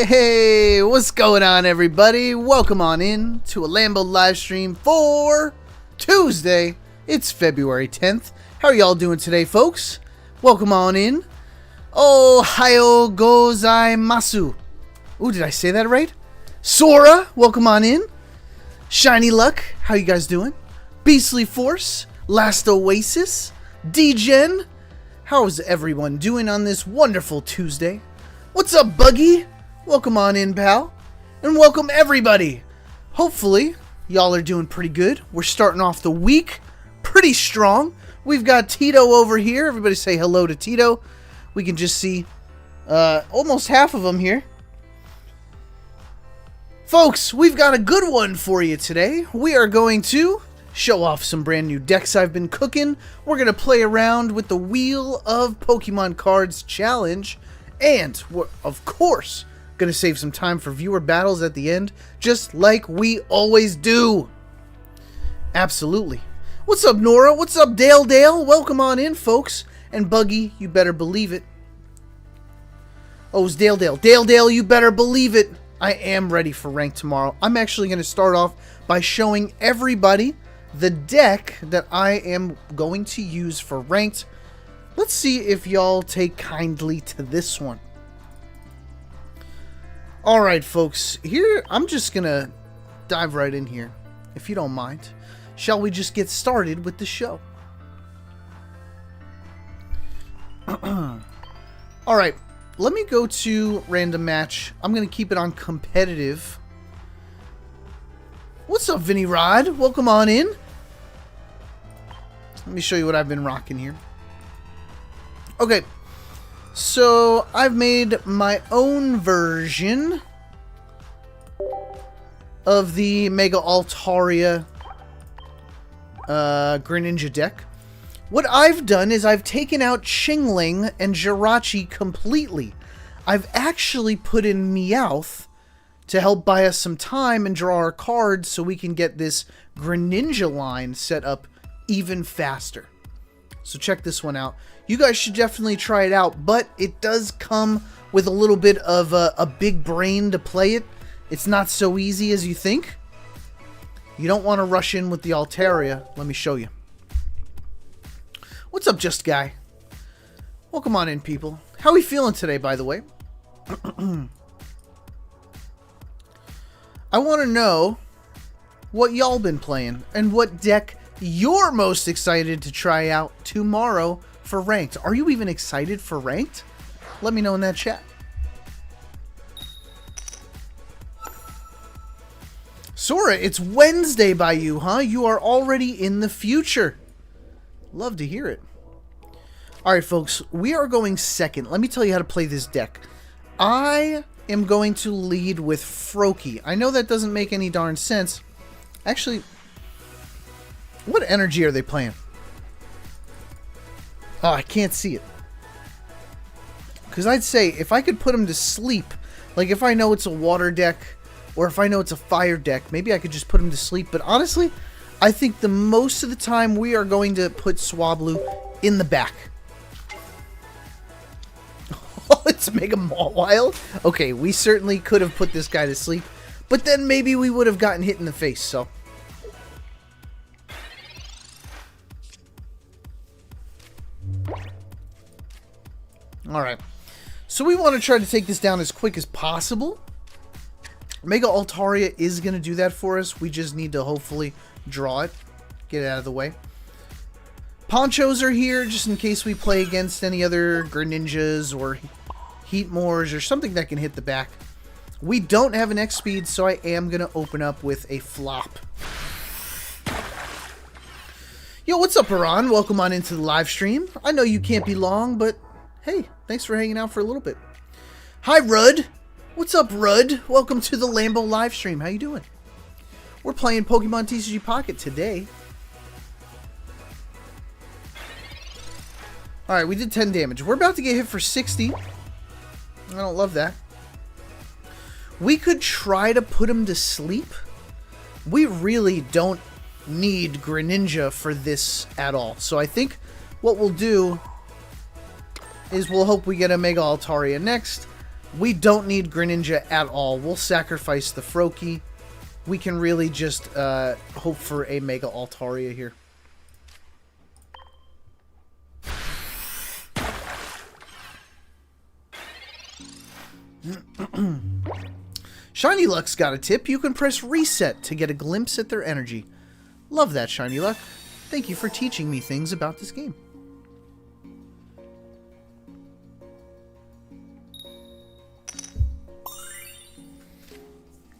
Hey, what's going on, everybody? Welcome on in to a Lambo live stream for Tuesday. It's February 10th. How are y'all doing today, folks? Welcome on in. Ohayo gozaimasu. Ooh, did I say that right? Sora, welcome on in. Shiny Luck, how you guys doing? Beastly Force, Last Oasis, D-Gen. How's everyone doing on this wonderful Tuesday? What's up, Buggy? Welcome on in, pal. And welcome, everybody. Hopefully, y'all are doing pretty good. We're starting off the week pretty strong. We've got Tito over here. Everybody say hello to Tito. We can just see almost half of them here. Folks, we've got a good one for you today. We are going to show off some brand new decks I've been cooking. We're going to play around with the Wheel of Pokemon Cards Challenge. And we're, of course, going to save some time for viewer battles at the end, just like we always do. Absolutely. What's up, Nora? What's up, Dale? Welcome on in, folks. And Buggy, you better believe it. Oh, it's Dale. Dale, you better believe it. I am ready for rank tomorrow. I'm actually going to start off by showing everybody the deck that I am going to use for ranked. Let's see if y'all take kindly to this one. Alright, folks. Here, I'm just going to dive right in here, if you don't mind. Shall we just get started with the show? Alright, let me go to random match. I'm going to keep it on competitive. What's up, Vinny Rod? Welcome on in. Let me show you what I've been rocking here. Okay, so I've made my own version of the Mega Altaria Greninja deck. What I've done is I've taken out Chingling and Jirachi completely. I've actually put in Meowth to help buy us some time and draw our cards so we can get this Greninja line set up even faster. So check this one out. You guys should definitely try it out, but it does come with a little bit of a big brain to play it. It's not so easy as you think. You don't want to rush in with the Altaria. Let me show you. What's up, Just Guy? Welcome on in, people. How are we feeling today, by the way? I want to know what y'all been playing and what deck you're most excited to try out tomorrow for ranked. Are you even excited for ranked? Let me know in that chat. Sora, it's Wednesday by you, huh? You are already in the future. Love to hear it. Alright, folks, we are going second. Let me tell you how to play this deck. I am going to lead with Froakie. I know that doesn't make any darn sense. Actually, what energy are they playing? Oh, I can't see it. Because I'd say if I could put them to sleep, like if I know it's a water deck, or if I know it's a fire deck, maybe I could just put him to sleep. But honestly, I think the most of the time we are going to put Swablu in the back. Oh, it's Mega Mawile? Okay, we certainly could have put this guy to sleep, but then maybe we would have gotten hit in the face, so. Alright, so we want to try to take this down as quick as possible. Mega Altaria is going to do that for us. We just need to hopefully draw it, get it out of the way. Ponchos are here just in case we play against any other Greninjas or Heatmores or something that can hit the back. We don't have an X speed, so I am going to open up with a flop. Yo, what's up, Iran? Welcome on into the live stream. I know you can't be long, but hey, thanks for hanging out for a little bit. Hi, Rud. What's up, Rud? Welcome to the Lambo live stream. How you doing? We're playing Pokemon TCG Pocket today. Alright, we did 10 damage. We're about to get hit for 60. I don't love that. We could try to put him to sleep. We really don't need Greninja for this at all. So I think what we'll do is we'll hope we get a Mega Altaria next. We don't need Greninja at all. We'll sacrifice the Froakie. We can really just hope for a Mega Altaria here. Shiny Luck's got a tip. You can press reset to get a glimpse at their energy. Love that, Shiny Luck. Thank you for teaching me things about this game.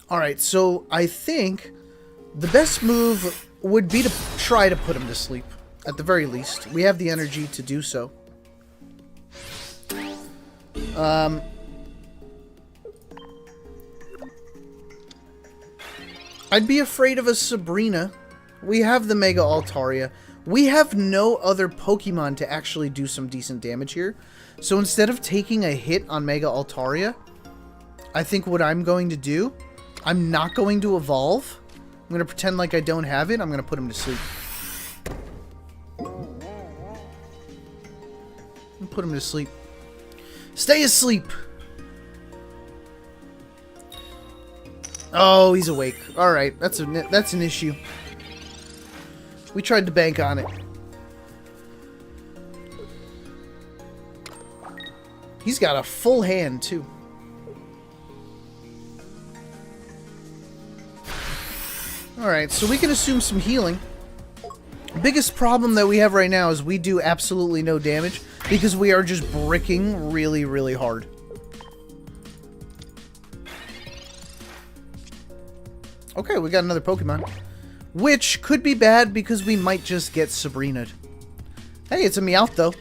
Alright, so I think the best move would be to try to put him to sleep. At the very least. We have the energy to do so. I'd be afraid of a Sabrina. We have the Mega Altaria. We have no other Pokemon to actually do some decent damage here. So instead of taking a hit on Mega Altaria, I think what I'm going to do, I'm not going to evolve. I'm going to pretend like I don't have it. I'm going to put him to sleep. Put him to sleep. Stay asleep! Oh, he's awake. Alright, that's an issue. We tried to bank on it. He's got a full hand, too. Alright, so we can assume some healing. Biggest problem that we have right now is we do absolutely no damage because we are just bricking really, really hard. Okay, we got another Pokemon. Which could be bad because we might just get Sabrina'd. Hey, it's a Meowth, though.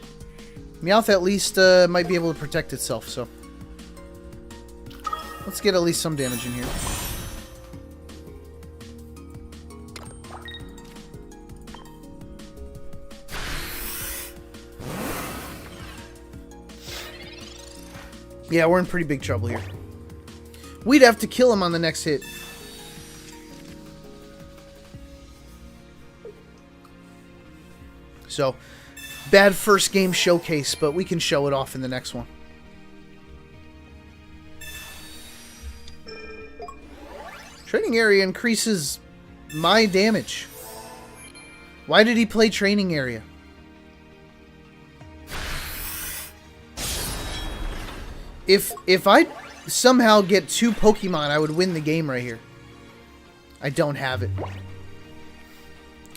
Meowth at least might be able to protect itself, so. Let's get at least some damage in here. Yeah, we're in pretty big trouble here. We'd have to kill him on the next hit. So, bad first game showcase, but we can show it off in the next one. Training area increases my damage. Why did he play training area? If I somehow get 2 Pokemon, I would win the game right here. I don't have it.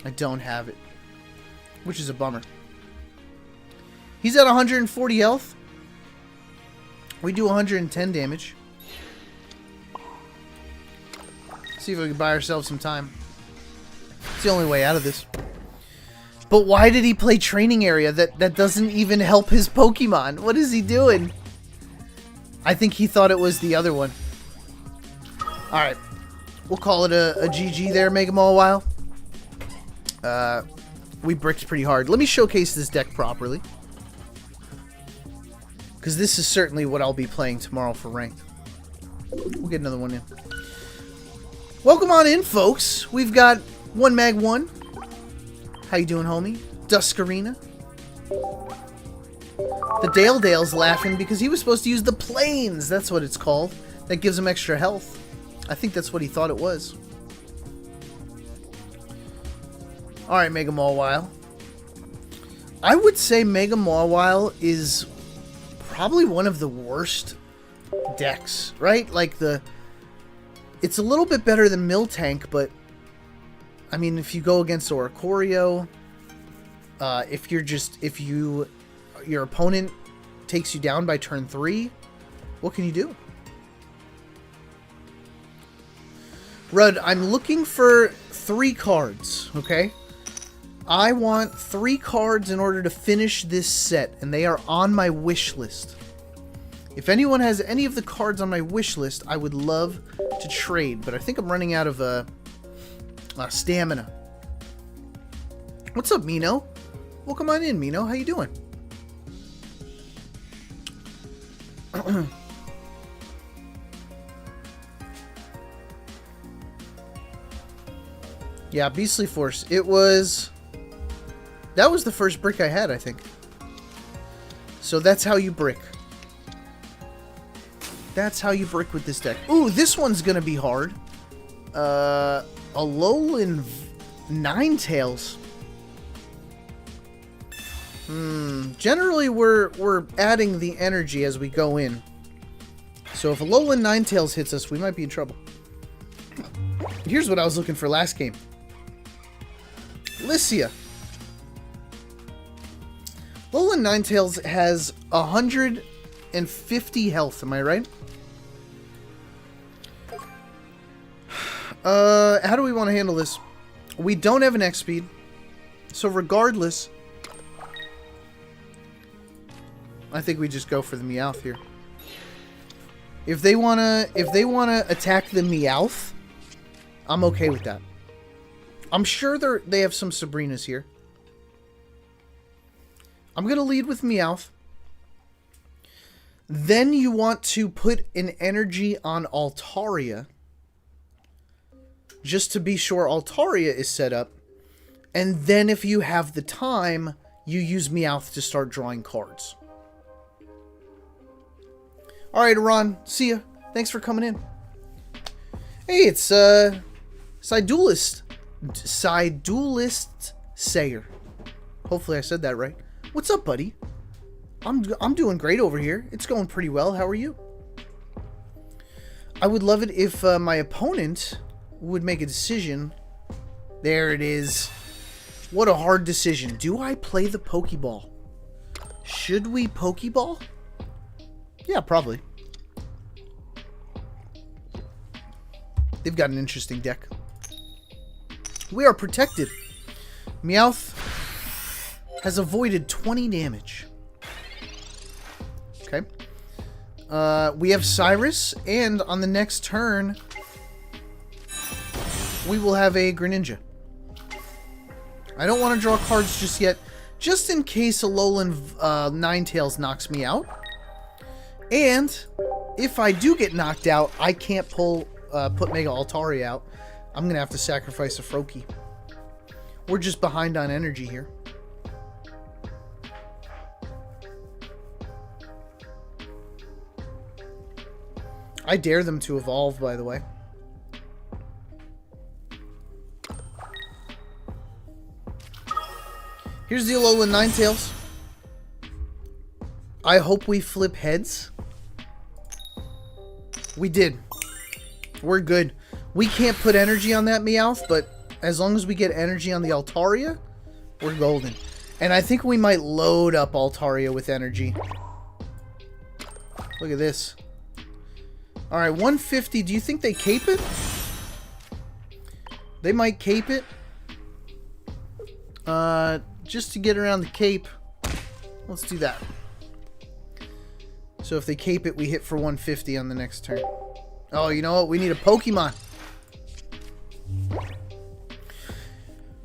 I don't have it. Which is a bummer. He's at 140 health. We do 110 damage. See if we can buy ourselves some time. It's the only way out of this. But why did he play training area? That doesn't even help his Pokemon. What is he doing? I think he thought it was the other one. Alright. We'll call it a GG there, Mega Mawile. We bricked pretty hard. Let me showcase this deck properly. Because this is certainly what I'll be playing tomorrow for ranked. We'll get another one in. Welcome on in, folks. We've got One Mag One. How you doing, homie? Duskarina. The Dale's laughing because he was supposed to use the planes. That's what it's called. That gives him extra health. I think that's what he thought it was. Alright, Mega Mawile. I would say Mega Mawile is probably one of the worst decks, right? Like it's a little bit better than Miltank, but I mean, if you go against Oricorio, if your opponent takes you down by turn 3, what can you do? Rudd, I'm looking for 3 cards, okay? I want 3 cards in order to finish this set, and they are on my wish list. If anyone has any of the cards on my wish list, I would love to trade, but I think I'm running out of stamina. What's up, Mino? Welcome on in, Mino. How you doing? Yeah, Beastly Force. That was the first brick I had, I think. So that's how you brick. That's how you brick with this deck. Ooh, this one's gonna be hard. Alolan Ninetales. Generally, we're adding the energy as we go in. So if Alolan Ninetales hits us, we might be in trouble. Here's what I was looking for last game. Lycia. Alolan Ninetales has 150 health, am I right? How do we want to handle this? We don't have an X speed, so regardless, I think we just go for the Meowth here. If they wanna attack the Meowth, I'm okay with that. I'm sure they have some Sabrinas here. I'm gonna lead with Meowth. Then you want to put an energy on Altaria, just to be sure Altaria is set up. And then if you have the time, you use Meowth to start drawing cards. Alright, Ron. See ya. Thanks for coming in. Hey, it's Sidulist Sayer. Hopefully I said that right. What's up, buddy? I'm doing great over here. It's going pretty well. How are you? I would love it if my opponent would make a decision. There it is. What a hard decision. Do I play the Pokeball? Should we Pokeball? Yeah, probably. They've got an interesting deck. We are protected. Meowth has avoided 20 damage. Okay. We have Cyrus, and on the next turn, we will have a Greninja. I don't want to draw cards just yet, just in case Alolan Ninetales knocks me out. And if I do get knocked out, I can't put Mega Altaria out. I'm going to have to sacrifice a Froakie. We're just behind on energy here. I dare them to evolve, by the way. Here's the Alolan Ninetales. I hope we flip heads. We did. We're good. We can't put energy on that Meowth, but as long as we get energy on the Altaria, we're golden. And I think we might load up Altaria with energy. Look at this. Alright, 150. Do you think they cape it? They might cape it. Just to get around the cape, let's do that. So if they cape it, we hit for 150 on the next turn. Oh, you know what? We need a Pokemon.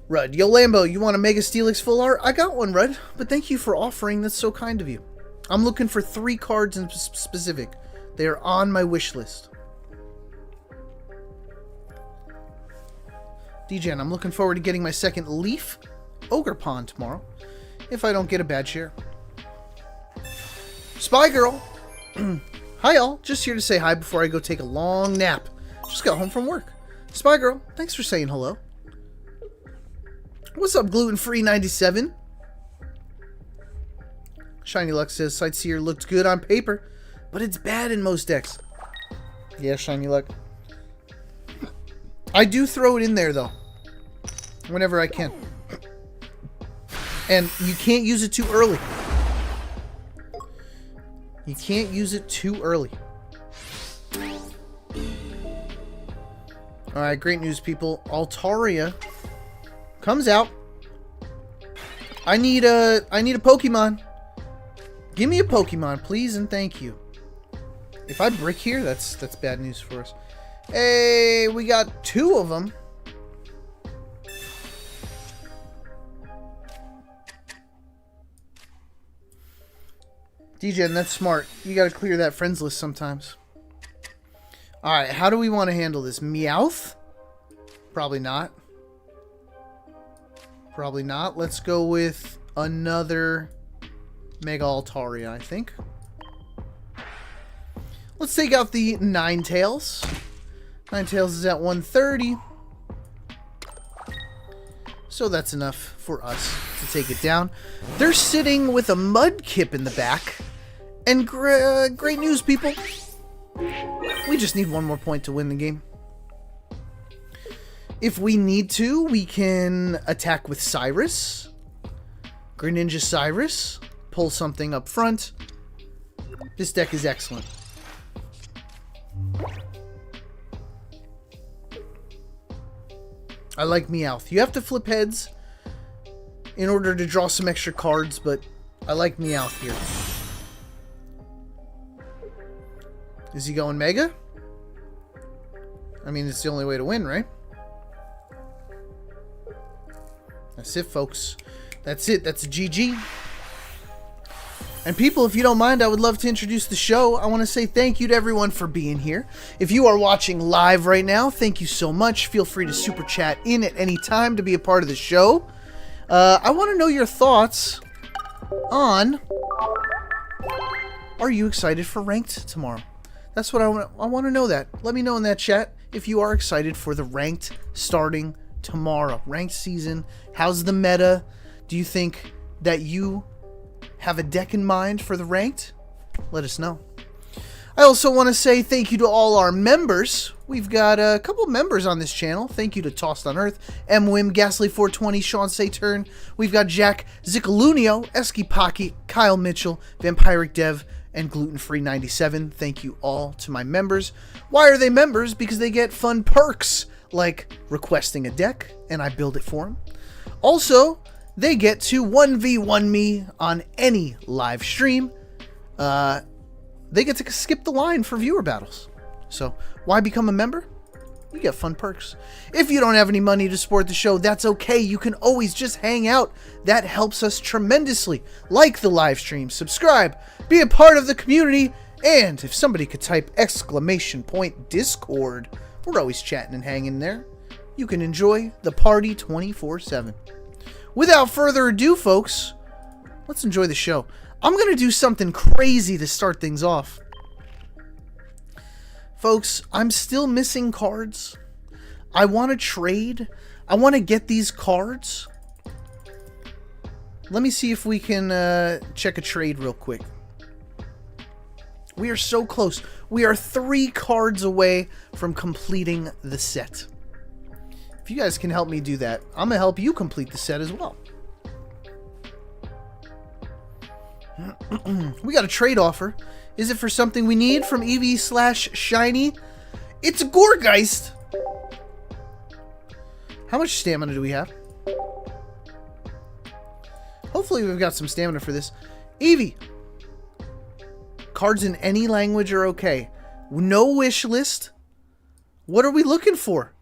Rudd, yo Lambo, you want a Mega Steelix full art? I got one, Rudd, but thank you for offering. That's so kind of you. I'm looking for 3 cards in specific. They are on my wish list. DJN, I'm looking forward to getting my second Leaf Ogre Pond tomorrow, if I don't get a bad share. Spy Girl. Hi, all. Just here to say hi before I go take a long nap. Just got home from work. Spy Girl, thanks for saying hello. What's up, Gluten-Free 97? Shiny Luck says, Sightseer looked good on paper, but it's bad in most decks. Yeah, Shiny Luck. I do throw it in there, though, whenever I can. And you can't use it too early. You can't use it too early. Alright, great news, people. Altaria comes out. I need a Pokemon. Give me a Pokemon, please, and thank you. If I brick here, that's bad news for us. Hey, we got 2 of them. DJ, that's smart. You gotta clear that friends list sometimes. Alright, how do we want to handle this? Meowth? Probably not. Probably not. Let's go with another Mega Altaria, I think. Let's take out the Ninetales. Ninetales is at 130. So that's enough for us to take it down. They're sitting with a Mudkip in the back. And great news, people. We just need 1 more point to win the game. If we need to, we can attack with Cyrus. Greninja Cyrus. Pull something up front. This deck is excellent. I like Meowth. You have to flip heads in order to draw some extra cards, but I like Meowth here. Is he going Mega? I mean, it's the only way to win, right? That's it, folks. That's it. That's a GG. And people, if you don't mind, I would love to introduce the show. I want to say thank you to everyone for being here. If you are watching live right now, thank you so much. Feel free to super chat in at any time to be a part of the show. I want to know your thoughts on, are you excited for Ranked tomorrow? That's what I want to know that. Let me know in that chat if you are excited for the Ranked starting tomorrow. Ranked season. How's the meta? Do you think that you have a deck in mind for the Ranked? Let us know. I also want to say thank you to all our members. We've got a couple members on this channel. Thank you to Tossed on Earth, MWim, Ghastly420, Sean Saturn. We've got Jack Zicalunio, Eski Pocket, Kyle Mitchell, Vampiric Dev, and Gluten-Free 97. Thank you all to my members. Why are they members? Because they get fun perks like requesting a deck and I build it for them. Also, they get to 1v1 me on any live stream. They get to skip the line for viewer battles. So why become a member? You get fun perks. If you don't have any money to support the show, that's okay. You can always just hang out. That helps us tremendously. Like the live stream, subscribe, be a part of the community, and if somebody could type !Discord, we're always chatting and hanging there. You can enjoy the party 24/7. Without further ado, folks, let's enjoy the show. I'm going to do something crazy to start things off. Folks, I'm still missing cards. I want to trade. I want to get these cards. Let me see if we can check a trade real quick. We are so close. We are 3 cards away from completing the set. If you guys can help me do that, I'm going to help you complete the set as well. We got a trade offer. Is it for something we need from EV/Shiny? It's Gourgeist. How much stamina do we have? Hopefully we've got some stamina for this. Eevee. Cards in any language are okay. No wish list. What are we looking for,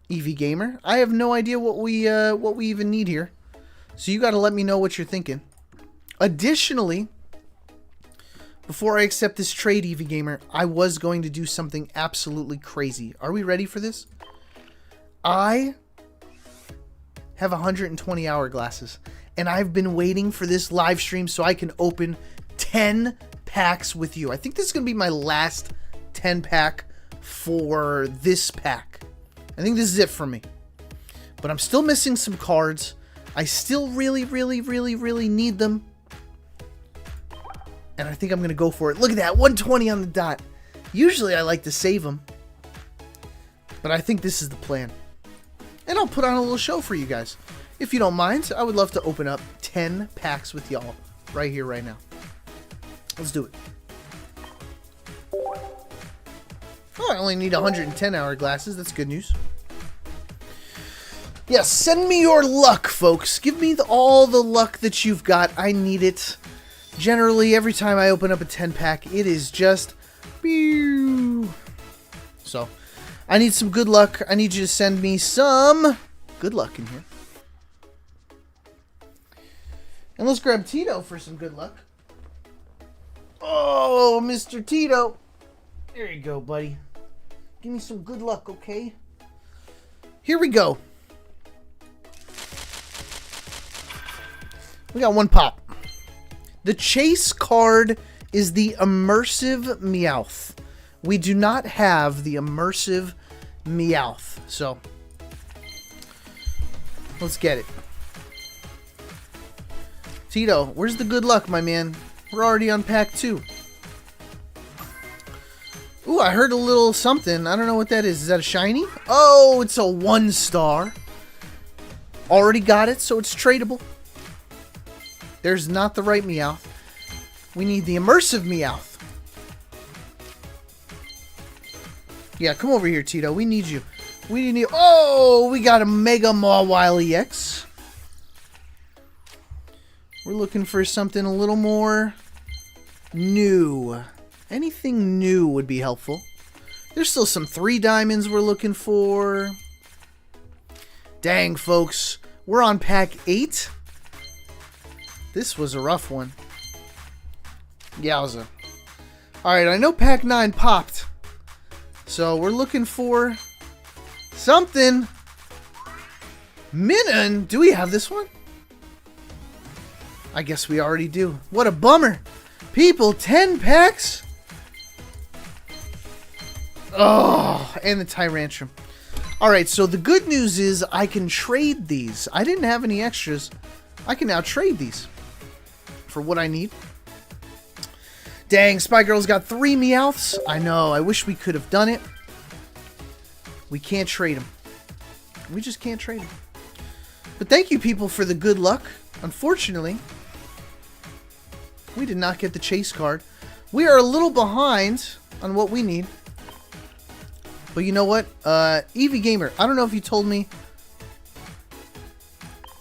Eevee Gamer? I have no idea what we even need here. So you got to let me know what you're thinking. Additionally, before I accept this trade, Eevee Gamer, I was going to do something absolutely crazy. Are we ready for this? I have 120 hourglasses. And I've been waiting for this live stream so I can open 10 packs with you. I think this is going to be my last 10 pack for this pack. I think this is it for me. But I'm still missing some cards. I still really need them. And I think I'm going to go for it. Look at that, 120 on the dot. Usually I like to save them. But I think this is the plan. And I'll put on a little show for you guys. If you don't mind, I would love to open up 10 packs with y'all right here, right now. Let's do it. Oh, I only need 110 hourglasses. That's good news. Yes, send me your luck, folks. Give me all the luck that you've got. I need it. Generally, every time I open up a 10 pack, it is just... So, I need some good luck. I need you to send me some good luck in here. And let's grab Tito for some good luck. Oh, Mr. Tito. There you go, buddy. Give me some good luck, okay? Here we go. We got one pop. The chase card is the immersive Meowth. We do not have the immersive Meowth. So, let's get it. Tito, where's the good luck, my man? We're already on pack 2. Ooh, I heard a little something. I don't know what that is. Is that a shiny? Oh, it's a 1-star. Already got it, so it's tradable. There's not the right Meowth. We need the immersive Meowth. Yeah, come over here, Tito. We need you. We need you. Oh, we got a Mega Mawile EX. We're looking for something a little more new. Anything new would be helpful. There's still some 3 diamonds we're looking for. Dang, folks. We're on pack 8. This was a rough one. Yowza. Alright, I know pack 9 popped. So we're looking for something. Minun? Do we have this one? I guess we already do. What a bummer. People, 10 packs? Oh, and the Tyrantrum. Alright, so the good news is I can trade these. I didn't have any extras. I can now trade these for what I need. Dang, Spy Girl's got 3 Meowths. I know, I wish we could have done it. We can't trade them. We just can't trade them. But thank you, people, for the good luck. Unfortunately, we did not get the chase card. We are a little behind on what we need. But you know what? Eevee Gamer, I don't know if you told me.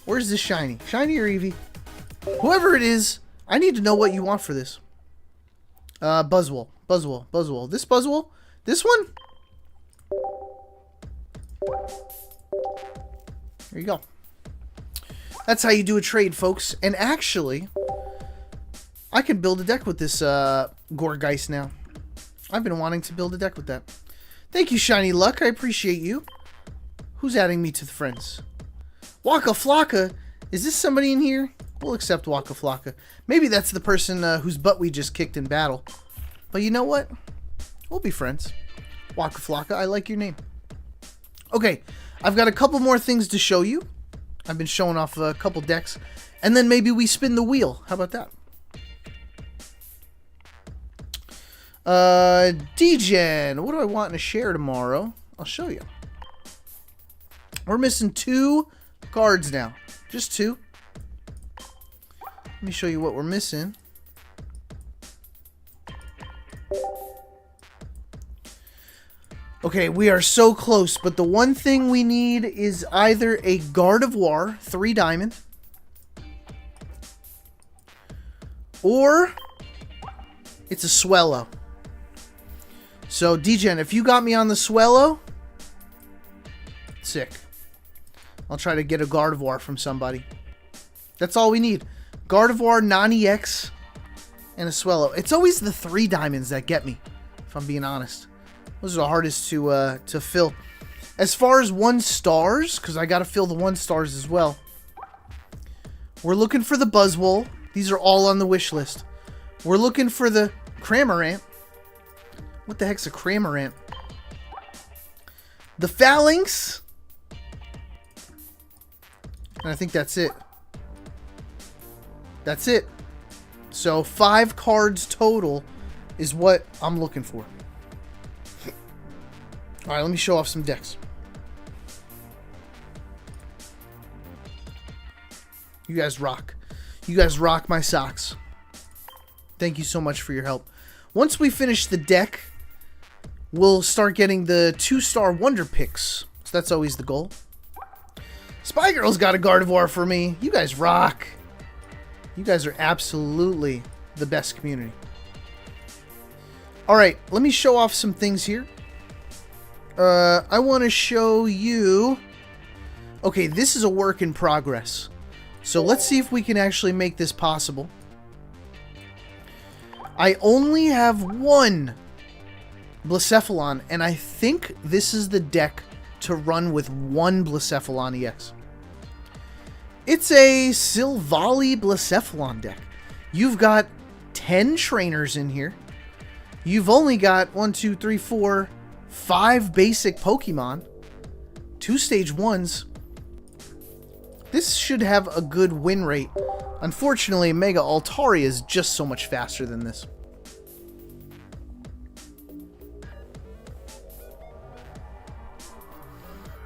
Where's this shiny? Shiny or Eevee? Whoever it is, I need to know what you want for this. Buzzwole. Buzzwole. Buzzwole. This Buzzwole? This one? There you go. That's how you do a trade, folks. And actually, I could build a deck with this Gorgeist now. I've been wanting to build a deck with that. Thank you, Shiny Luck. I appreciate you. Who's adding me to the friends? Waka Flocka. Is this somebody in here? We'll accept Waka Flocka. Maybe that's the person whose butt we just kicked in battle. But you know what? We'll be friends. Waka Flocka, I like your name. Okay, I've got a couple more things to show you. I've been showing off a couple decks. And then maybe we spin the wheel. How about that? Degen. What do I want in a share tomorrow? I'll show you. We're missing 2 cards now. Just 2. Let me show you what we're missing. Okay, we are so close, but the one thing we need is either a Gardevoir, 3 diamond, or it's a Swellow. So, Degen, if you got me on the Swellow, sick. I'll try to get a Gardevoir from somebody. That's all we need. Gardevoir, non-EX, and a Swellow. It's always the 3 diamonds that get me, if I'm being honest. Those are the hardest to fill. As far as 1-stars, because I got to fill the 1-stars as well. We're looking for the Buzzwole. These are all on the wish list. We're looking for the Cramorant. What the heck's a Cramorant? The Phalanx. And I think that's it. That's it. So 5 cards total is what I'm looking for. Alright, let me show off some decks. You guys rock. You guys rock my socks. Thank you so much for your help. Once we finish the deck, we'll start getting the 2-star Wonder Picks. So that's always the goal. Spy Girl's got a Gardevoir for me. You guys rock. You guys are absolutely the best community. Alright, let me show off some things here. I want to show you... Okay, this is a work in progress. So let's see if we can actually make this possible. I only have 1 Blacephalon, and I think this is the deck to run with 1 Blacephalon EX. It's a Silvally Blacephalon deck. You've got 10 trainers in here. You've only got 1, 2, 3, 4, 5 basic Pokemon. 2 stage 1s. This should have a good win rate. Unfortunately, Mega Altaria is just so much faster than this.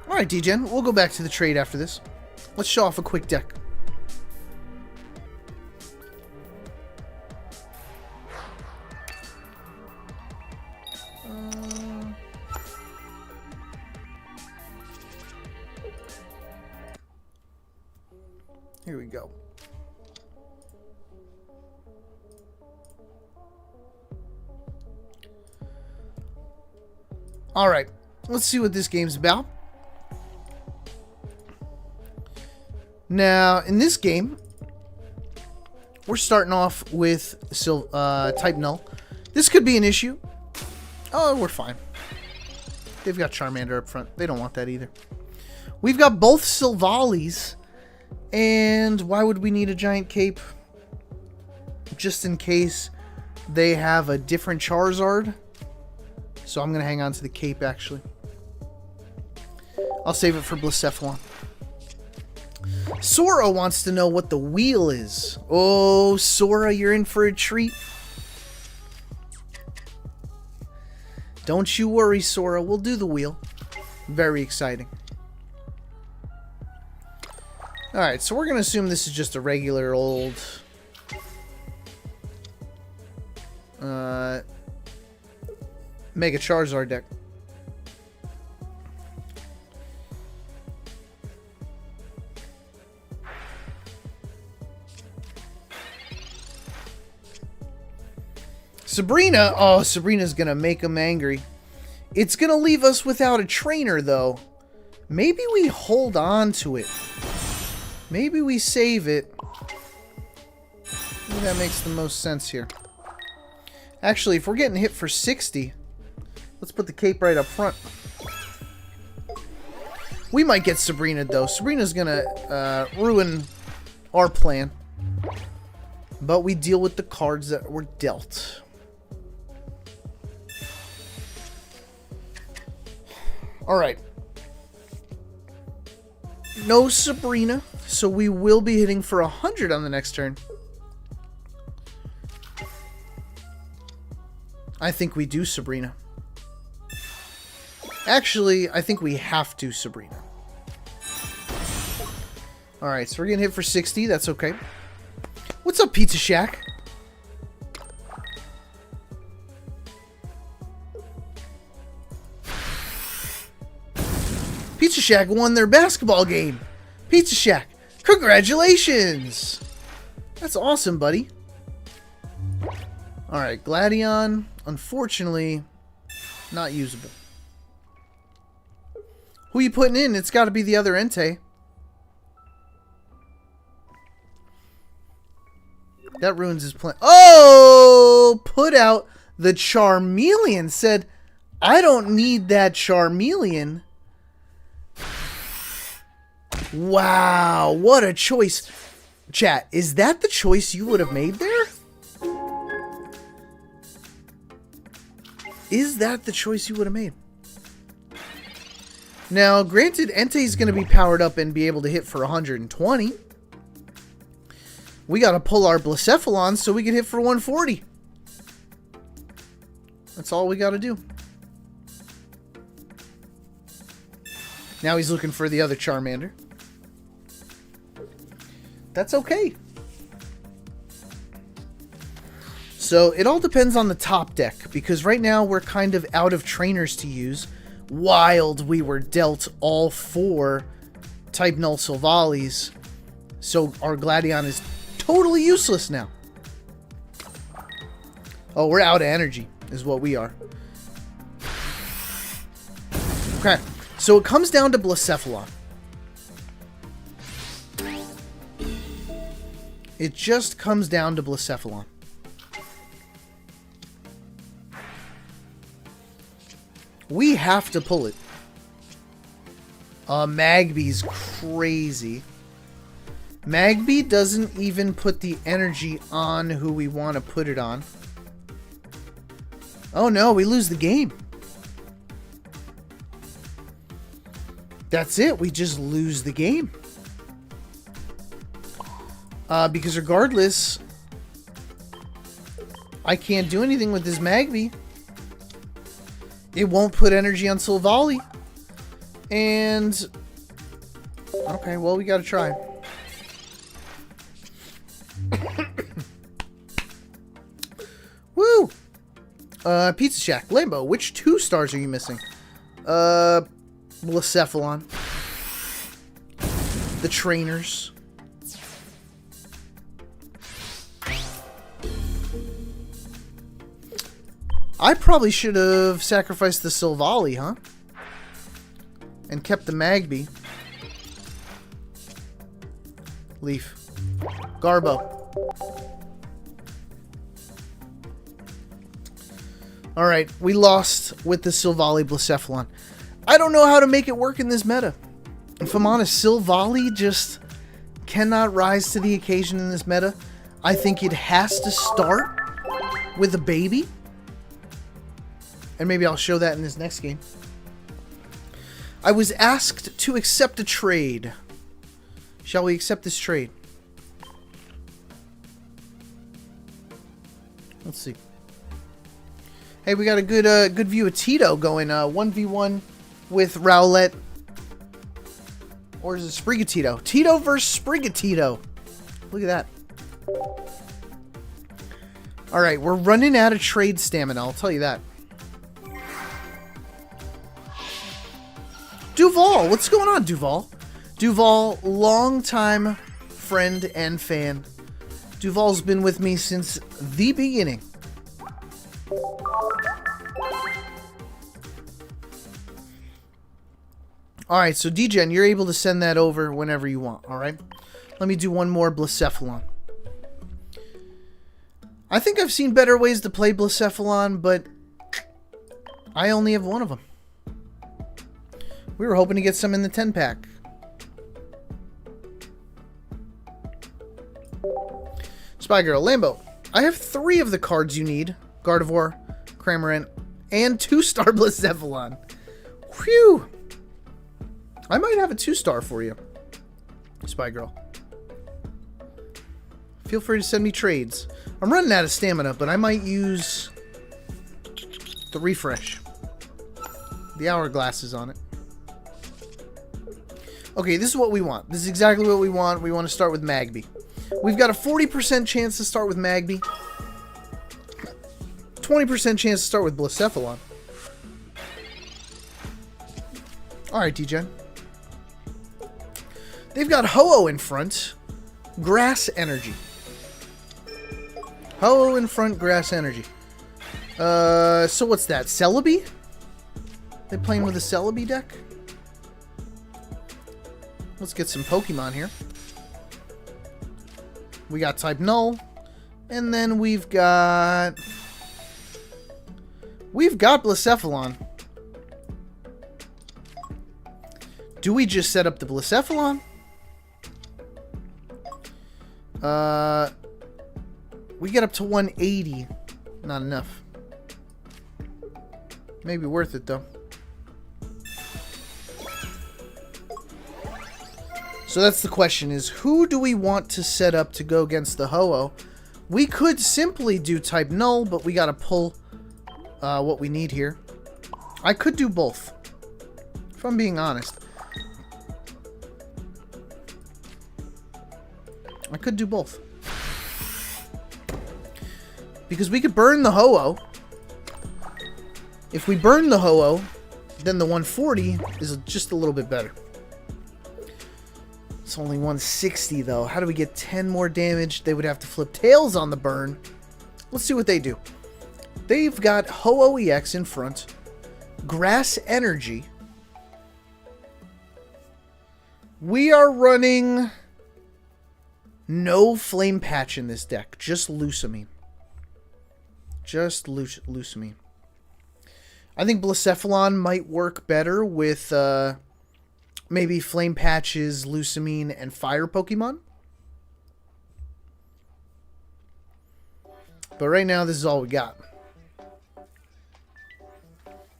Alright, D-Gen, we'll go back to the trade after this. Let's show off a quick deck. Here we go. Alright, let's see what this game's about. Now, in this game, we're starting off with Type Null. This could be an issue. Oh, we're fine. They've got Charmander up front. They don't want that either. We've got both Silvallies. And why would we need a giant cape? Just in case they have a different Charizard. So I'm going to hang on to the cape, actually. I'll save it for Blacephalon. Sora wants to know what the wheel is. Oh, Sora, you're in for a treat. Don't you worry, Sora. We'll do the wheel. Very exciting. Alright, so we're going to assume this is just a regular old... Mega Charizard deck. Sabrina! Oh, Sabrina's going to make him angry. It's going to leave us without a trainer, though. Maybe we hold on to it. Maybe we save it. I think that makes the most sense here. Actually, if we're getting hit for 60, let's put the cape right up front. We might get Sabrina, though. Sabrina's gonna ruin our plan. But we deal with the cards that were dealt. Alright. No Sabrina, so we will be hitting for 100 on the next turn. I think we do Sabrina. Actually, I think we have to Sabrina. Alright, so we're getting hit for 60. That's okay. What's up, Pizza Shack? Pizza Shack won their basketball game. Pizza Shack, congratulations! That's awesome, buddy. Alright, Gladion, unfortunately, not usable. Who you putting in? It's got to be the other Entei. That ruins his plan. Oh! Put out the Charmeleon. Said, I don't need that Charmeleon. Wow, what a choice. Chat, is that the choice you would have made there? Is that the choice you would have made? Now, granted, Entei's going to be powered up and be able to hit for 120. We got to pull our Blacephalon so we can hit for 140. That's all we got to do. Now he's looking for the other Charmander. That's okay. So it all depends on the top deck, because right now we're kind of out of trainers to use. Wild, we were dealt all 4 Type Null Silvallis, so our Gladion is totally useless now. Oh, we're out of energy, is what we are. Okay, so it comes down to Blacephalon. It just comes down to Blacephalon. We have to pull it. Magby's crazy. Magby doesn't even put the energy on who we want to put it on. Oh no, we lose the game. That's it, we just lose the game. Because regardless, I can't do anything with this Magby. It won't put energy on Silvally. And... okay, well, we gotta try. Woo! Pizza Shack. Lambo, which 2 stars are you missing? Blacephalon. The trainers. I probably should have sacrificed the Silvally, huh? And kept the Magby. Leaf. Garbo. Alright, we lost with the Silvally Blacephalon. I don't know how to make it work in this meta. If I'm honest, Silvally just cannot rise to the occasion in this meta. I think it has to start with a baby. And maybe I'll show that in this next game. I was asked to accept a trade. Shall we accept this trade? Let's see. Hey, we got a good view of Tito going 1v1 with Rowlett. Or is it Sprigatito? Tito versus Sprigatito. Look at that. Alright, we're running out of trade stamina, I'll tell you that. Duval, what's going on, Duval? Duval, longtime friend and fan. Duval's been with me since the beginning. Alright, so DGen, you're able to send that over whenever you want, alright? Let me do one more Blacephalon. I think I've seen better ways to play Blacephalon, but I only have one of them. We were hoping to get some in the 10-pack. Spy Girl, Lambo. I have 3 of the cards you need. Gardevoir, Cramorant, and 2-star Blacephalon. Whew! I might have a 2-star for you, Spy Girl. Feel free to send me trades. I'm running out of stamina, but I might use the refresh. The hourglass is on it. Okay, this is what we want. This is exactly what we want. We want to start with Magby. We've got a 40% chance to start with Magby. 20% chance to start with Blacephalon. Alright, DGen. They've got Ho-Oh in front. Grass Energy. Ho-Oh in front, Grass Energy. So what's that? Celebi? They playing with a Celebi deck? Let's get some Pokemon here. We got Type Null. And then we've got Blacephalon. Do we just set up the Blacephalon? We get up to 180. Not enough. Maybe worth it, though. So that's the question, is who do we want to set up to go against the Ho-Oh? We could simply do type null, but we gotta pull what we need here. I could do both, if I'm being honest. I could do both. Because we could burn the Ho-Oh. If we burn the Ho-Oh, then the 140 is just a little bit better. It's only 160 though. How do we get 10 more damage? They would have to flip tails on the burn. Let's see what they do. They've got Ho-Oh EX in front. Grass Energy. We are running no Flame Patch in this deck. Just Lusamine. Just Lusamine. I think Blacephalon might work better with maybe Flame Patches, Lusamine, and Fire Pokemon. But right now, this is all we got.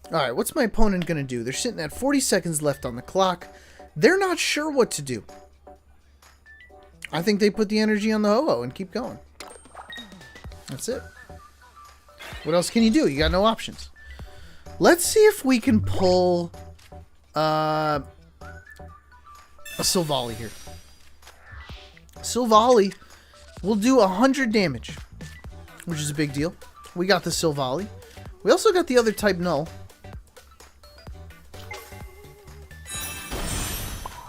Alright, what's my opponent going to do? They're sitting at 40 seconds left on the clock. They're not sure what to do. I think they put the energy on the Ho-Oh and keep going. That's it. What else can you do? You got no options. Let's see if we can pull a Silvally here. Silvally will do 100 damage, which is a big deal. We got the Silvally. We also got the other type null.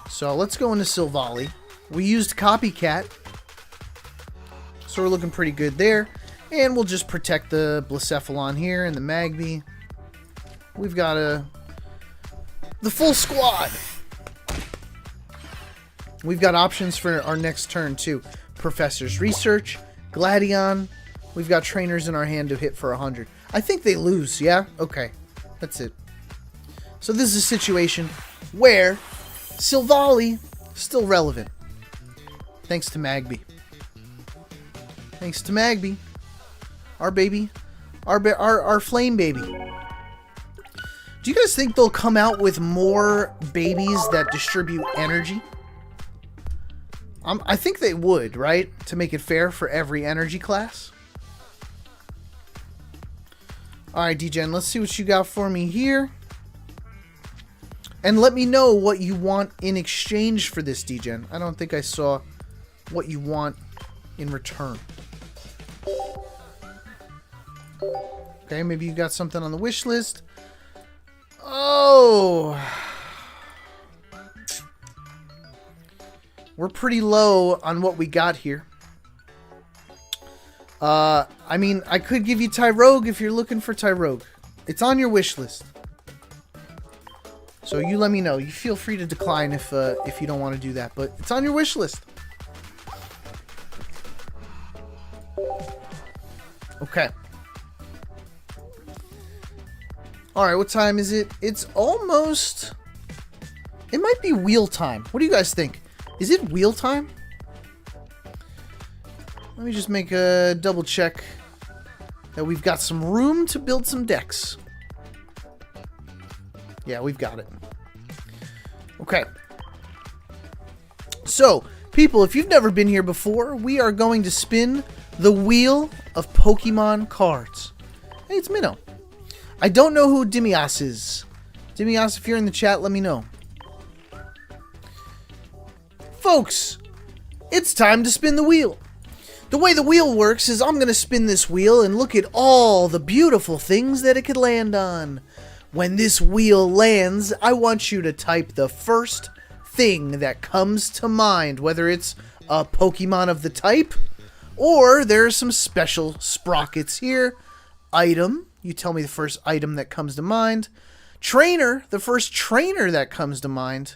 So let's go into Silvally. We used Copycat, so we're looking pretty good there. And we'll just protect the Blacephalon here and the Magby. We've got the full squad. We've got options for our next turn too. Professor's Research, Gladion. We've got trainers in our hand to hit for 100. I think they lose, yeah? Okay, that's it. So this is a situation where Silvally still relevant. Thanks to Magby. Thanks to Magby. Our baby. Our flame baby. Do you guys think they'll come out with more babies that distribute energy? I think they would, right? To make it fair for every energy class. Alright, DGen, let's see what you got for me here. And let me know what you want in exchange for this, DGen. I don't think I saw what you want in return. Okay, maybe you got something on the wish list. Oh! We're pretty low on what we got here. I mean, I could give you Tyrogue if you're looking for Tyrogue. It's on your wish list. So you let me know. You feel free to decline if you don't want to do that, but it's on your wish list. Okay. Alright, what time is it? It's almost... It might be wheel time. What do you guys think? Is it wheel time? Let me just make a double check that we've got some room to build some decks. Yeah, we've got it. Okay. So, people, if you've never been here before, we are going to spin the wheel of Pokemon cards. Hey, it's Minnow. I don't know who Dimias is. Dimias, if you're in the chat, let me know. Folks, it's time to spin the wheel. The way the wheel works is I'm going to spin this wheel and look at all the beautiful things that it could land on. When this wheel lands, I want you to type the first thing that comes to mind, whether it's a Pokemon of the type, or there are some special sprockets here. Item, you tell me the first item that comes to mind. Trainer, the first trainer that comes to mind.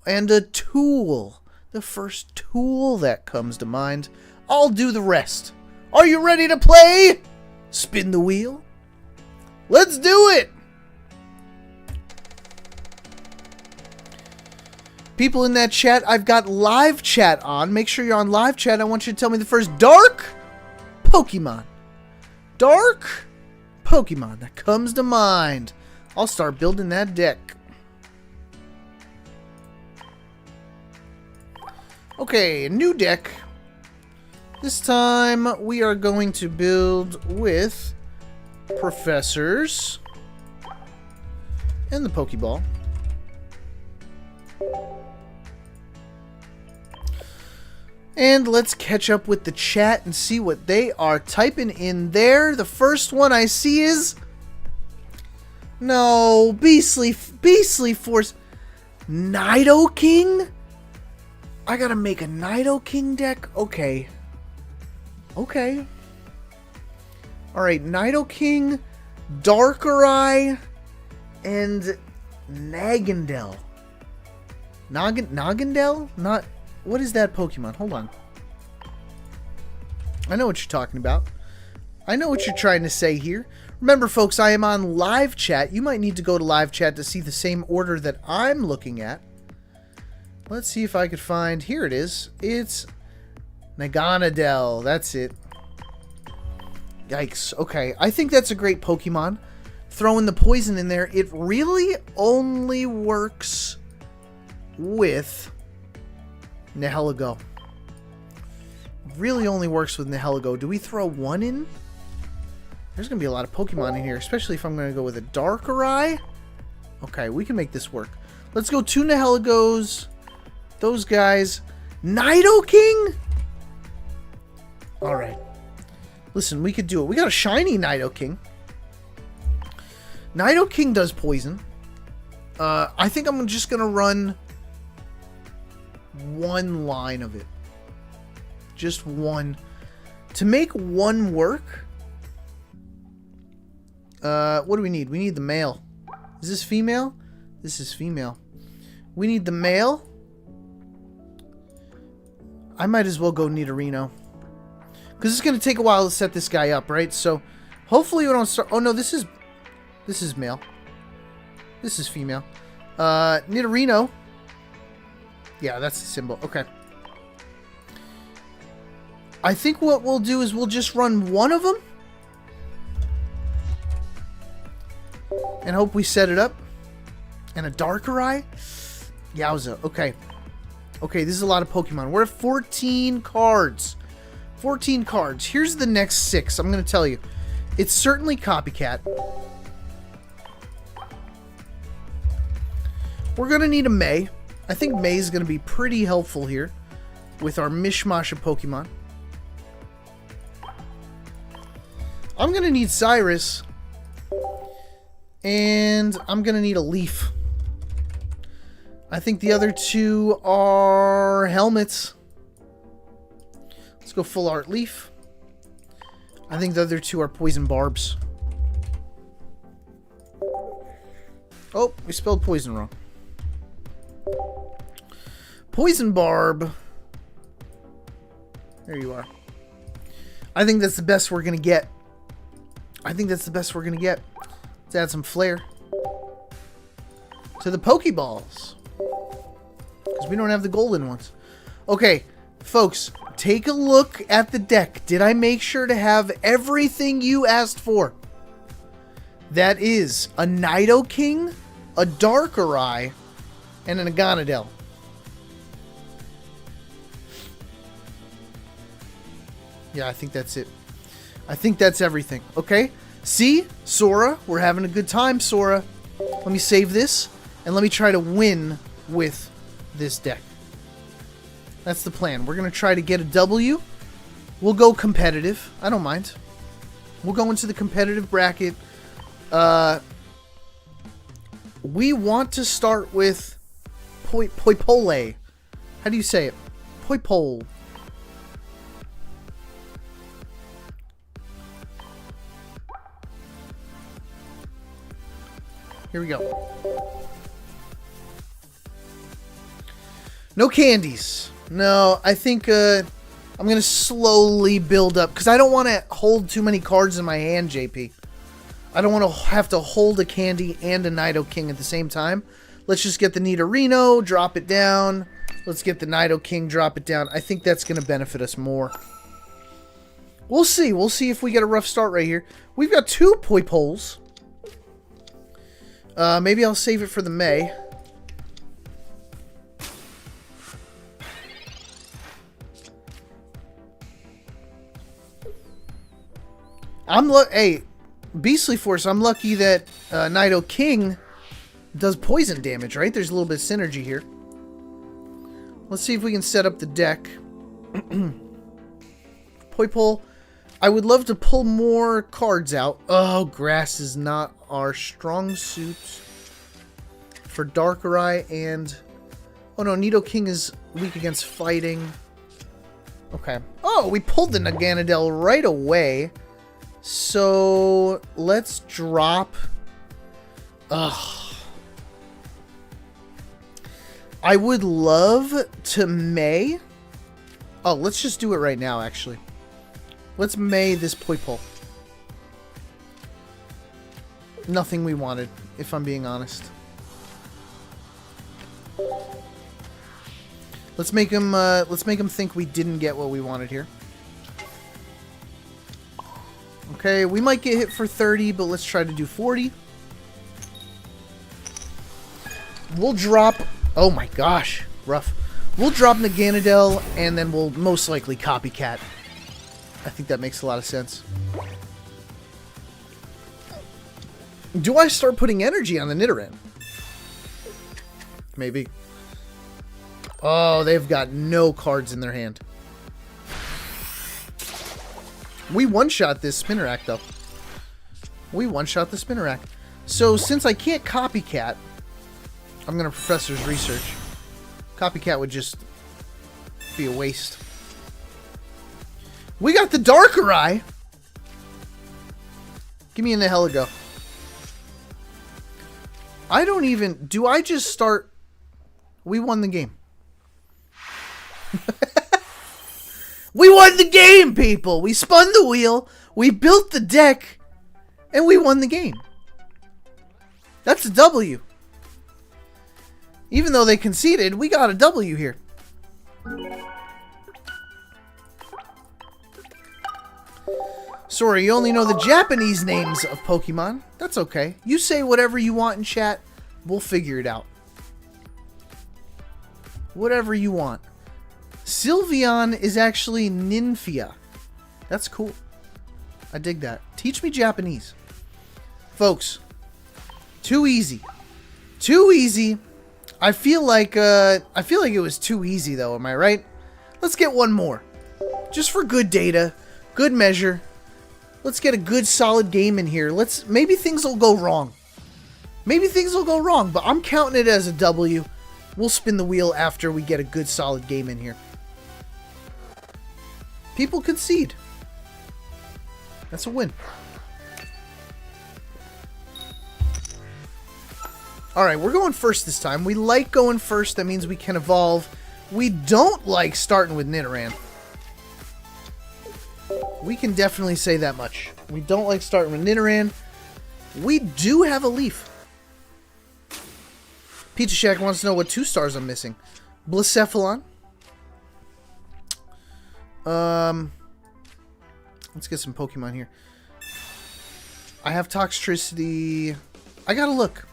And a tool, the first tool that comes to mind. I'll do the rest. Are you ready to play? Spin the wheel. Let's do it. People in that chat, I've got live chat on. Make sure you're on live chat. I want you to tell me the first dark Pokemon. Dark Pokemon that comes to mind. I'll start building that deck. Okay, new deck. This time we are going to build with professors and the Pokeball. And let's catch up with the chat and see what they are typing in there. The first one I see is... No, Beastly Force. Nidoking? I gotta make a Nidoking deck? Okay. Okay. Alright, Nidoking, Darkrai, and Nagandel. Nagandel? Not... What is that Pokemon? Hold on. I know what you're talking about. I know what you're trying to say here. Remember, folks, I am on live chat. You might need to go to live chat to see the same order that I'm looking at. Let's see if I could find... Here it is. It's Naganadel. That's it. Yikes. Okay. I think that's a great Pokemon. Throwing the poison in there. It really only works with Nihilego. Really only works with Nihilego. Do we throw one in? There's going to be a lot of Pokemon in here, especially if I'm going to go with a Darkrai. Okay, we can make this work. Let's go 2 Nihilegos. Those guys. Nidoking? Alright. Listen, we could do it. We got a shiny Nidoking. Nidoking does poison. I think I'm just going to run one line of it. Just one. To make one work, what do we need? We need the male. Is this female? This is female. We need the male. I might as well go Nidorino. Because it's going to take a while to set this guy up, right? So, hopefully we don't start... Oh, no, this is male. This is female. Nidorino. Yeah, that's the symbol. Okay. I think what we'll do is we'll just run one of them. And hope we set it up. And a Darkrai. Yowza. Okay. Okay, this is a lot of Pokemon. We're at 14 cards. 14 cards. Here's the next 6. I'm going to tell you. It's certainly Copycat. We're going to need a May. I think May is going to be pretty helpful here with our mishmash of Pokemon. I'm going to need Cyrus. And I'm going to need a Leaf. I think the other 2 are helmets. Let's go full art Leaf. I think the other 2 are poison barbs. Oh, we spelled poison wrong. Poison barb. There you are. I think that's the best we're going to get. I think that's the best we're going to get. Let's add some flair to the Pokeballs. Because we don't have the golden ones. Okay, folks, take a look at the deck. Did I make sure to have everything you asked for? That is a Nidoking, a Darkrai, and an Agonadel. Yeah, I think that's it. I think that's everything. Okay? See? Sora, we're having a good time, Sora. Let me save this, and let me try to win with this deck. That's the plan. We're going to try to get a W. We'll go competitive. I don't mind. We'll go into the competitive bracket. We want to start with Poipole. How do you say it? Poipole. Here we go. No candies. No, I think I'm going to slowly build up. Because I don't want to hold too many cards in my hand, JP. I don't want to have to hold a candy and a Nidoking at the same time. Let's just get the Nidorino, drop it down. Let's get the Nidoking, drop it down. I think that's going to benefit us more. We'll see. We'll see if we get a rough start right here. We've got 2 Poipoles. Maybe I'll save it for the May. Hey, Beastly Force, I'm lucky that Nidoking does poison damage, right? There's a little bit of synergy here. Let's see if we can set up the deck. Poipole. I would love to pull more cards out. Oh, grass is not our strong suit for Darkrai and... Oh no, Nidoking is weak against fighting. Okay. Oh, we pulled the Naganadel right away. So, let's drop... Ugh. I would love to May... Oh, let's just do it right now, actually. Let's May this Poipole. Nothing we wanted, if I'm being honest. Let's make him think we didn't get what we wanted here. Okay, we might get hit for 30, but let's try to do 40. We'll drop... Oh my gosh, rough. We'll drop Naganadel, and then we'll most likely copycat. I think that makes a lot of sense. Do I start putting energy on the Nidoran? Maybe. Oh, they've got no cards in their hand. We one-shot this Spinarak, though. We one-shot the Spinarak. So, since I can't copycat, I'm going to Professor's Research. Copycat would just be a waste. We got the Darkrai! Give me an Nihilego. I don't even... Do I just start... We won the game. We won the game, people! We spun the wheel, we built the deck, and we won the game. That's a W. Even though they conceded, we got a W here. Sorry, you only know the Japanese names of Pokemon. That's okay. You say whatever you want in chat, we'll figure it out. Whatever you want. Sylveon is actually Ninfia. That's cool. I dig that. Teach me Japanese. Folks, too easy. Too easy. I feel like it was too easy though, am I right? Let's get one more. Just for good data, good measure. Let's get a good solid game in here. Maybe things will go wrong. Maybe things will go wrong, but I'm counting it as a W. We'll spin the wheel after we get a good solid game in here. People concede. That's a win. Alright, we're going first this time. We like going first. That means we can evolve. We don't like starting with Nidoran. We can definitely say that much. We don't like starting with Nidoran. We do have a Leaf. Pizza Shack wants to know what 2 stars I'm missing. Blacephalon. Let's get some Pokemon here. I have Toxtricity. I gotta look.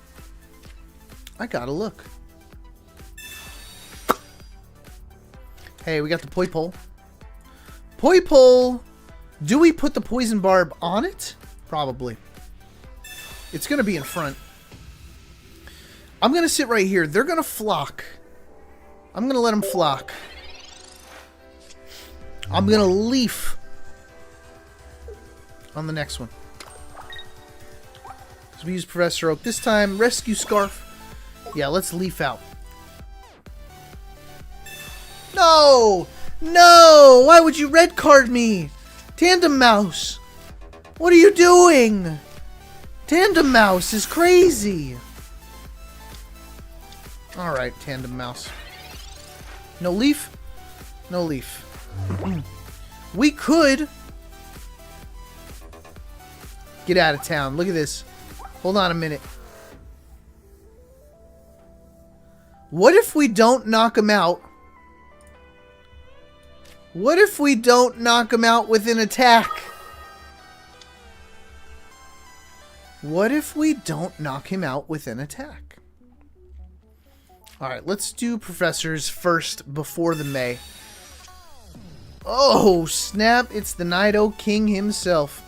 Hey, we got the Poipole. Poipole! Do we put the Poison Barb on it? Probably. It's gonna be in front. I'm gonna sit right here. They're gonna flock. I'm gonna let them flock. I'm gonna Leaf on the next one. So we use Professor Oak. This time, Rescue Scarf. Yeah, let's Leaf out. No! No! Why would you red card me? Tandem Mouse! What are you doing? Tandem Mouse is crazy! Alright, Tandem Mouse. No Leaf? No Leaf. We could get out of town. Look at this. Hold on a minute. What if we don't knock him out? What if we don't knock him out with an attack? What if we don't knock him out with an attack? Alright, let's do professors first before the May. Oh, snap. It's the Nido King himself.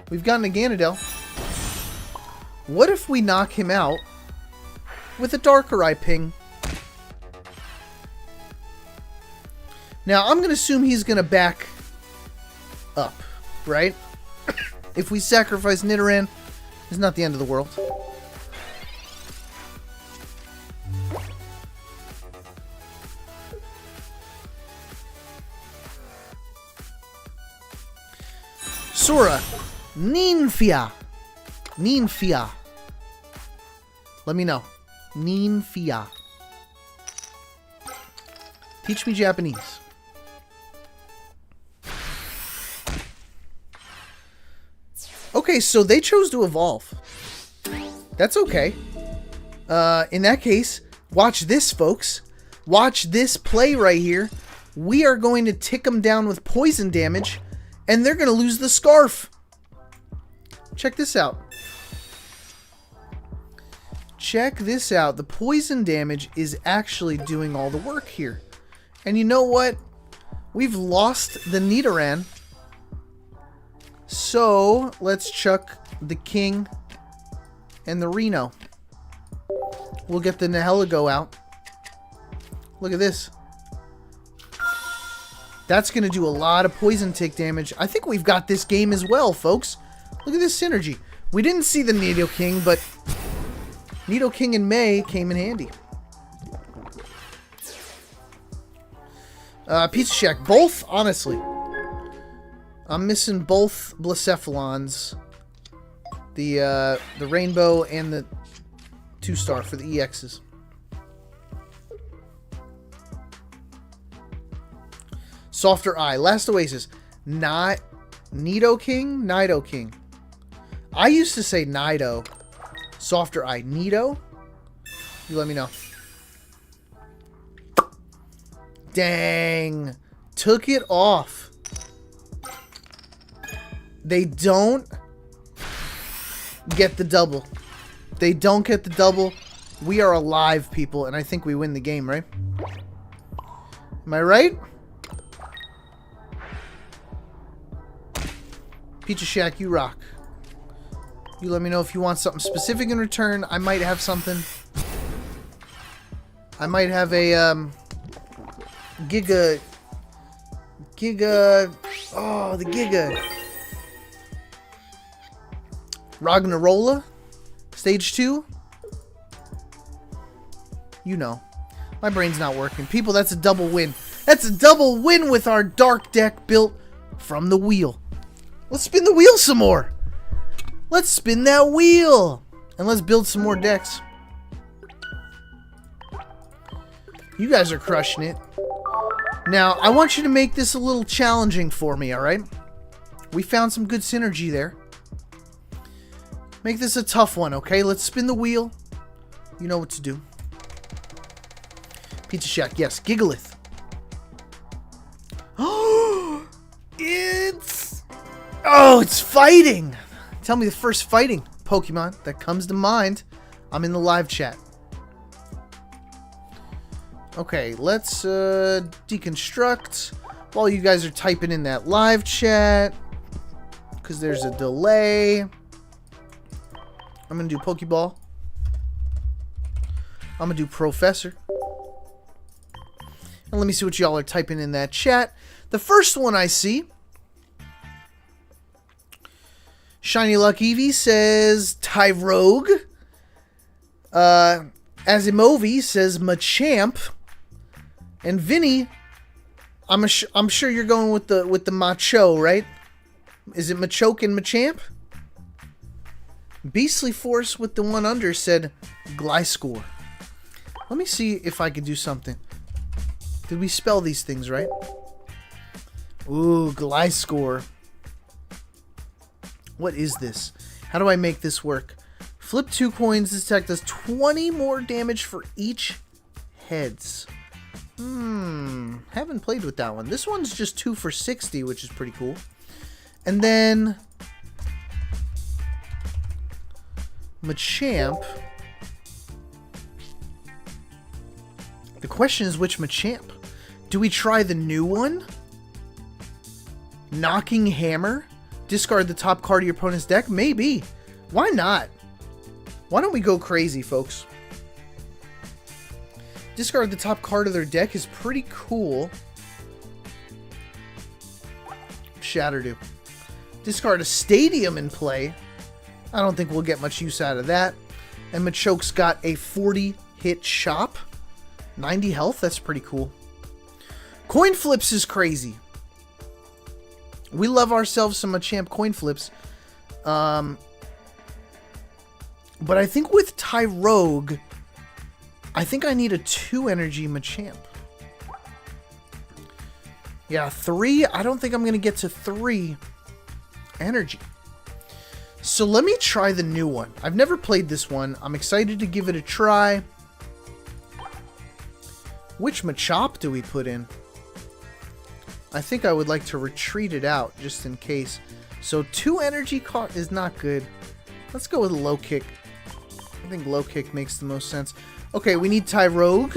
We've gotten a Ganondorf. What if we knock him out with a Darkrai ping? Now, I'm going to assume he's going to back up, right? If we sacrifice Nidoran, it's not the end of the world. Sora, Ninfia. Ninfia. Let me know. Ninfia. Teach me Japanese. Okay, so they chose to evolve. That's okay. In that case, watch this, folks. Watch this play right here. We are going to tick them down with poison damage, and they're going to lose the scarf. Check this out. Check this out. The poison damage is actually doing all the work here. And you know what? We've lost the Nidoran. So, let's chuck the King and the Reno. We'll get the Nihilego out. Look at this. That's going to do a lot of poison tick damage. I think we've got this game as well, folks. Look at this synergy. We didn't see the Nido King, but Nido King and May came in handy. Pizza Shack. Both, honestly. I'm missing both Blacephalons. The Rainbow and the 2-star for the EXs. Softer Eye. Last Oasis. Not Nido King? Nido King. I used to say Nido. Softer Eye. Nido? You let me know. Dang. Took it off. They don't get the double. They don't get the double. We are alive, people, and I think we win the game, right? Am I right? Pizza Shack, you rock. You let me know if you want something specific in return. I might have something. I might have a Giga. Oh, the Giga. Ragnarola. Stage 2. You know. My brain's not working. People, that's a double win. That's a double win with our dark deck built from the wheel. Let's spin the wheel some more. Let's spin that wheel. And let's build some more decks. You guys are crushing it. Now, I want you to make this a little challenging for me, alright? We found some good synergy there. Make this a tough one, okay? Let's spin the wheel. You know what to do. Pizza Shack, yes. Gigalith. Oh, it's fighting. Tell me the first fighting Pokemon that comes to mind. I'm in the live chat. Okay, let's deconstruct while you guys are typing in that live chat, because there's a delay. I'm going to do Pokeball. I'm going to do Professor. And let me see what y'all are typing in that chat. The first one I see, Shiny Luck Eevee says Tyrogue. Azimovi says Machamp. And Vinny, I'm sure you're going with the Macho, right? Is it Machoke and Machamp? Beastly Force with the one under said Gliscor. Let me see if I can do something. Did we spell these things right? Ooh, Gliscor. What is this? How do I make this work? Flip 2 coins. This attack does 20 more damage for each Heads. Haven't played with that one. This one's just 2 for 60, which is pretty cool. And then Machamp. The question is which Machamp? Do we try the new one? Knocking Hammer? Discard the top card of your opponent's deck? Maybe. Why not? Why don't we go crazy, folks? Discard the top card of their deck is pretty cool. Shatterdew. Discard a Stadium in play. I don't think we'll get much use out of that. And Machoke's got a 40-hit chop. 90 health, that's pretty cool. Coin flips is crazy. We love ourselves some Machamp coin flips. But I think with Tyrogue, I think I need a 2-energy Machamp. Yeah, 3. I don't think I'm going to get to 3 energy. So let me try the new one. I've never played this one. I'm excited to give it a try. Which Machop do we put in? I think I would like to retreat it out just in case. So 2 energy card is not good. Let's go with low kick. I think low kick makes the most sense. Okay, we need Tyrogue.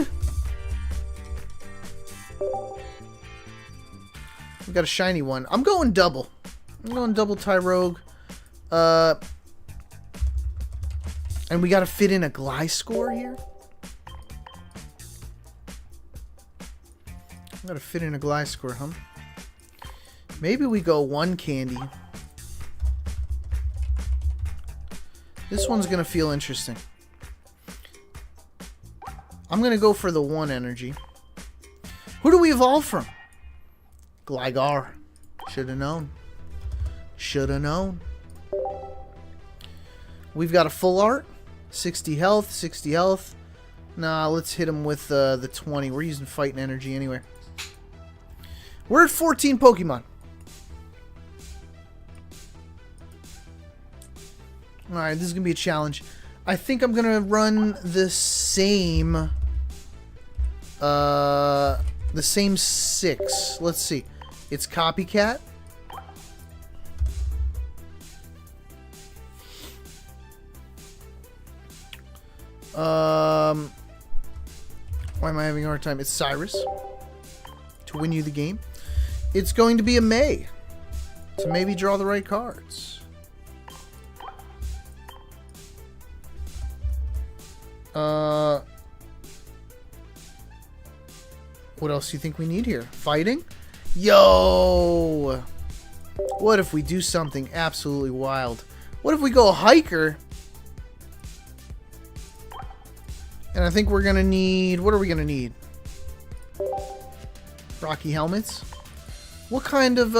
We got a shiny one. I'm going double. I'm going double Tyrogue. And we got to fit in a Gliscor here. I gotta fit in a Gliscor, huh? Maybe we go 1 candy. This one's gonna feel interesting. I'm gonna go for the 1 energy. Who do we evolve from? Gligar. Shoulda known. Shoulda known. We've got a full art. 60 health, 60 health. Nah, let's hit him with the 20. We're using fighting energy anyway. We're at 14 Pokemon. Alright, this is going to be a challenge. I think I'm going to run the same 6. Let's see. It's Copycat. Why am I having a hard time? It's Cyrus to win you the game. It's going to be a May to maybe draw the right cards. What else do you think we need here? Fighting? Yo! What if we do something absolutely wild? What if we go hiker? And I think we're going to need... What are we going to need? Rocky helmets? What kind of...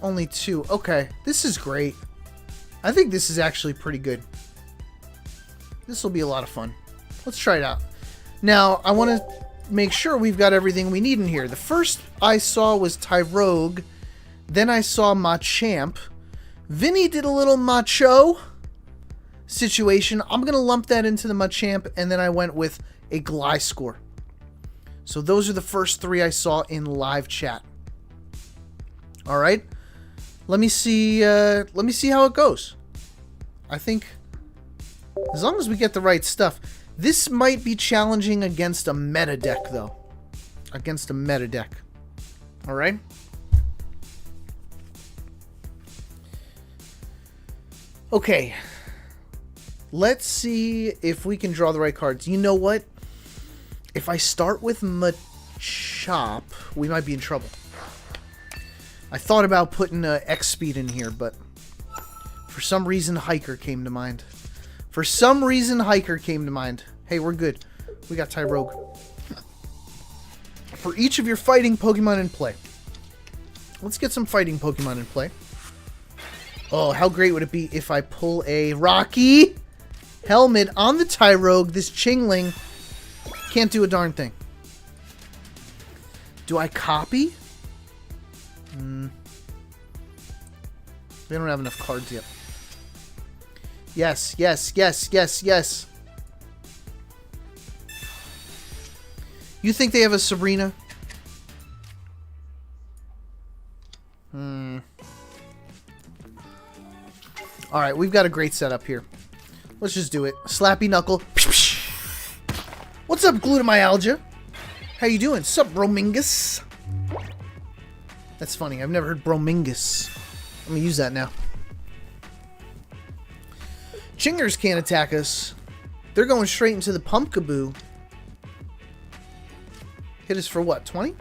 Only 2. Okay. This is great. I think this is actually pretty good. This will be a lot of fun. Let's try it out. Now, I want to make sure we've got everything we need in here. The first I saw was Tyrogue. Then I saw Machamp. Vinny did a little Macho situation. I'm going to lump that into the Machamp, and then I went with a Gliscor. So those are the first 3 I saw in live chat. All right. Let me see how it goes. I think as long as we get the right stuff. This might be challenging against a meta deck, though. Against a meta deck. All right. Okay. Let's see if we can draw the right cards. You know what? If I start with Machop, we might be in trouble. I thought about putting X-Speed in here, but for some reason, Hiker came to mind. For some reason, Hiker came to mind. Hey, we're good. We got Tyrogue. For each of your fighting Pokemon in play. Let's get some fighting Pokemon in play. Oh, how great would it be if I pull a Rocky helmet on the Tyrogue? This Chingling can't do a darn thing. Do I copy? We don't have enough cards yet. Yes, yes, yes, yes, yes. You think they have a Sabrina? Alright, we've got a great setup here. Let's just do it. Slappy knuckle. What's up, Glutamyalgia? How you doing? Sup, Bromingus? That's funny. I've never heard Bromingus. I'm gonna use that now. Chingers can't attack us. They're going straight into the Pumpkaboo. Hit us for what, 20?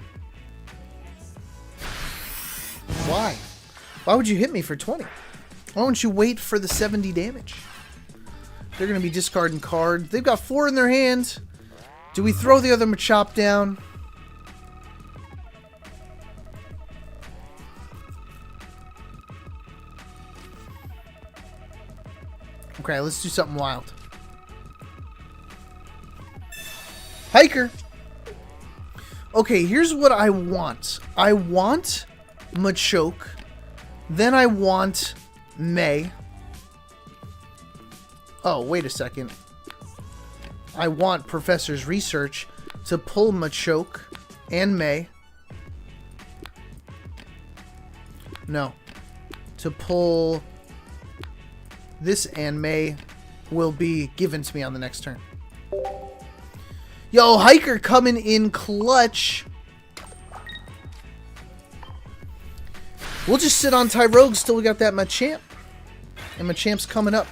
Why? Why would you hit me for 20? Why don't you wait for the 70 damage? They're going to be discarding cards. They've got 4 in their hands. Do we throw the other Machop down? Okay, let's do something wild. Hiker! Okay, here's what I want. I want Machoke. Then I want May. Oh, wait a second. I want Professor's Research to pull Machoke and May. No. To pull this and May will be given to me on the next turn. Yo, Hiker coming in clutch. We'll just sit on Tyrogues till we got that Machamp. And Machamp's coming up.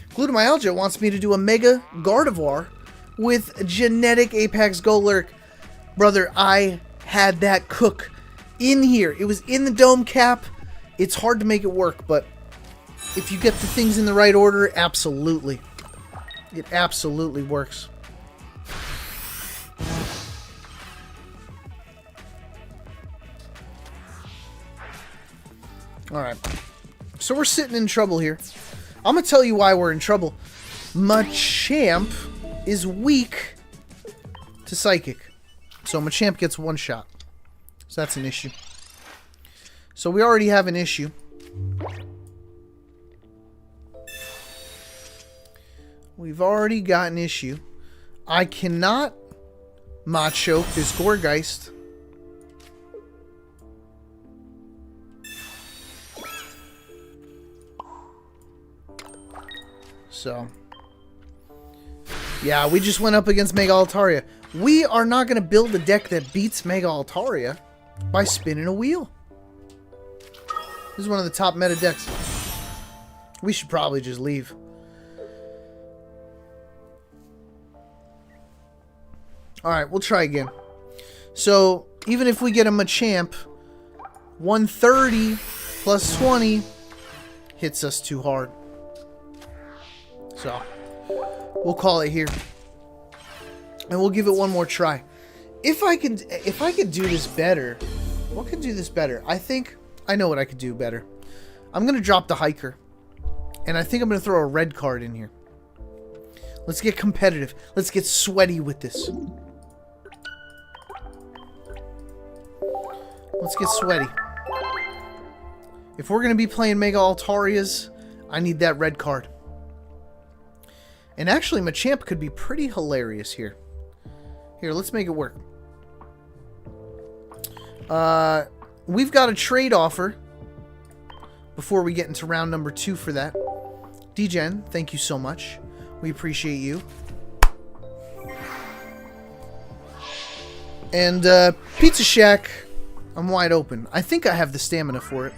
Glutamyalgia wants me to do a Mega Gardevoir with Genetic Apex Golurk. Brother, I had that cook in here. It was in the dome cap. It's hard to make it work, but if you get the things in the right order, absolutely. It absolutely works. Alright. So we're sitting in trouble here. I'm going to tell you why we're in trouble. Machamp is weak to Psychic. So Machamp gets one shot. So that's an issue. So we already have an issue. We've already got an issue. I cannot Machoke this Gourgeist. So, yeah, we just went up against Mega Altaria. We are not going to build a deck that beats Mega Altaria by spinning a wheel. This is one of the top meta decks. We should probably just leave. Alright, we'll try again. So, even if we get a Machamp, 130 plus 20 hits us too hard. So, we'll call it here. And we'll give it one more try. If I could do this better, what could do this better? I think I know what I could do better. I'm going to drop the Hiker. And I think I'm going to throw a red card in here. Let's get competitive. Let's get sweaty with this. Let's get sweaty. If we're going to be playing Mega Altarias, I need that red card. And actually, Machamp could be pretty hilarious here. Here, let's make it work. We've got a trade offer before we get into round number 2 for that. D-Gen, thank you so much. We appreciate you. And Pizza Shack, I'm wide open. I think I have the stamina for it.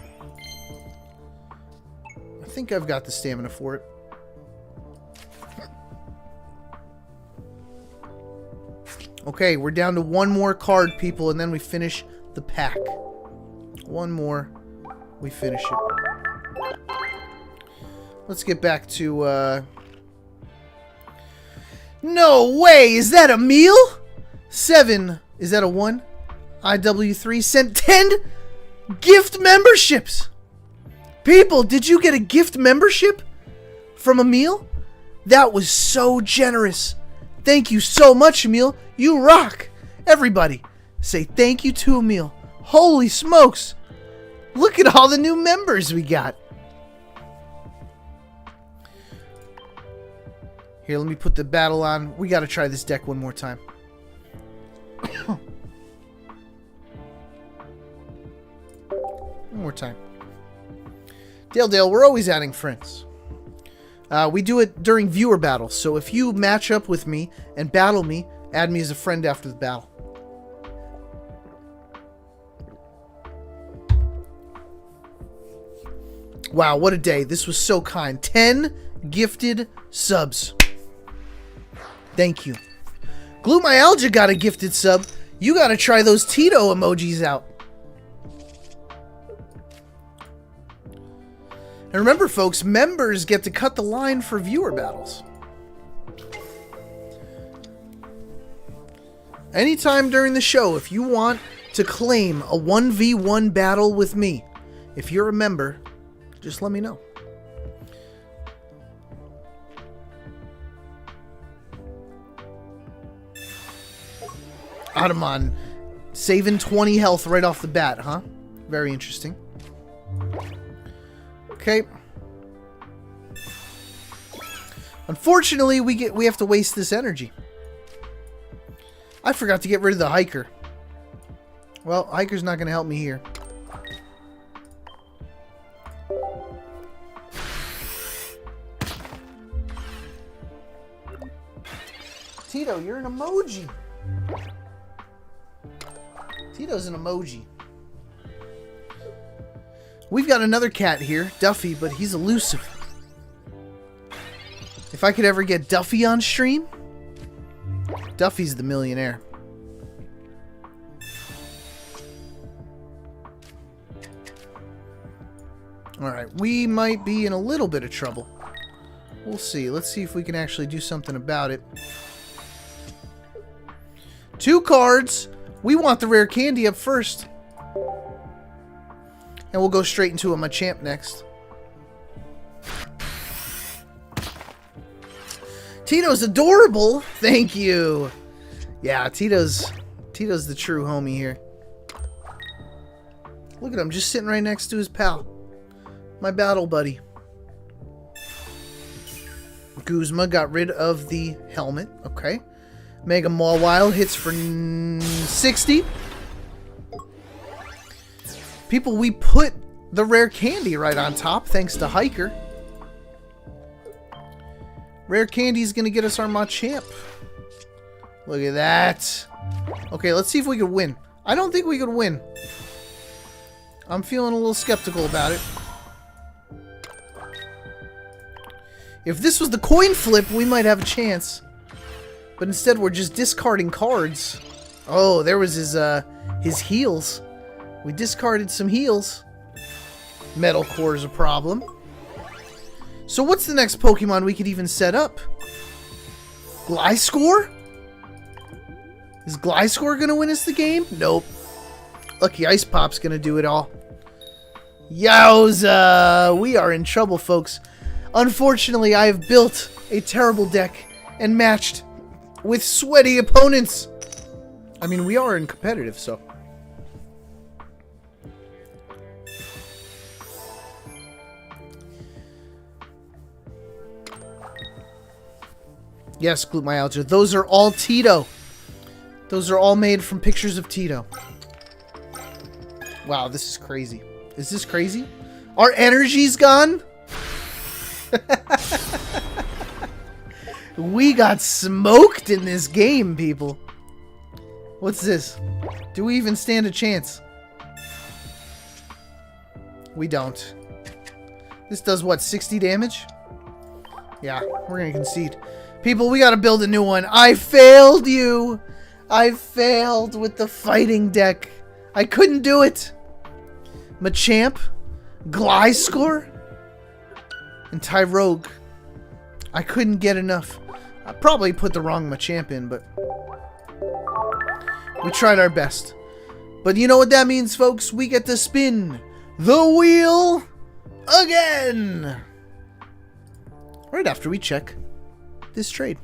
I think I've got the stamina for it. Okay, we're down to one more card, people, and then we finish the pack. One more, we finish it. Let's get back to, No way! Is that a meal? 7. Is that a 1? IW3 sent 10 gift memberships! People, did you get a gift membership from Emil? That was so generous. Thank you so much, Emil. You rock. Everybody, say thank you to Emil. Holy smokes. Look at all the new members we got. Here, let me put the battle on. We got to try this deck one more time. One more time. Dale, we're always adding friends. We do it during viewer battles, so if you match up with me and battle me, add me as a friend after the battle. Wow, what a day. This was so kind. 10 gifted subs. Thank you. Glue Myalgia got a gifted sub. You got to try those Tito emojis out. And remember, folks, members get to cut the line for viewer battles. Anytime during the show, if you want to claim a 1v1 battle with me, if you're a member, just let me know. Ottoman saving 20 health right off the bat, huh? Very interesting. Okay. Unfortunately, we have to waste this energy. I forgot to get rid of the hiker. Well, hiker's not going to help me here. Tito, you're an emoji. Tito's an emoji. We've got another cat here, Duffy, but he's elusive. If I could ever get Duffy on stream, Duffy's the millionaire. Alright, we might be in a little bit of trouble. We'll see. Let's see if we can actually do something about it. 2 cards. We want the rare candy up first. And we'll go straight into a Machamp next. Tito's adorable. Thank you. Yeah, Tito's the true homie here. Look at him, just sitting right next to his pal. My battle buddy. Guzma got rid of the helmet. Okay. Mega Mawile hits for 60. People, we put the rare candy right on top thanks to Hiker. Rare candy is going to get us our Machamp. Look at that. Okay, let's see if we can win. I don't think we could win. I'm feeling a little skeptical about it. If this was the coin flip, we might have a chance. But instead, we're just discarding cards. Oh, there was his heals. We discarded some heals. Metal Core is a problem. So what's the next Pokemon we could even set up? Gliscor? Is Gliscor going to win us the game? Nope. Lucky Ice Pop's going to do it all. Yowza! We are in trouble, folks. Unfortunately, I have built a terrible deck and matched with sweaty opponents. I mean, we are in competitive, so. Yes, Glute Myalgia. Those are all Tito. Those are all made from pictures of Tito. Wow, this is crazy. Is this crazy? Our energy's gone? We got smoked in this game, people. What's this? Do we even stand a chance? We don't. This does what, 60 damage? Yeah, we're gonna concede. People, we gotta build a new one. I failed you! I failed with the fighting deck. I couldn't do it. Machamp, Gliscor, and Tyrogue. I couldn't get enough. I probably put the wrong Machamp in, but we tried our best. But you know what that means, folks? We get to spin the wheel again! Right after we check this trade.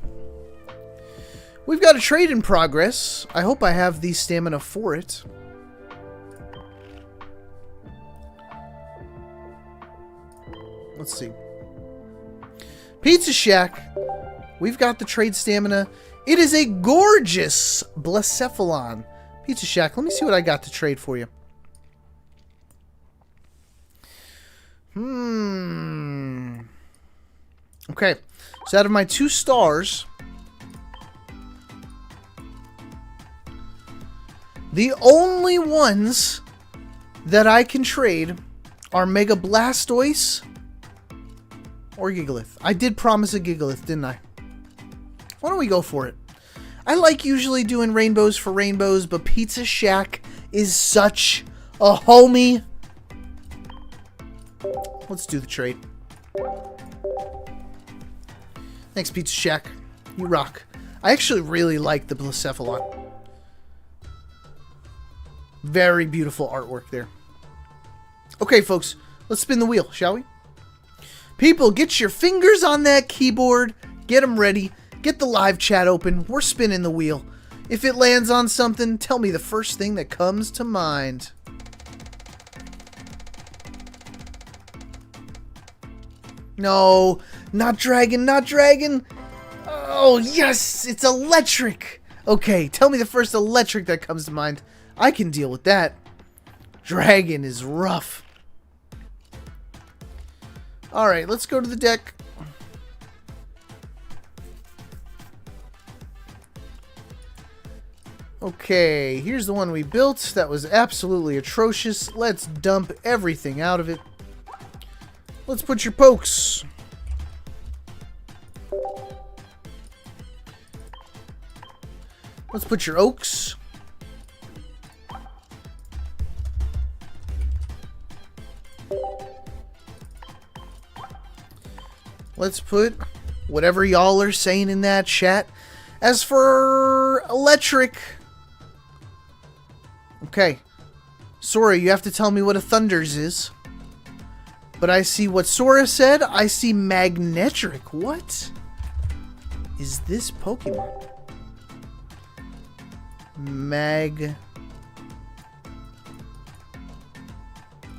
We've got a trade in progress. I hope I have the stamina for it. Let's see. Pizza Shack We've got the trade stamina. It is a gorgeous Blacephalon. Pizza Shack, let me see what I got to trade for you. Okay, so out of my 2 stars, the only ones that I can trade are Mega Blastoise or Gigalith. I did promise a Gigalith, didn't I? Why don't we go for it? I like usually doing rainbows for rainbows, but Pizza Shack is such a homie. Let's do the trade. Thanks, Pizza Shack. You rock. I actually really like the Blacephalon. Very beautiful artwork there. Okay, folks. Let's spin the wheel, shall we? People, get your fingers on that keyboard. Get them ready. Get the live chat open. We're spinning the wheel. If it lands on something, tell me the first thing that comes to mind. No, not dragon, not dragon. Oh, yes, it's electric. Okay, tell me the first electric that comes to mind. I can deal with that. Dragon is rough. All right, let's go to the deck. Okay, here's the one we built. That was absolutely atrocious. Let's dump everything out of it. Let's put your pokes. Let's put your oaks. Let's put whatever y'all are saying in that chat. As for electric... Okay. Sora, you have to tell me what a Thunders is. But I see what Sora said. I see Magnetric. What is this Pokemon?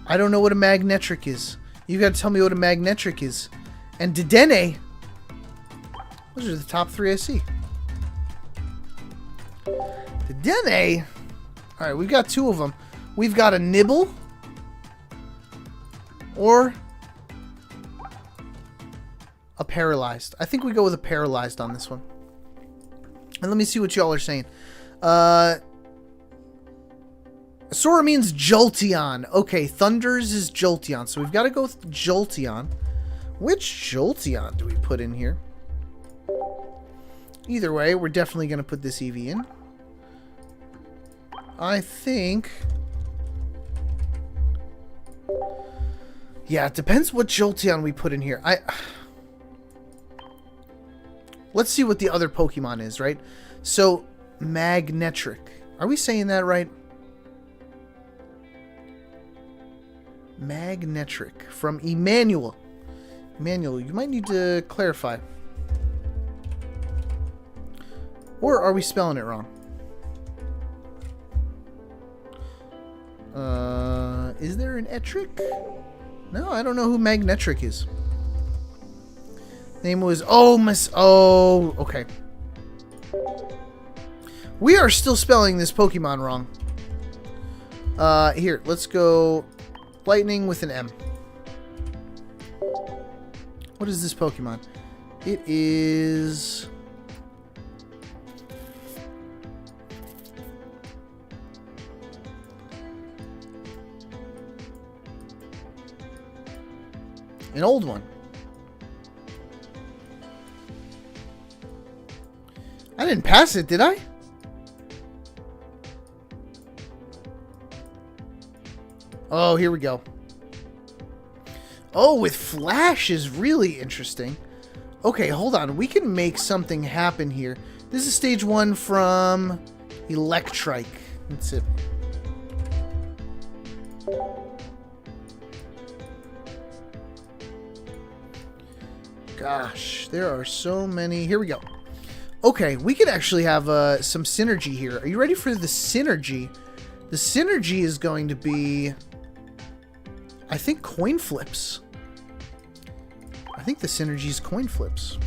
I don't know what a Magnetric is. You gotta tell me what a Magnetric is. And Dedenne. Those are the top 3 I see. Dedenne. Alright, we've got 2 of them. We've got a Nibble. Or a Paralyzed. I think we go with a Paralyzed on this one. And let me see what y'all are saying. Sora means Jolteon. Okay, Thunders is Jolteon. So we've got to go with Jolteon. Which Jolteon do we put in here? Either way, we're definitely going to put this Eevee in. I think... Yeah, it depends what Jolteon we put in here. Let's see what the other Pokemon is, right? So, Magnetric. Are we saying that right? Magnetric. From Emmanuel. Emmanuel, you might need to clarify. Or are we spelling it wrong? Is there an Etric? No, I don't know who Magnetric is. Name was... Oh, okay. We are still spelling this Pokemon wrong. Here, let's go... Lightning with an M. What is this Pokemon? It is... an old one. I didn't pass it, did I? Oh, here we go. Oh, with Flash is really interesting. Okay, hold on. We can make something happen here. This is stage 1 from Electrike. That's it. Gosh, there are so many. Here we go. Okay, we could actually have some synergy here. Are you ready for the synergy? The synergy is going to be, I think, coin flips. I think the synergy is coin flips.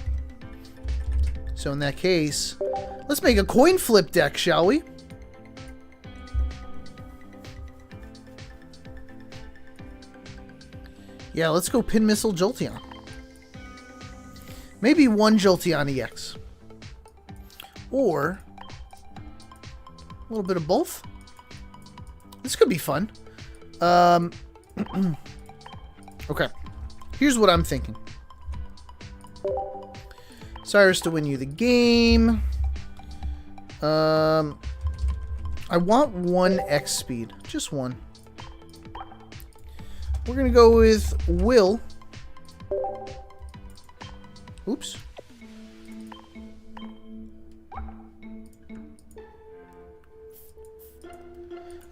So in that case, let's make a coin flip deck, shall we? Yeah, let's go Pin Missile Jolteon. Maybe one Jolteon EX. Or a little bit of both. This could be fun. Okay. Here's what I'm thinking. Cyrus to win you the game. I want 1 X speed. Just 1. We're going to go with Will. Oops.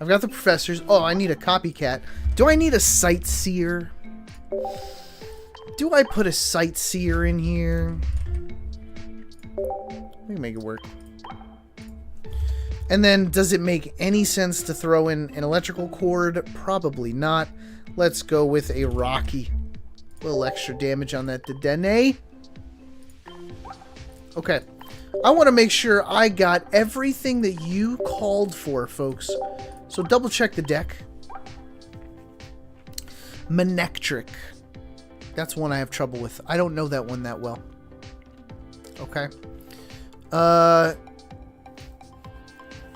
I've got the professors. Oh, I need a copycat. Do I need a sightseer? Do I put a sightseer in here? We can make it work. And then, does it make any sense to throw in an electrical cord? Probably not. Let's go with a Rocky. A little extra damage on that Dedenne. Okay. I want to make sure I got everything that you called for, folks. So double check the deck. Manectric. That's one I have trouble with. I don't know that one that well. Okay.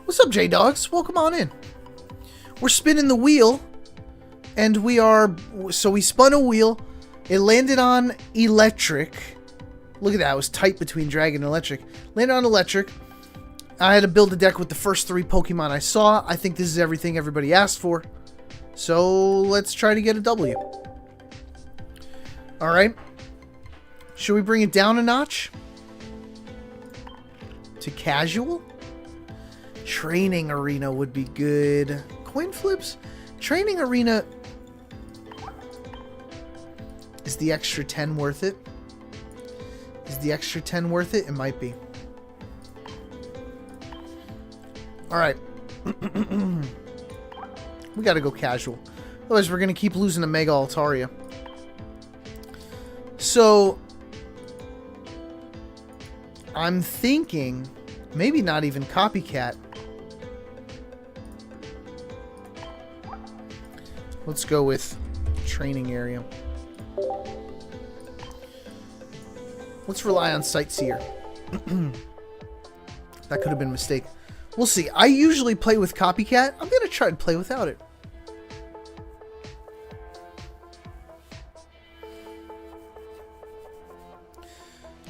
What's up, J-Dogs? Welcome on in. We're spinning the wheel. And we are... So we spun a wheel. It landed on electric. Look at that. It was tight between Dragon and electric. Landed on electric. I had to build a deck with the first 3 Pokemon I saw. I think this is everything everybody asked for. So let's try to get a W. Alright. Should we bring it down a notch? To casual? Training Arena would be good. Coin flips? Training Arena... Is the extra 10 worth it? Is the extra 10 worth it? It might be. Alright. We gotta go casual. Otherwise, we're gonna keep losing to Mega Altaria. So... I'm thinking... Maybe not even Copycat. Let's go with Training Area. Let's rely on Sightseer. That could have been a mistake. We'll see. I usually play with Copycat. I'm going to try to play without it.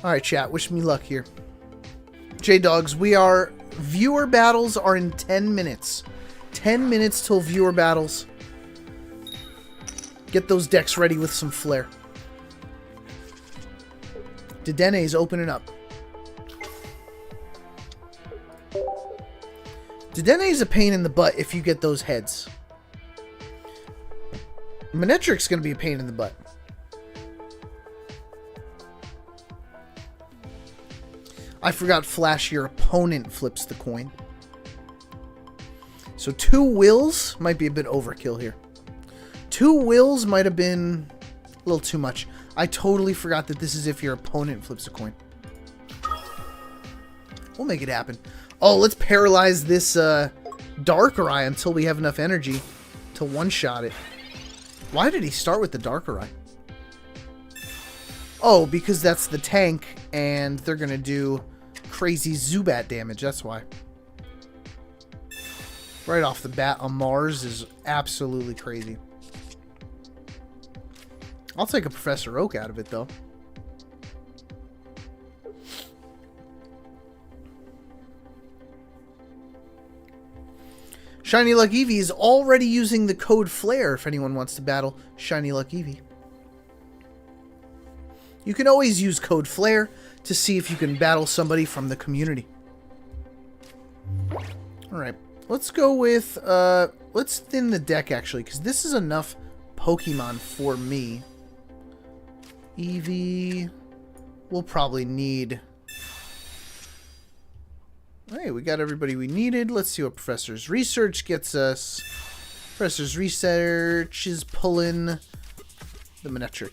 Alright, chat. Wish me luck here. J-Dogs, viewer battles are in 10 minutes. 10 minutes till viewer battles. Get those decks ready with some flair. Dedenne's opening up. Dedenne's a pain in the butt if you get those heads. Manectric's going to be a pain in the butt. I forgot Flash, your opponent flips the coin. So 2 wills might be a bit overkill here. 2 wills might have been a little too much. I totally forgot that this is if your opponent flips a coin. We'll make it happen. Oh, let's paralyze this Darkrai until we have enough energy to one-shot it. Why did he start with the Darkrai? Oh, because that's the tank, and they're going to do crazy Zubat damage. That's why. Right off the bat, a Mars is absolutely crazy. I'll take a Professor Oak out of it, though. Shiny Luck Eevee is already using the code Flare if anyone wants to battle Shiny Luck Eevee. You can always use code Flare to see if you can battle somebody from the community. Alright, let's go with, let's thin the deck actually, because this is enough Pokemon for me. Eevee, we'll probably need... Hey, we got everybody we needed. Let's see what Professor's Research gets us. Professor's Research is pulling the Manectric.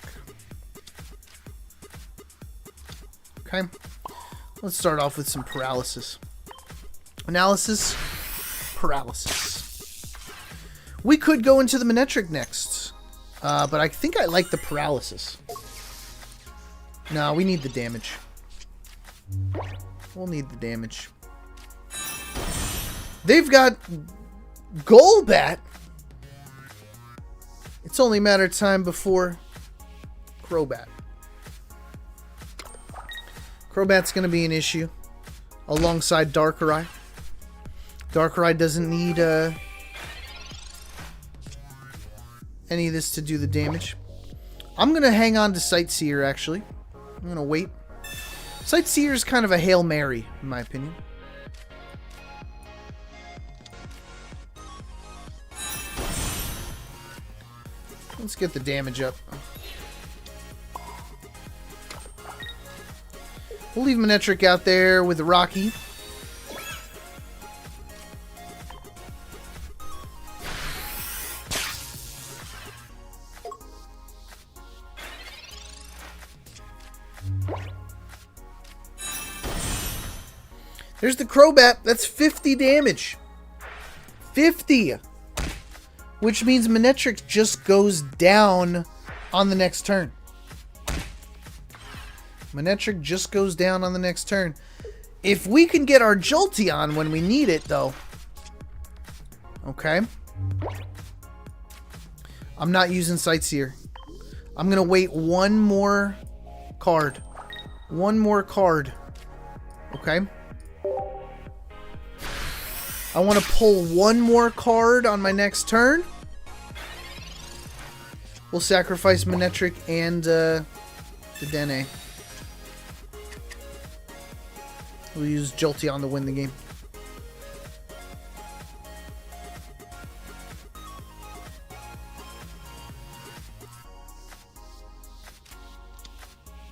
Okay. Let's start off with some paralysis. Analysis, paralysis. We could go into the Manectric next, but I think I like the paralysis. No, we need the damage. We'll need the damage. They've got Golbat. It's only a matter of time before Crobat. Crobat's going to be an issue alongside Darkrai. Darkrai doesn't need any of this to do the damage. I'm going to hang on to Sightseer, actually. I'm going to wait. Sightseer is kind of a Hail Mary, in my opinion. Let's get the damage up. We'll leave Manectric out there with the Rocky. There's the Crobat. That's 50 damage. 50! Which means Manectric just goes down on the next turn. Manectric just goes down on the next turn. If we can get our Jolteon when we need it, though. Okay. I'm not using Sightseer. I'm going to wait one more card. One more card. Okay. I want to pull one more card on my next turn. We'll sacrifice Manectric and the Dene. We'll use Jolteon to win the game.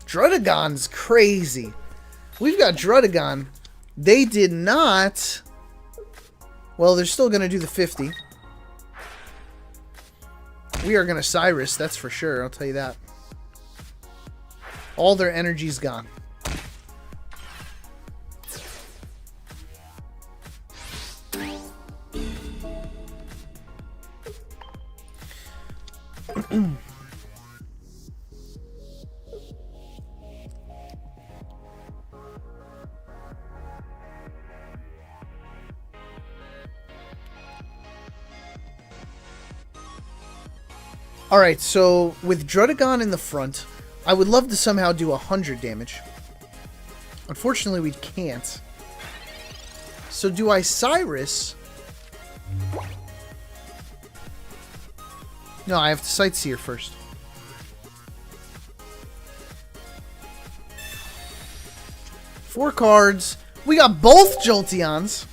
Druddigon's crazy. We've got Druddigon. They did not... Well, they're still going to do the 50. We are going to Cyrus, that's for sure. I'll tell you that. All their energy's gone. Alright, so with Druddigon in the front, I would love to somehow do 100 damage. Unfortunately, we can't. So do I Cyrus? No, I have to Sightseer first. Four cards. We got both Jolteons.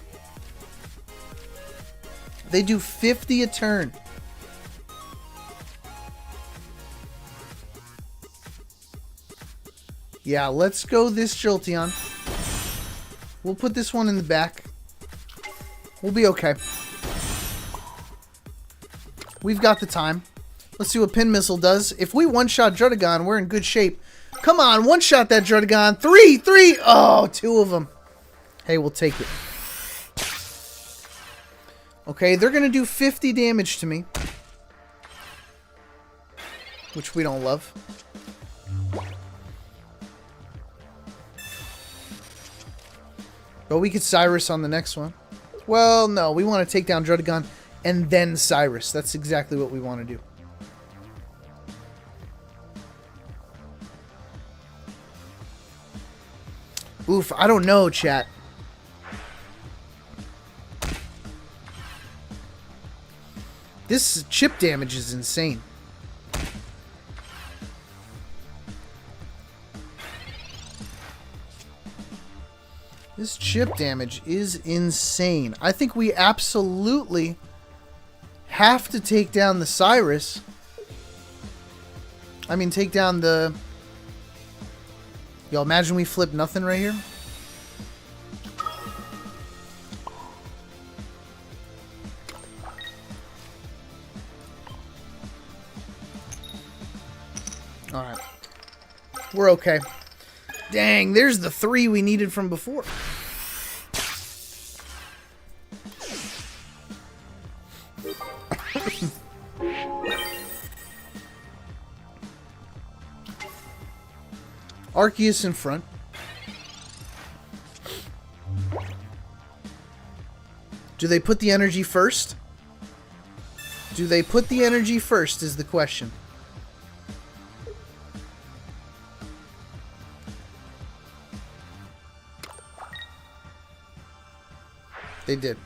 They do 50 a turn. Yeah, let's go this Jolteon. We'll put this one in the back. We'll be okay. We've got the time. Let's see what Pin Missile does. If we one-shot Druddigon, we're in good shape. Come on, one-shot that Druddigon. Three! Oh, two of them. Hey, we'll take it. Okay, they're going to do 50 damage to me. Which we don't love. But we could Cyrus on the next one. Well, no. We want to take down Druddigon and then Cyrus. That's exactly what we want to do. Oof, I don't know, chat. This chip damage is insane. This chip damage is insane. I think we absolutely have to take down the Cyrus. I mean, take down the... Yo, imagine we flip nothing right here. Alright. We're okay. Dang, there's the 3 we needed from before. Arceus in front. Do they put the energy first? Do they put the energy first is the question. They did.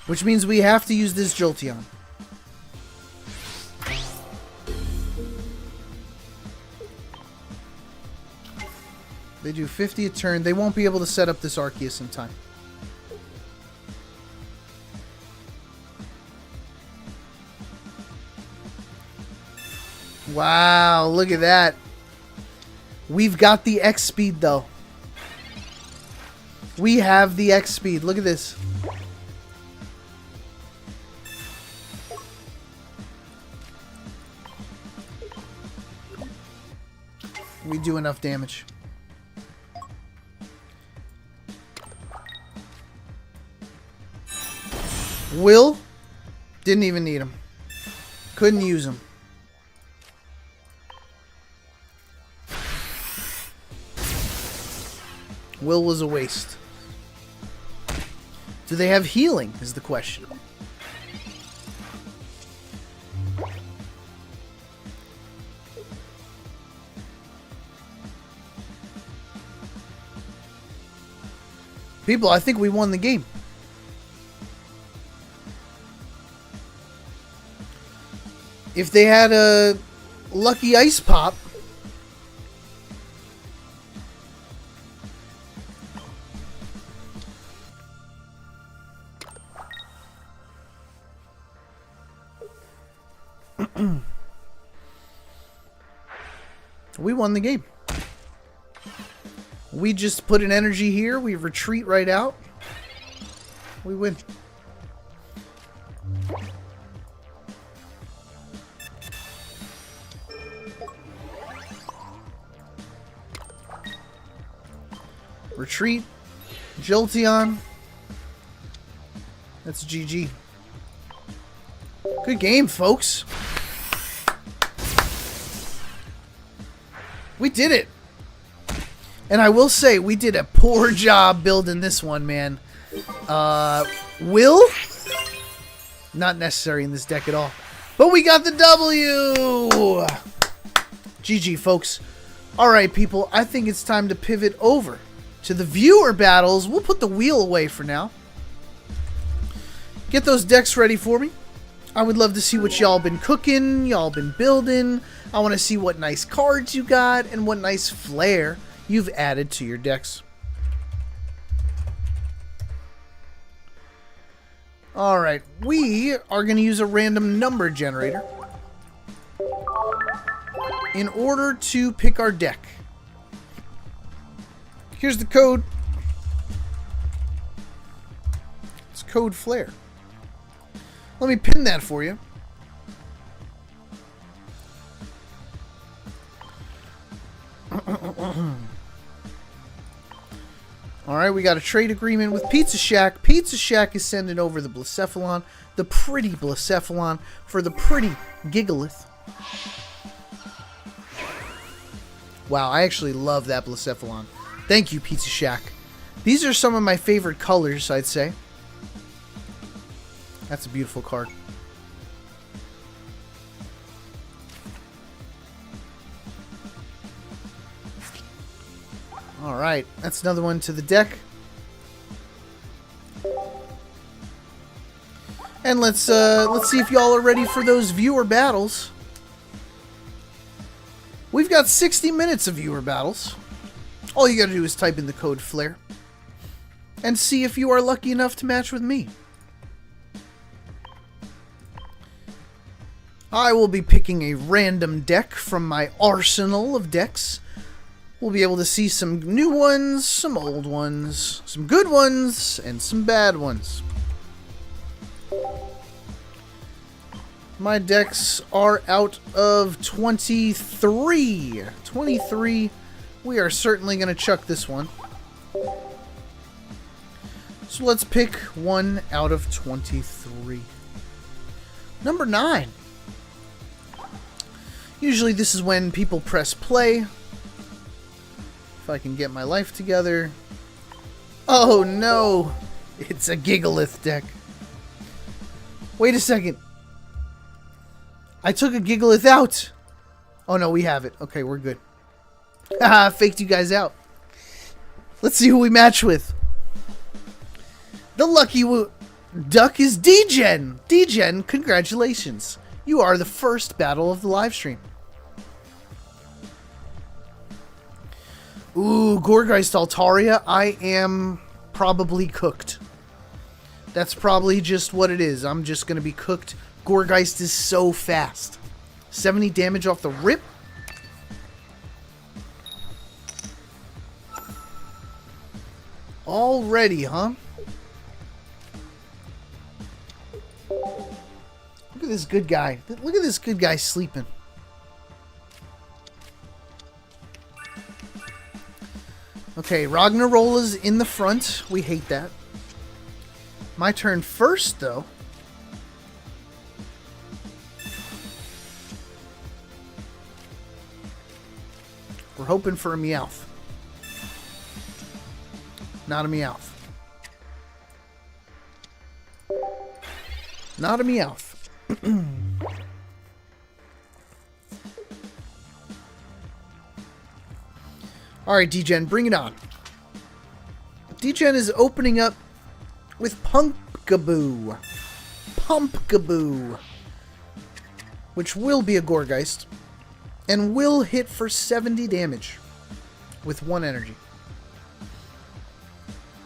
Which means we have to use this Jolteon. They do 50 a turn. They won't be able to set up this Arceus in time. Wow, look at that. We've got the X speed though. We have the X speed. Look at this. We do enough damage. Will? Didn't even need him. Couldn't use him. Will was a waste. Do they have healing is the question. People, I think we won the game. If they had a lucky ice pop, we won the game. We just put an energy here, we retreat right out, we win. Retreat, Jolteon. That's GG. Good game, folks. We did it. And I will say, we did a poor job building this one, man. Will? Not necessary in this deck at all. But we got the W! GG, folks. Alright, people. I think it's time to pivot over to the viewer battles. We'll put the wheel away for now. Get those decks ready for me. I would love to see what y'all been cooking, y'all been building. I want to see what nice cards you got and what nice flair you've added to your decks. Alright, we are going to use a random number generator in order to pick our deck. Here's the code. It's code Flair. Let me pin that for you. Alright, we got a trade agreement with Pizza Shack. Pizza Shack is sending over the Blacephalon, the pretty Blacephalon, for the pretty Gigalith. Wow, I actually love that Blacephalon. Thank you, Pizza Shack. These are some of my favorite colors, I'd say. That's a beautiful card. Alright, that's another one to the deck. And let's see if y'all are ready for those viewer battles. We've got 60 minutes of viewer battles. All you gotta do is type in the code FLAIR and see if you are lucky enough to match with me. I will be picking a random deck from my arsenal of decks. We'll be able to see some new ones, some old ones, some good ones, and some bad ones. My decks are out of 23. 23 we are certainly going to chuck this one. So let's pick 1 out of 23. Number 9. Usually this is when people press play. If I can get my life together. Oh no! It's a Gigalith deck. Wait a second. I took a Gigalith out. Oh no, we have it. Okay, we're good. Haha, faked you guys out. Let's see who we match with. The lucky duck is D-Gen. D-Gen, congratulations. You are the first battle of the live stream. Ooh, Gourgeist Altaria. I am probably cooked. That's probably just what it is. I'm just going to be cooked. Gourgeist is so fast. 70 damage off the rip. Already, huh? Look at this good guy. Look at this good guy sleeping. Okay, Ragnarola's in the front. We hate that. My turn first, though. We're hoping for a Meowth. Not a Meowth. Not a Meowth. Alright, D-Gen, bring it on. D-Gen is opening up with Pumpkaboo. Pumpkaboo. Which will be a Gourgeist. And will hit for 70 damage. With 1 energy.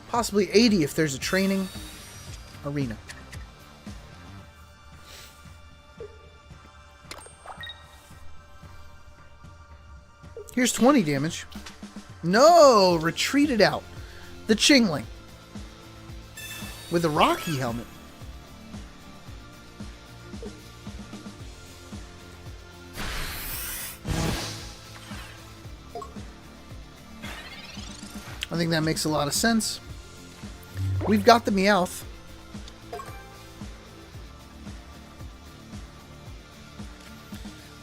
Possibly 80 if there's a training arena. Here's 20 damage. No! Retreated out. The Chingling. With a Rocky helmet. I think that makes a lot of sense. We've got the Meowth. I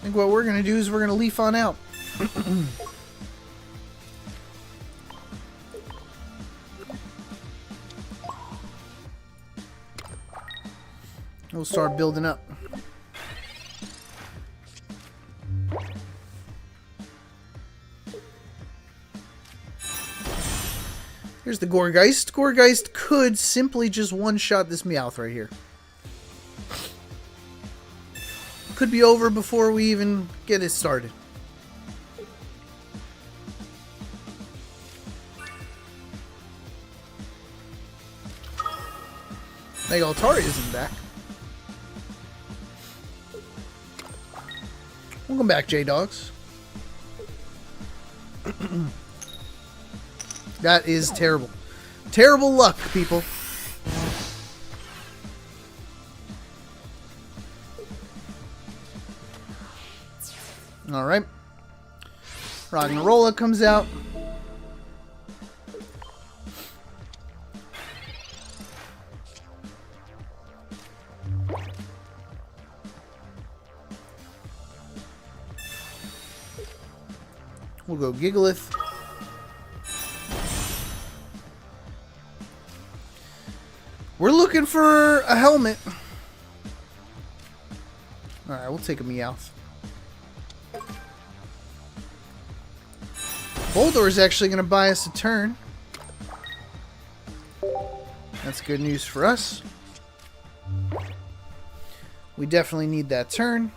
think what we're going to do is we're going to leaf on out. We'll start building up. Here's the Gourgeist. Gourgeist could simply just one-shot this Meowth right here. Could be over before we even get it started. Mega Altaria isn't back. Welcome back, J-Dogs. That is terrible. Terrible luck, people. Alright. Ragnarola comes out. We'll go Gigalith. We're looking for a helmet. Alright, we'll take a Meowth. Boldor is actually going to buy us a turn. That's good news for us. We definitely need that turn.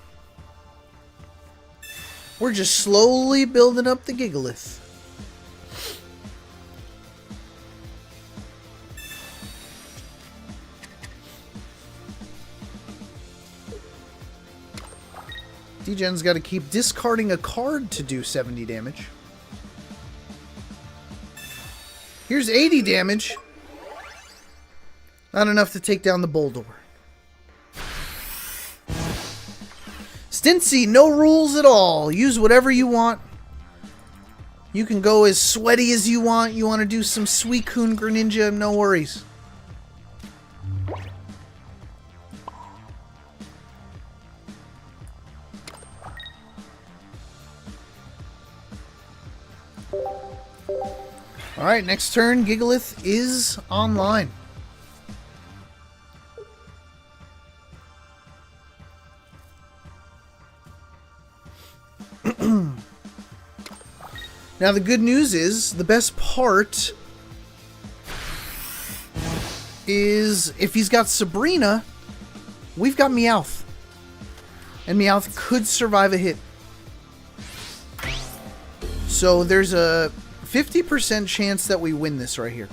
We're just slowly building up the Gigalith. D-Gen's got to keep discarding a card to do 70 damage. Here's 80 damage. Not enough to take down the Boldor. Stincy, no rules at all. Use whatever you want. You can go as sweaty as you want. You want to do some Suicune Greninja, no worries. Alright, next turn, Gigalith is online. Now the good news is, the best part is if he's got Sabrina, we've got Meowth. And Meowth could survive a hit. So there's a 50% chance that we win this right here.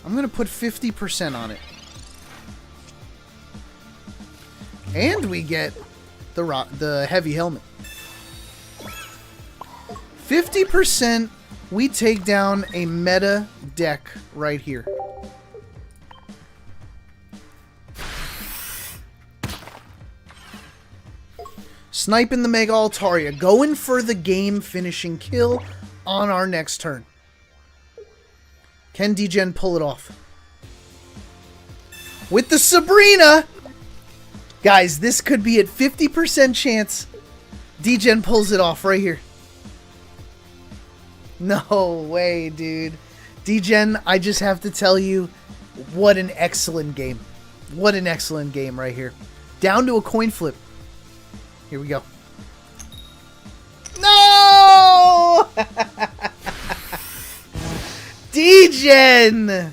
I'm going to put 50% on it. And we get the heavy helmet. 50%, we take down a meta deck right here. Sniping the Mega Altaria, going for the game-finishing kill on our next turn. Can Degen pull it off? With the Sabrina! Guys, this could be at 50% chance Degen pulls it off right here. No way, dude. Degen, I just have to tell you, what an excellent game. What an excellent game right here. Down to a coin flip. Here we go. No! Degen!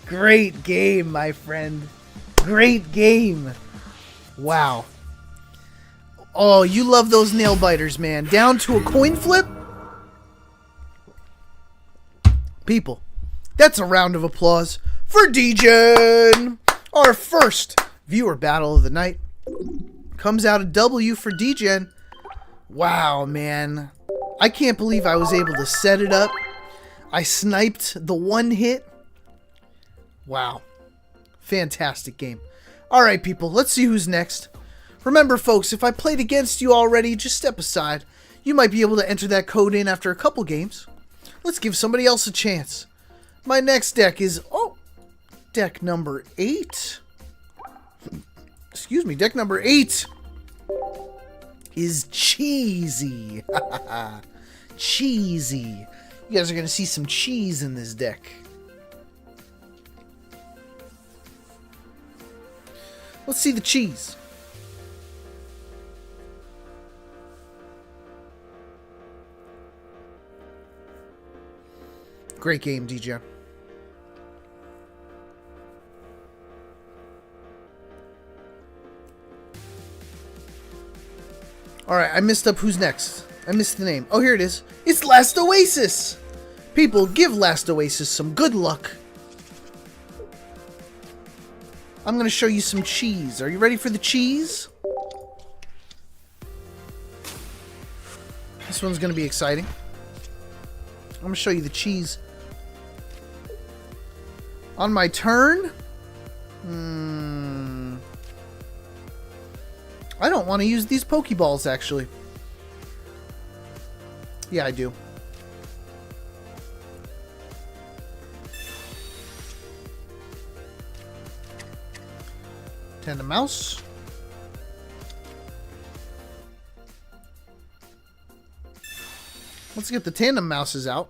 Great game, my friend. Great game. Wow. Oh, you love those nail biters, man. Down to a coin flip? People, that's a round of applause for Degen! Our first viewer battle of the night. Comes out a W for Degen. Wow, man. I can't believe I was able to set it up. I sniped the one hit. Wow. Fantastic game. Alright, people, let's see who's next. Remember, folks, if I played against you already, just step aside. You might be able to enter that code in after a couple games. Let's give somebody else a chance. My next deck is, deck number 8. Excuse me, deck number 8 is cheesy. Cheesy. You guys are going to see some cheese in this deck. Let's see the cheese. Great game, DJ. Alright, I messed up who's next. I missed the name. Oh, here it is. It's Last Oasis! People, give Last Oasis some good luck. I'm going to show you some cheese. Are you ready for the cheese? This one's going to be exciting. I'm going to show you the cheese. On my turn? I don't want to use these Pokeballs, actually. Yeah, I do. Tandem Mouse. Let's get the Tandem Mouses out.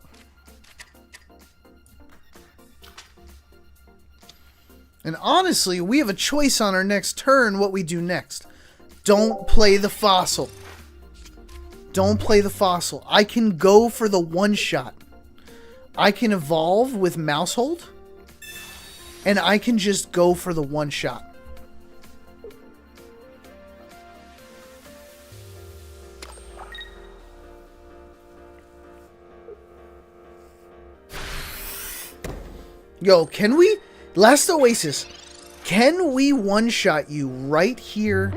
And honestly, we have a choice on our next turn what we do next. Don't play the Fossil. Don't play the Fossil. I can go for the one-shot. I can evolve with Mousehold. And I can just go for the one-shot. Yo, can we... Last Oasis, can we one-shot you right here,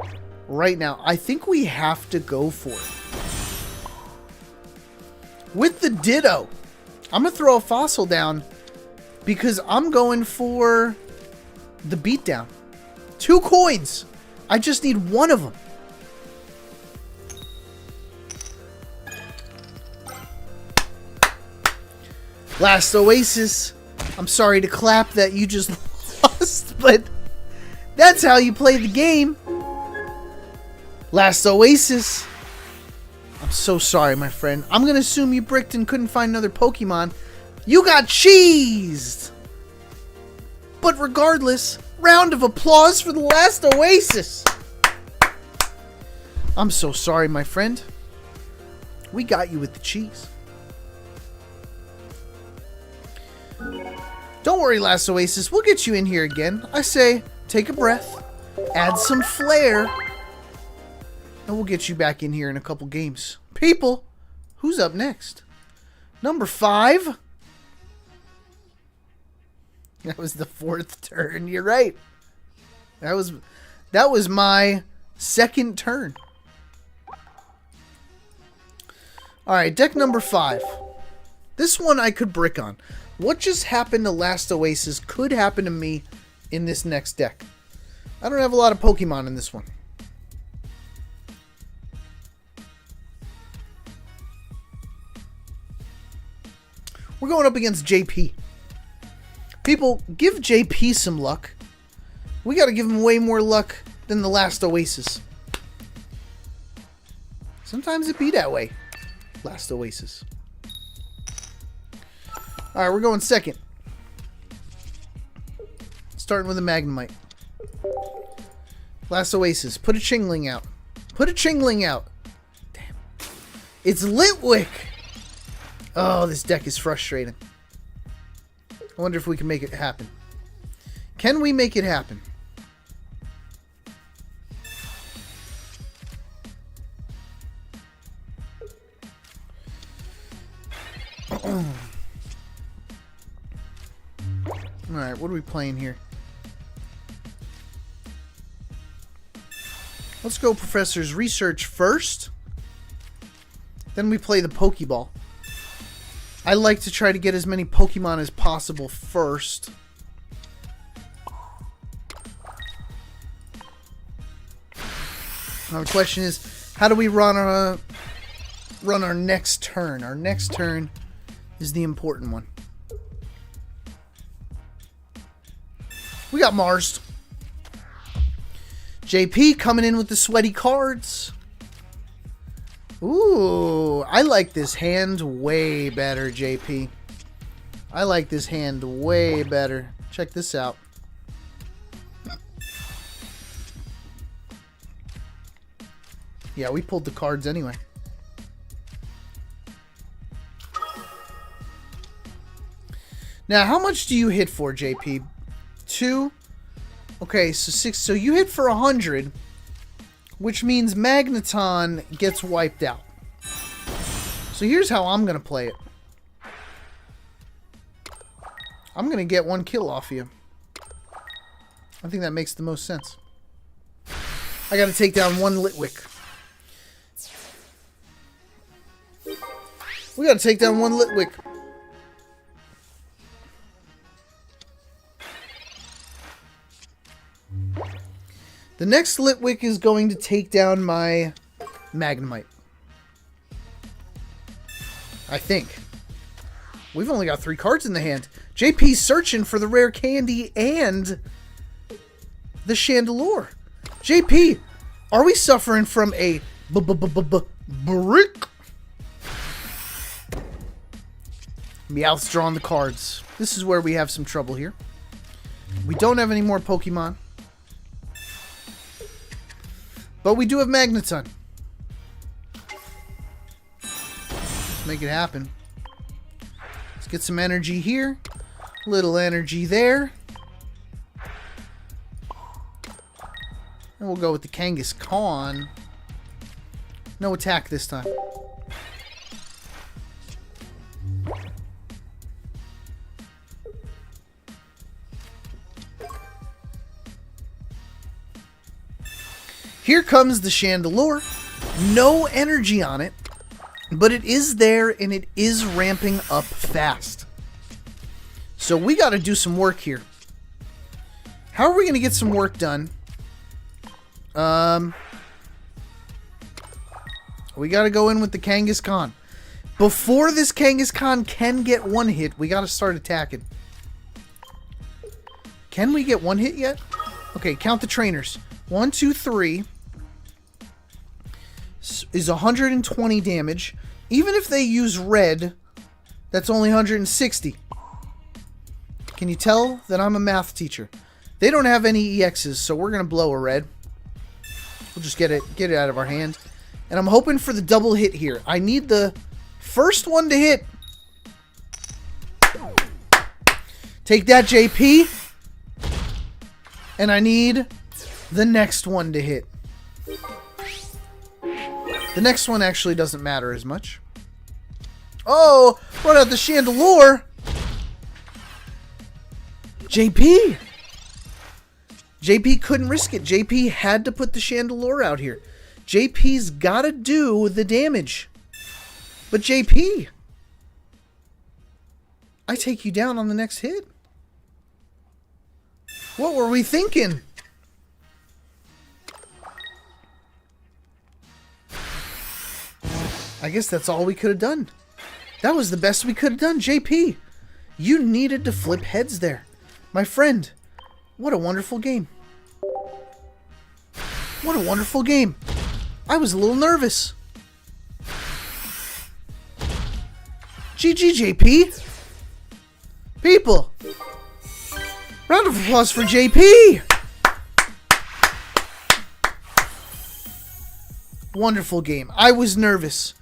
right now? I think we have to go for it. With the Ditto, I'm going to throw a Fossil down because I'm going for the beatdown. 2 coins. I just need one of them. Last Oasis. I'm sorry to clap that you just lost, but that's how you play the game. Last Oasis. I'm so sorry, my friend. I'm going to assume you bricked and couldn't find another Pokemon. You got cheesed. But regardless, round of applause for the Last Oasis. I'm so sorry, my friend. We got you with the cheese. Don't worry, Last Oasis. We'll get you in here again. I say, take a breath, add some flair, and we'll get you back in here in a couple games. People, who's up next? Number 5. That was the 4th turn. You're right. That was my 2nd turn. Alright, deck number 5. This one I could brick on. What just happened to Last Oasis could happen to me in this next deck. I don't have a lot of Pokemon in this one. We're going up against JP. People, give JP some luck. We got to give him way more luck than the Last Oasis. Sometimes it be that way. Last Oasis. Alright, we're going 2nd. Starting with a Magnemite. Last Oasis. Put a Chingling out. Put a Chingling out. Damn. It's Litwick. Oh, this deck is frustrating. I wonder if we can make it happen. Can we make it happen? Alright, what are we playing here? Let's go Professor's Research first. Then we play the Pokeball. I like to try to get as many Pokemon as possible first. Now the question is, how do we run our next turn? Our next turn is the important one. We got Mars. JP coming in with the sweaty cards. Ooh, I like this hand way better, JP. I like this hand way better. Check this out. Yeah, we pulled the cards anyway. Now, how much do you hit for, JP? 2? Okay, so 6. So you hit for 100, which means Magneton gets wiped out. So here's how I'm going to play it. I'm going to get 1 kill off you. I think that makes the most sense. I got to take down 1 Litwick. We got to take down 1 Litwick. The next Litwick is going to take down my Magnemite. I think. We've only got 3 cards in the hand. JP's searching for the rare candy and the Chandelure. JP, are we suffering from a brick? Meowth's drawing the cards. This is where we have some trouble here. We don't have any more Pokemon. But we do have Magneton. Let's make it happen. Let's get some energy here. Little energy there. And we'll go with the Kangaskhan. No attack this time. Here comes the Chandelure. No energy on it, but it is there and it is ramping up fast. So we got to do some work here. How are we going to get some work done? We got to go in with the Kangaskhan. Before this Kangaskhan can get one hit, we gotta start attacking. Can we get one hit yet? Okay, count the trainers. 1, 2, 3 is 120 damage. Even if they use red, that's only 160. Can you tell that I'm a math teacher? They don't have any EXs, so we're gonna blow a red. We'll just get it out of our hand. And I'm hoping for the double hit here. I need the first one to hit. Take that, JP. And I need the next one to hit. The next one actually doesn't matter as much. Oh, brought out the Chandelure. JP. JP couldn't risk it. JP had to put the Chandelure out here. JP's got to do the damage. But JP, I take you down on the next hit. What were we thinking? I guess that's all we could have done. That was the best we could have done, JP. You needed to flip heads there. My friend, what a wonderful game. What a wonderful game. I was a little nervous. GG, JP. People, round of applause for JP. Wonderful game. I was nervous.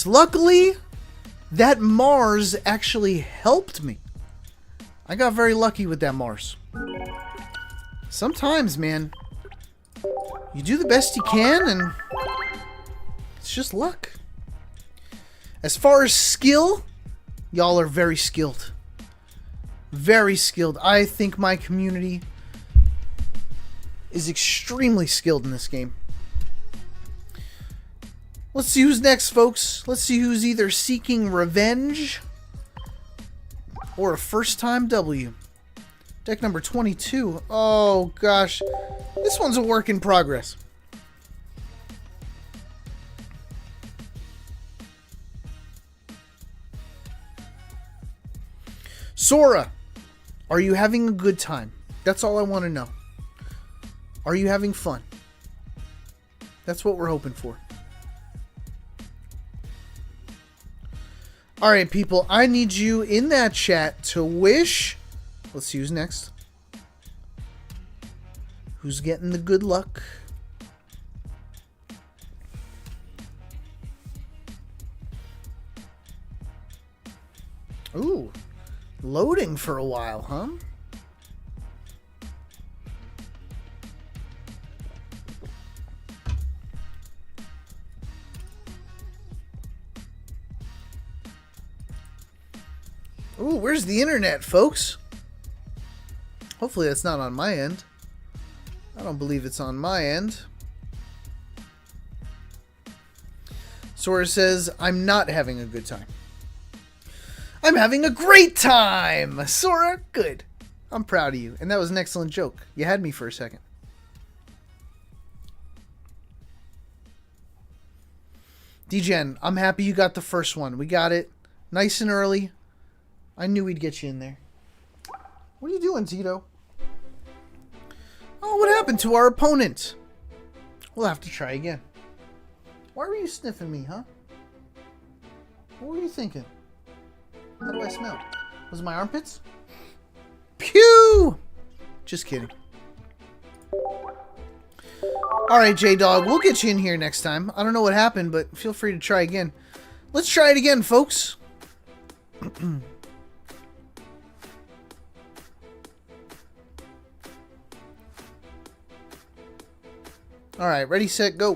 Luckily, that Mars actually helped me. I got very lucky with that Mars. Sometimes, man, you do the best you can, and it's just luck. As far as skill, y'all are very skilled. Very skilled. I think my community is extremely skilled in this game. Let's see who's next, folks. Let's see who's either seeking revenge or a first-time W. Deck number 22. Oh, gosh. This one's a work in progress. Sora, are you having a good time? That's all I want to know. Are you having fun? That's what we're hoping for. Alright, people, I need you in that chat to wish... Let's see who's next. Who's getting the good luck? Ooh, loading for a while, huh? Ooh, where's the internet, folks? Hopefully that's not on my end. I don't believe it's on my end. Sora says, I'm not having a good time. I'm having a great time! Sora, good. I'm proud of you. And that was an excellent joke. You had me for a second. DGen, I'm happy you got the first one. We got it nice and early. I knew we'd get you in there. What are you doing, Tito? Oh, what happened to our opponent? We'll have to try again. Why were you sniffing me, huh? What were you thinking? How do I smell? Was it my armpits? Pew! Just kidding. Alright, J-Dog, we'll get you in here next time. I don't know what happened, but feel free to try again. Let's try it again, folks. Alright, ready, set, go.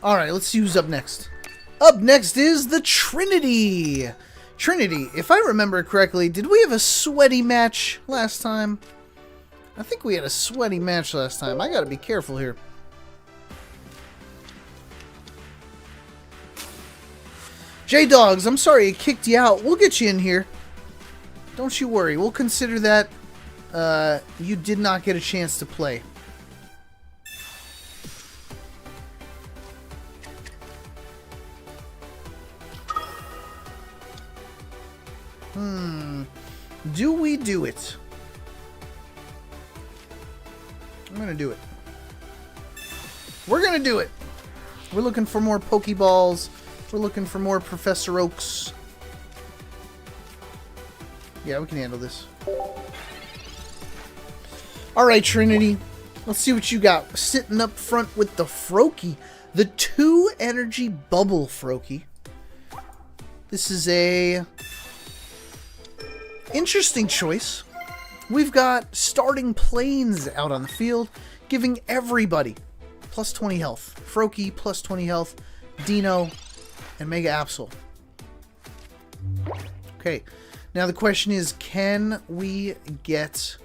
Alright, let's see who's up next. Up next is the Trinity. Trinity, if I remember correctly, did we have a sweaty match last time? I think we had a sweaty match last time. I gotta be careful here. J-Dogs, I'm sorry it kicked you out. We'll get you in here. Don't you worry. We'll consider that you did not get a chance to play. Do we do it? I'm gonna do it. We're gonna do it. We're looking for more Pokeballs. We're looking for more Professor Oaks. Yeah, we can handle this. Alright, Trinity. Let's see what you got. Sitting up front with the Froakie. The 2 energy bubble Froakie. This is a interesting choice. We've got starting planes out on the field, giving everybody plus 20 health. Froakie plus 20 health. Dino and Mega Absol. Okay. Now the question is, can we get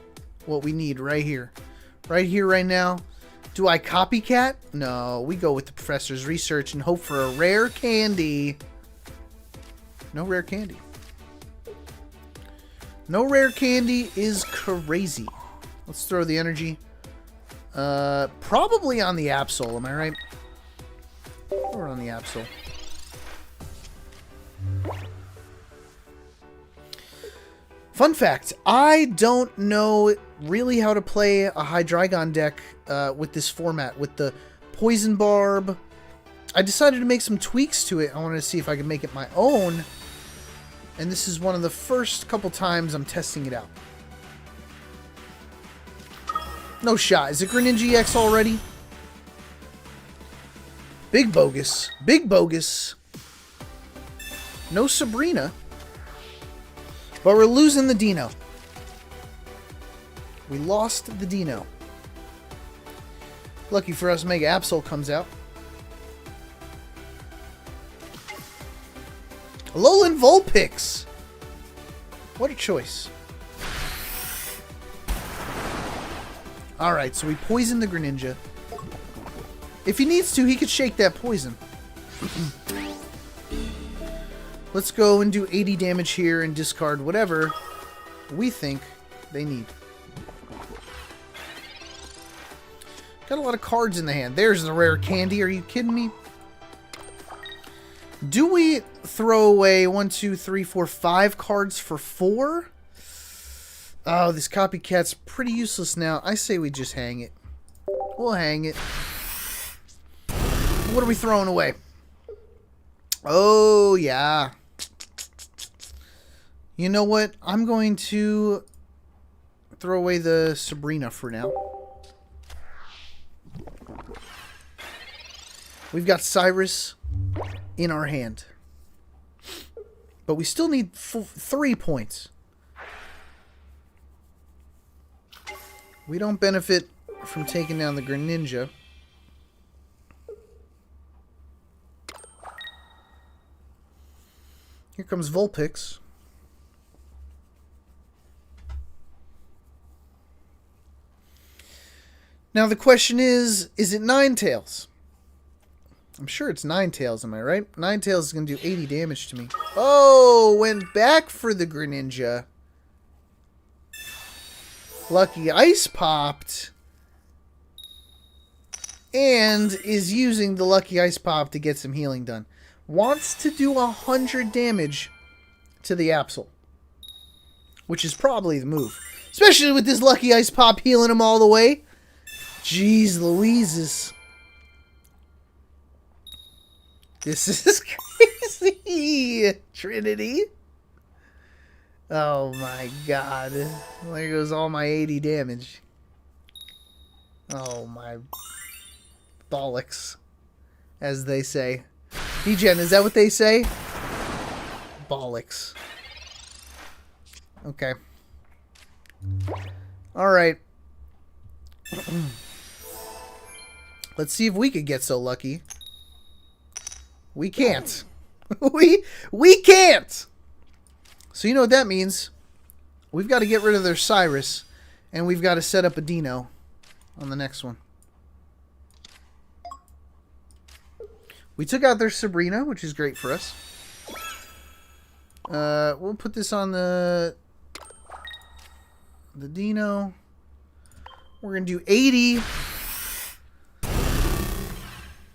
what we need right here? Right here, right now. Do I copycat? No, we go with the professor's research and hope for a rare candy. No rare candy. No rare candy is crazy. Let's throw the energy. Probably on the Absol, am I right? Or on the Absol. Fun fact, I don't know really how to play a Hydreigon deck with this format, with the Poison Barb. I decided to make some tweaks to it. I wanted to see if I could make it my own. And this is one of the first couple times I'm testing it out. No shot. Is it Greninja EX already? Big bogus. Big bogus. No Sabrina. But we're losing the Dino. We lost the Dino. Lucky for us, Mega Absol comes out. Alolan Vulpix. What a choice. Alright, so we poisoned the Greninja. If he needs to, he could shake that poison. Let's go and do 80 damage here and discard whatever we think they need. Got a lot of cards in the hand. There's the rare candy. Are you kidding me? Do we throw away 1, 2, 3, 4, 5 cards for 4? Oh, this copycat's pretty useless now. I say we just hang it. We'll hang it. What are we throwing away? Oh, yeah. You know what? I'm going to throw away the Sabrina for now. We've got Cyrus in our hand. But we still need 3 points. We don't benefit from taking down the Greninja. Here comes Vulpix. Now the question is it Ninetales? I'm sure it's Ninetales, am I right? Ninetales is going to do 80 damage to me. Oh, went back for the Greninja. Lucky Ice popped. And is using the Lucky Ice Pop to get some healing done. Wants to do 100 damage to the Absol. Which is probably the move. Especially with this Lucky Ice Pop healing him all the way. Jeez Louises. This is crazy, Trinity. Oh my god. There goes all my 80 damage. Oh my bollocks, as they say. Degen, is that what they say? Bollocks. Okay. Alright. Let's see if we could get so lucky. We can't. we can't! So you know what that means. We've got to get rid of their Cyrus. And we've got to set up a Dino on the next one. We took out their Sabrina, which is great for us. We'll put this on the Dino. We're going to do 80.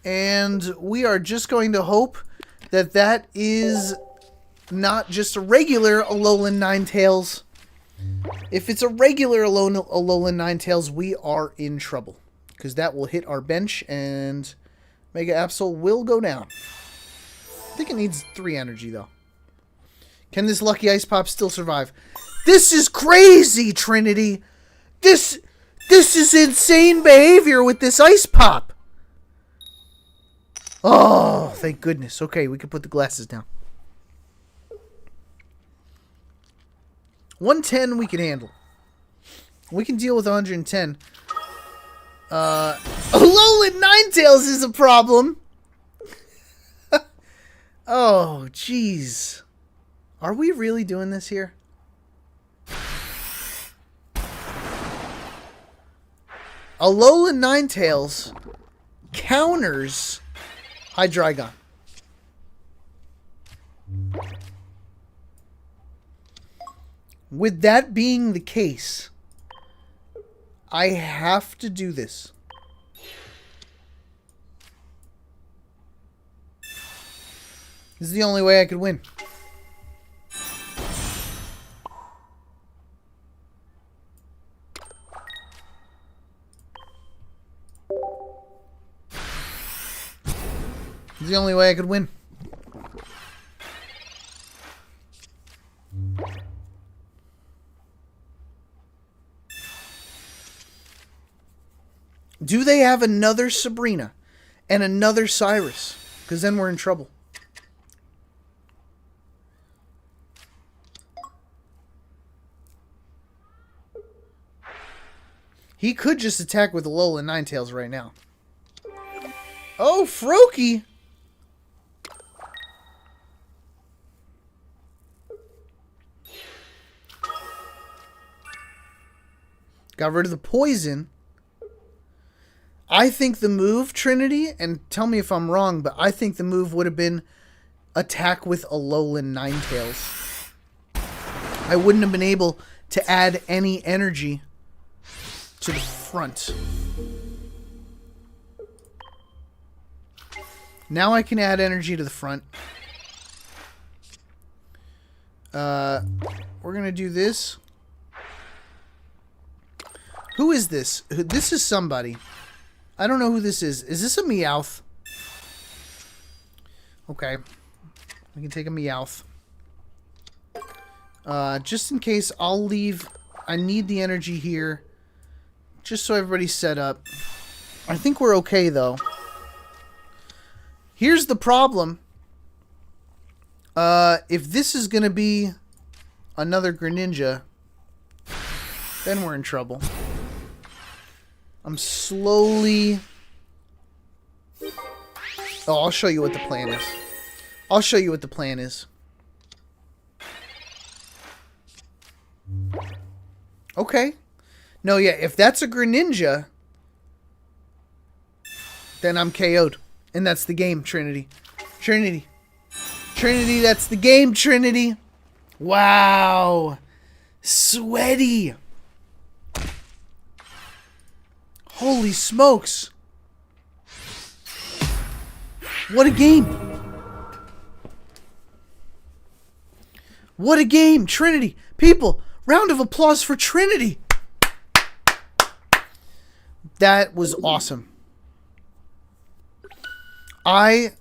And we are just going to hope that that is not just a regular Alolan Ninetales. If it's a regular Alolan Ninetales, we are in trouble. Because that will hit our bench and Mega Absol will go down. I think it needs 3 energy, though. Can this Lucky Ice Pop still survive? This is crazy, Trinity! This is insane behavior with this Ice Pop! Oh, thank goodness. Okay, we can put the glasses down. 110 we can handle. We can deal with 110. Alolan Ninetales is a problem! Oh, jeez. Are we really doing this here? Alolan Ninetales counters Hydreigon. With that being the case, I have to do this. This is the only way I could win. This is the only way I could win. Do they have another Sabrina and another Cyrus? Because then we're in trouble. He could just attack with Alolan Ninetales right now. Oh, Froakie! Got rid of the poison. I think the move, Trinity, and tell me if I'm wrong, but I think the move would have been attack with Alolan Ninetales. I wouldn't have been able to add any energy to the front. Now I can add energy to the front. We're going to do this. Who is this? This is somebody. I don't know who this is. Is this a Meowth? Okay. We can take a Meowth. Just in case, I'll leave. I need the energy here. Just so everybody's set up. I think we're okay, though. Here's the problem. If this is going to be another Greninja, then we're in trouble. I'm slowly... Oh, I'll show you what the plan is. I'll show you what the plan is. Okay. No, yeah, if that's a Greninja, then I'm KO'd. And that's the game, Trinity. Trinity. Trinity, that's the game, Trinity. Wow. Sweaty. Holy smokes. What a game. What a game, Trinity. People, round of applause for Trinity. That was awesome. I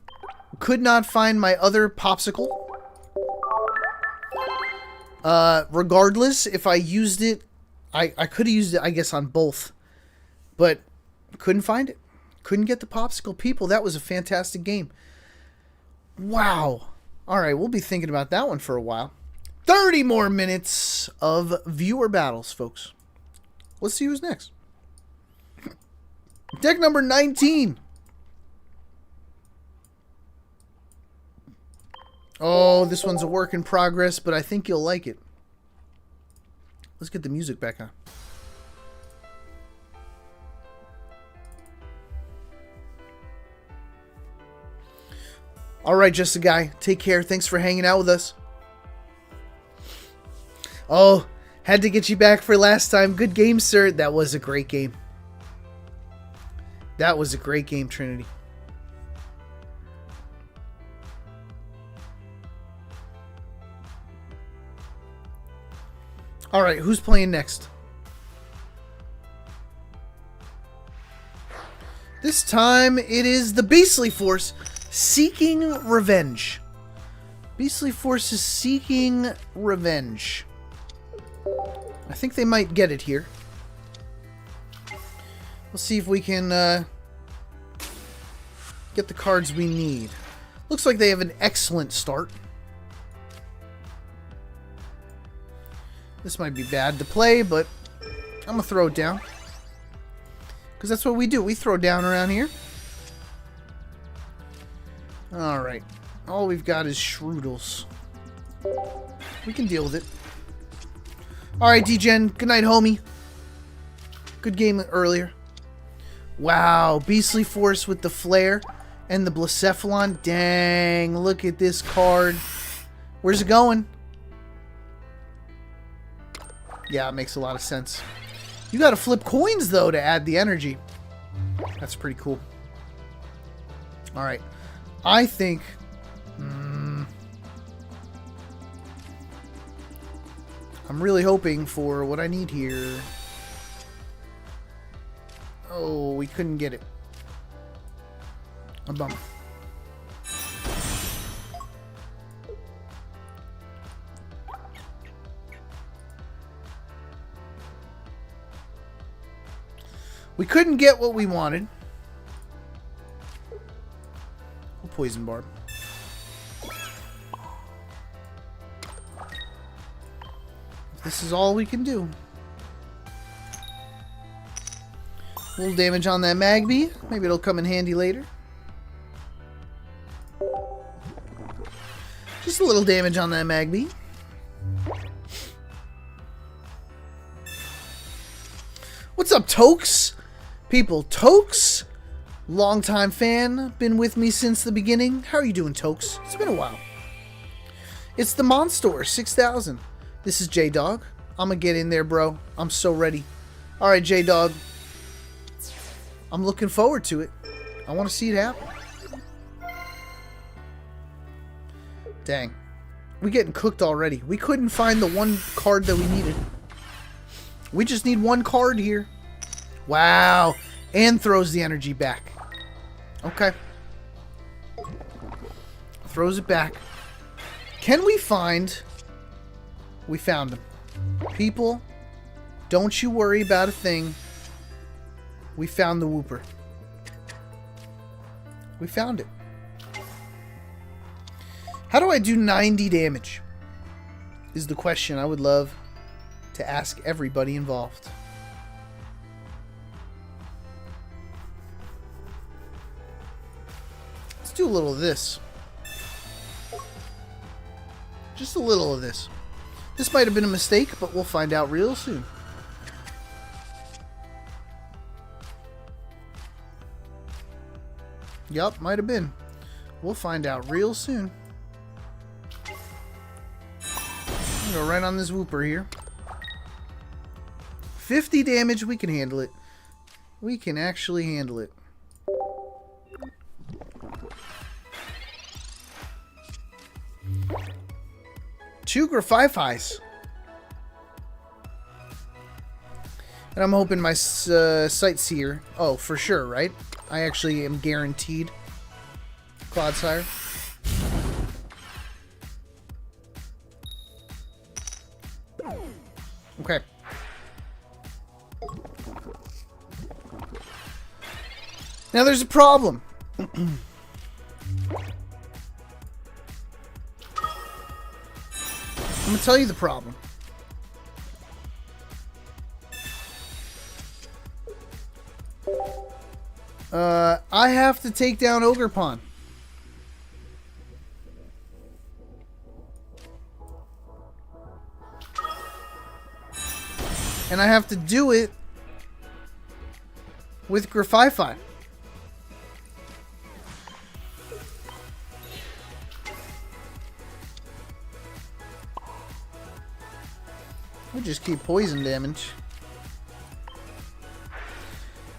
could not find my other popsicle. Regardless, if I used it, I could have used it, I guess, on both. But couldn't find it. Couldn't get the popsicle. People, that was a fantastic game. Wow. Alright, we'll be thinking about that one for a while. 30 more minutes of viewer battles, folks. Let's see who's next. Deck number 19. Oh, this one's a work in progress, but I think you'll like it. Let's get the music back on. Alright, Just a Guy. Take care. Thanks for hanging out with us. Oh, had to get you back for last time. Good game, sir. That was a great game. That was a great game, Trinity. All right, who's playing next? This time it is the Beastly Force seeking revenge. Beastly Force is seeking revenge. I think they might get it here. We'll see if we can get the cards we need. Looks like they have an excellent start. This might be bad to play, but I'm going to throw it down. Because that's what we do. We throw down around here. Alright. All we've got is Shroodles. We can deal with it. Alright, D-Gen. Good night, homie. Good game earlier. Wow. Beastly Force with the Flare and the Blacephalon. Dang. Look at this card. Where's it going? Yeah, it makes a lot of sense. You gotta flip coins, though, to add the energy. That's pretty cool. Alright. I think... I'm really hoping for what I need here. Oh, we couldn't get it. A bummer. We couldn't get what we wanted. Poison Barb. This is all we can do. A little damage on that Magby. Maybe it'll come in handy later. Just a little damage on that Magby. What's up, Tokes? People, Tokes, longtime fan, been with me since the beginning. How are you doing, Tokes? It's been a while. It's the Monster 6000. This is J-Dog. I'm gonna get in there, bro. I'm so ready. Alright, J-Dog. I'm looking forward to it. I want to see it happen. Dang. We're getting cooked already. We couldn't find the one card that we needed. We just need one card here. Wow. And throws the energy back. Okay. Throws it back. Can we find... We found him. People, don't you worry about a thing. We found the Wooper. We found it. How do I do 90 damage? Is the question I would love to ask everybody involved. Let's do a little of this. Just a little of this. This might have been a mistake, but we'll find out real soon. Yup, might have been. We'll find out real soon. I'm gonna go right on this Wooper here. 50 damage, we can handle it. We can actually handle it. Two Grafifis. And I'm hoping my Sightseer. Oh, for sure, right? I actually am guaranteed. Clodsire. Okay. Now there's a problem. I'm gonna tell you the problem. I have to take down Ogerpon. And I have to do it with Grafifi. We'll just keep poison damage.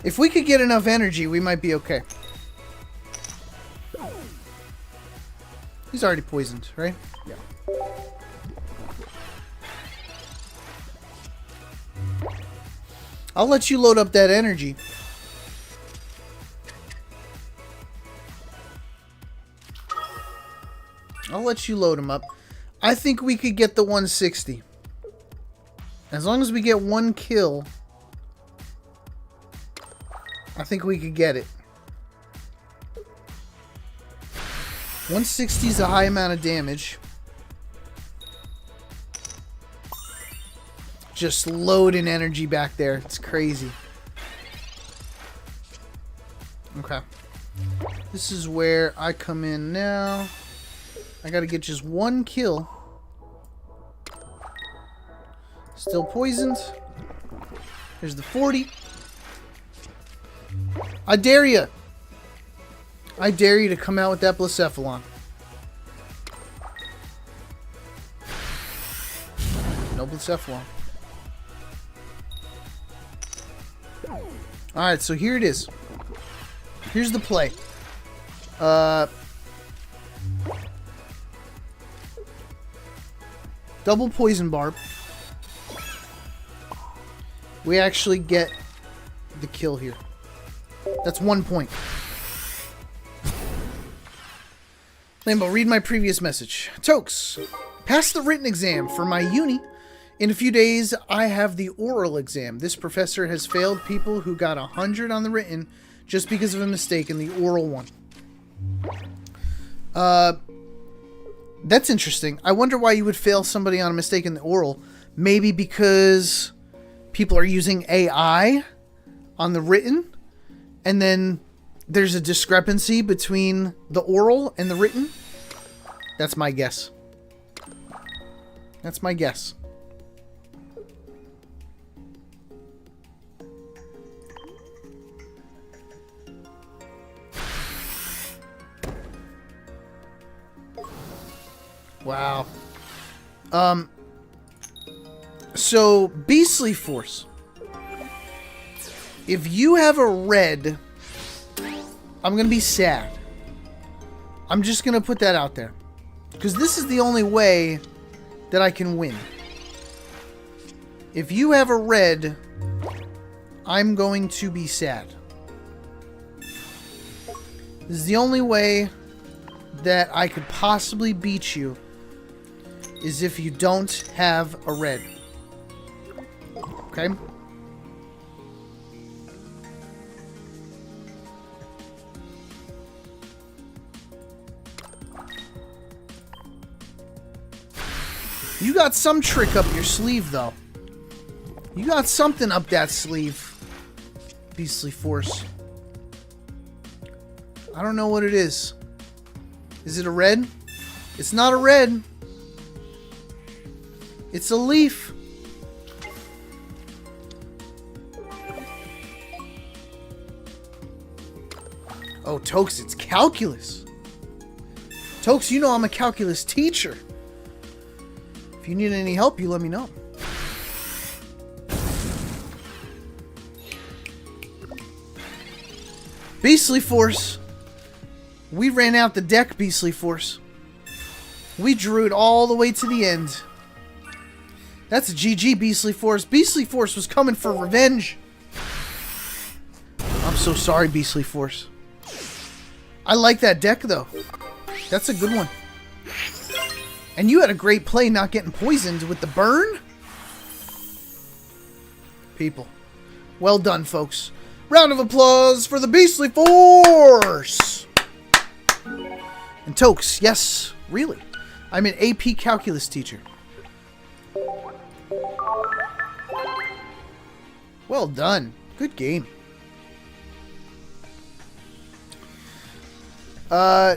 If we could get enough energy, we might be okay. He's already poisoned, right? Yeah. I'll let you load up that energy. I'll let you load him up. I think we could get the 160. As long as we get one kill, I think we could get it. 160 is a high amount of damage. Just loading energy back there. It's crazy. Okay. This is where I come in now. I gotta get just one kill. Still poisoned. There's the 40. I dare you. I dare you to come out with that Blacephalon. No Blacephalon. Alright, so here it is. Here's the play. Double poison barb. We actually get the kill here. That's 1 point. Lambo, read my previous message. Tokes, pass the written exam for my uni. In a few days, I have the oral exam. This professor has failed people who got 100 on the written just because of a mistake in the oral one. That's interesting. I wonder why you would fail somebody on a mistake in the oral. Maybe because people are using AI on the written, and then there's a discrepancy between the oral and the written. That's my guess. That's my guess. Wow. So, Beastly Force. If you have a red, I'm going to be sad. I'm just going to put that out there. Because this is the only way that I can win. If you have a red, I'm going to be sad. This is the only way that I could possibly beat you, is if you don't have a red. Okay? You got some trick up your sleeve, though. You got something up that sleeve, Beastly Force. I don't know what it is. Is it a red? It's not a red. It's a leaf. Oh, Tokes, it's calculus. Tokes, you know I'm a calculus teacher. If you need any help, you let me know. Beastly Force. We ran out the deck, Beastly Force. We drew it all the way to the end. That's a GG, Beastly Force. Beastly Force was coming for revenge. I'm so sorry, Beastly Force. I like that deck, though. That's a good one. And you had a great play not getting poisoned with the burn. People. Well done, folks. Round of applause for the Beastly Force. And Tokes, yes, really. I'm an AP Calculus teacher. Well done. Good game.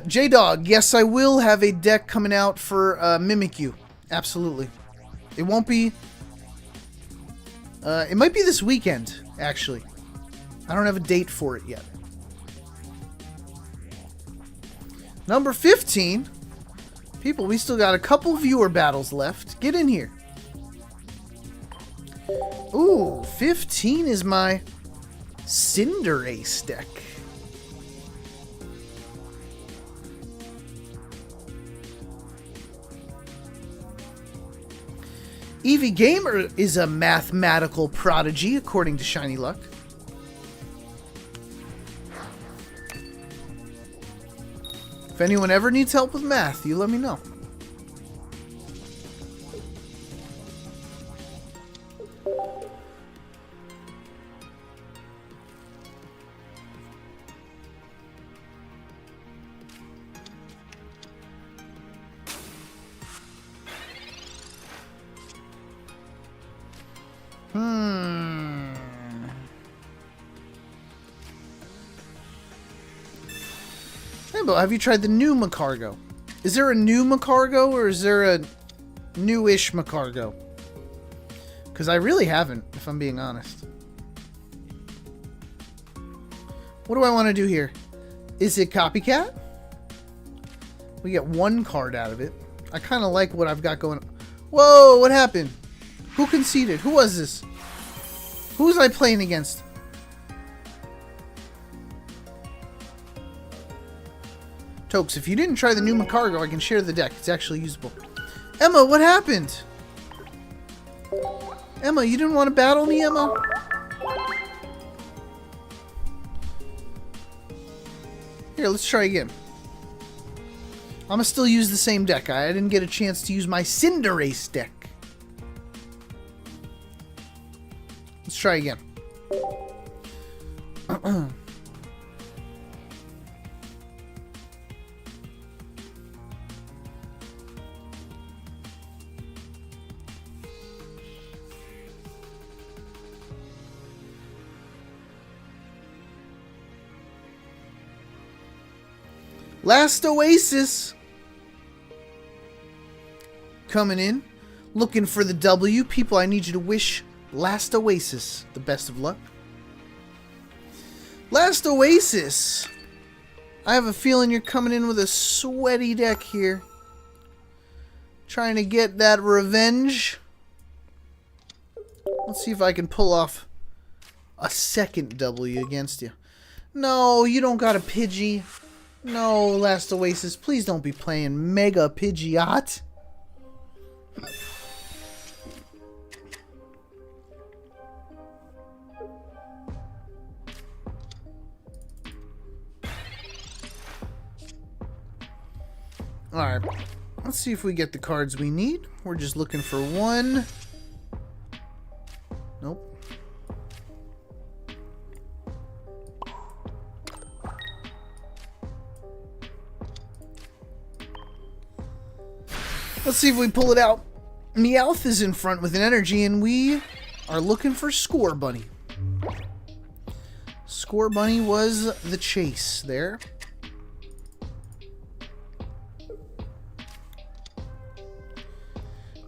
J-Dog, yes, I will have a deck coming out for Mimikyu. Absolutely. It won't be... it might be this weekend, actually. I don't have a date for it yet. Number 15. People, we still got a couple viewer battles left. Get in here. Ooh, 15 is my Cinderace deck. Eevee Gamer is a mathematical prodigy, according to Shiny Luck. If anyone ever needs help with math, you let me know. Rainbow, have you tried the new Macargo? Is there a new Macargo or is there a newish Macargo? Because I really haven't, if I'm being honest. What do I want to do here? Is it Copycat? We get one card out of it. I kind of like what I've got going on. Whoa, what happened? Who conceded? Who was this? Who was I playing against? Tokes, if you didn't try the new Macargo, I can share the deck. It's actually usable. Emma, what happened? Emma, you didn't want to battle me, Emma? Here, let's try again. I'm going to still use the same deck. I didn't get a chance to use my Cinderace deck. Let's try again. Last Oasis coming in, looking for the W. People, I need you to wish Last Oasis the best of luck. Last Oasis, I have a feeling you're coming in with a sweaty deck here, trying to get that revenge. Let's see if I can pull off a second W against you. No, you don't got a Pidgey. No, Last Oasis, please don't be playing Mega Pidgeot. Alright, let's see if we get the cards we need. We're just looking for one. Nope. Let's see if we pull it out. Meowth is in front with an energy, and we are looking for Score Bunny. Score Bunny was the chase there.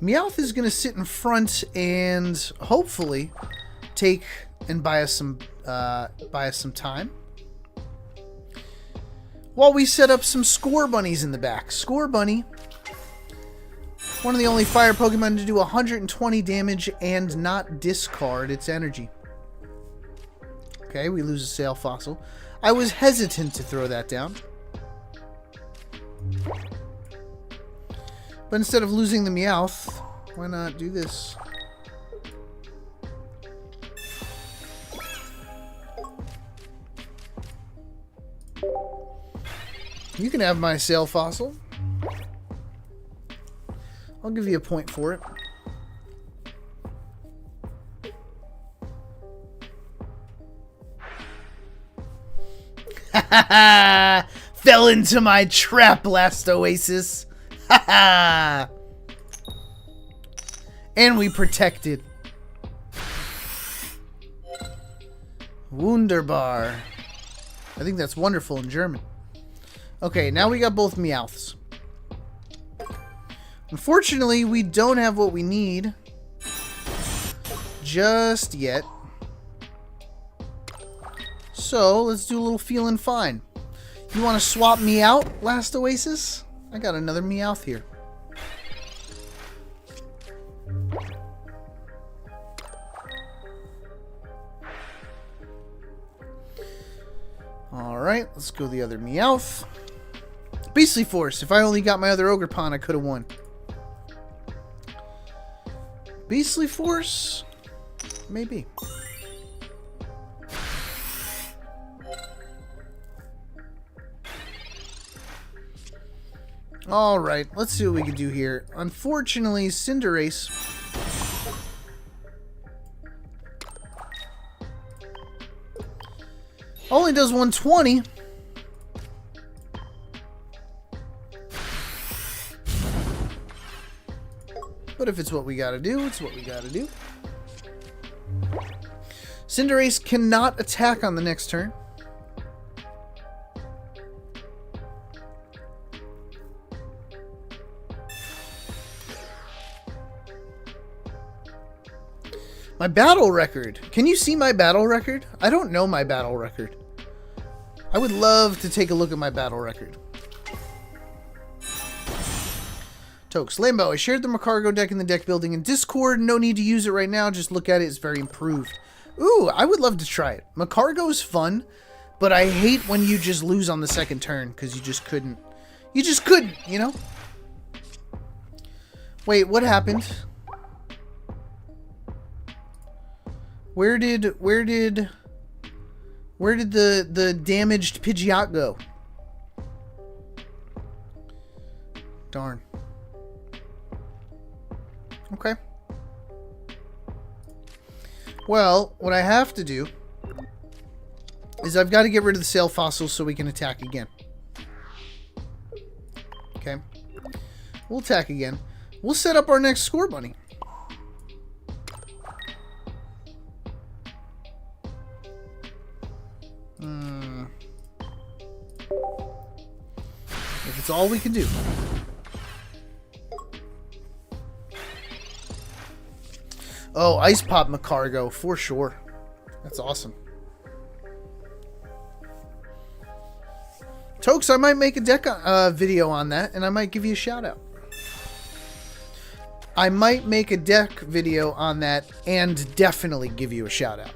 Meowth is going to sit in front and hopefully take and buy us some time while we set up some Score Bunnies in the back. Score Bunny, one of the only fire Pokemon to do 120 damage and not discard its energy. Okay, we lose a Sail Fossil. I was hesitant to throw that down. But instead of losing the Meowth, why not do this? You can have my Sail Fossil. I'll give you a point for it. Ha ha ha! Fell into my trap, Last Oasis. Ha ha! And we protected. Wunderbar. I think that's wonderful in German. Okay, now we got both Meowths. Unfortunately, we don't have what we need just yet. So, let's do a little feeling fine. You want to swap me out, Last Oasis? I got another Meowth here. Alright, let's go the other Meowth. Beastly Force. If I only got my other Ogerpon, I could have won. Beastly Force? Maybe. Alright, let's see what we can do here. Unfortunately, Cinderace only does 120. But if it's what we gotta do, it's what we gotta do. Cinderace cannot attack on the next turn. My battle record. Can you see my battle record? I don't know my battle record. I would love to take a look at my battle record. Tokes. Lambo, I shared the Macargo deck in the deck building in Discord. No need to use it right now. Just look at it. It's very improved. Ooh, I would love to try it. Macargo's fun, but I hate when you just lose on the second turn because you just couldn't. You just couldn't, you know? Wait, what happened? Where did the damaged Pidgeot go? Darn. Okay. Well, what I have to do is I've got to get rid of the Sail Fossils so we can attack again. Okay. We'll attack again. We'll set up our next Score Bunny. If it's all we can do. Oh, Ice Pop Macargo, for sure. That's awesome. Tokes, I might make a deck video on that, and I might give you a shout out. I might make a deck video on that and definitely give you a shout out.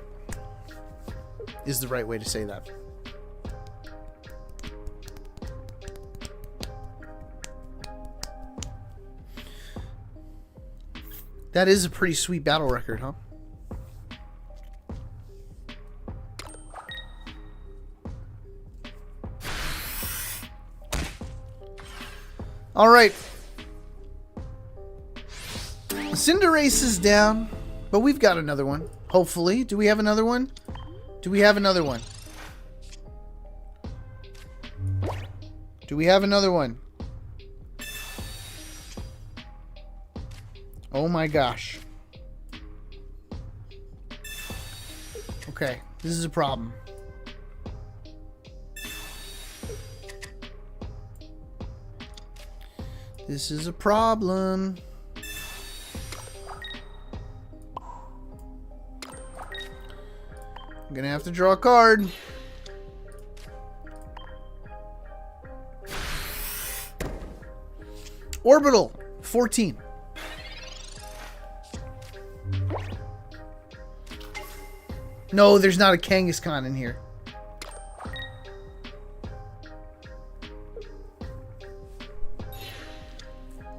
Is the right way to say that. That is a pretty sweet battle record, huh? All right. Cinderace is down, but we've got another one. Hopefully. Do we have another one? Do we have another one? Do we have another one? Oh my gosh. Okay, this is a problem. This is a problem. I'm gonna have to draw a card. Orbital, 14. No, there's not a Kangaskhan in here.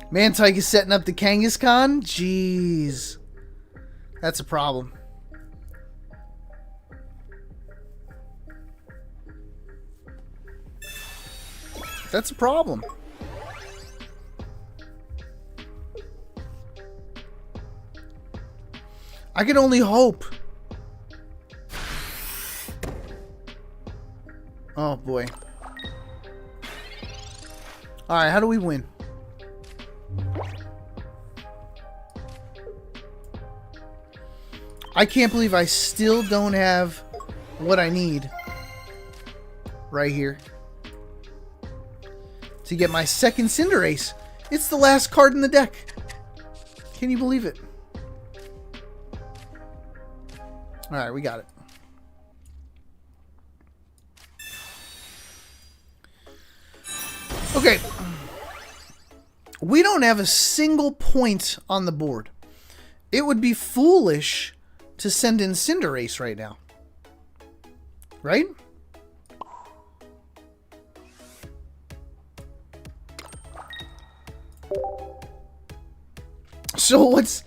Mantike is setting up the Kangaskhan? Jeez. That's a problem. That's a problem. I can only hope. Oh boy. Alright, how do we win? I can't believe I still don't have what I need right here to get my second Cinderace. It's the last card in the deck. Can you believe it? Alright, we got it. Okay. We don't have a single point on the board. It would be foolish to send in Cinderace right now. Right? So what's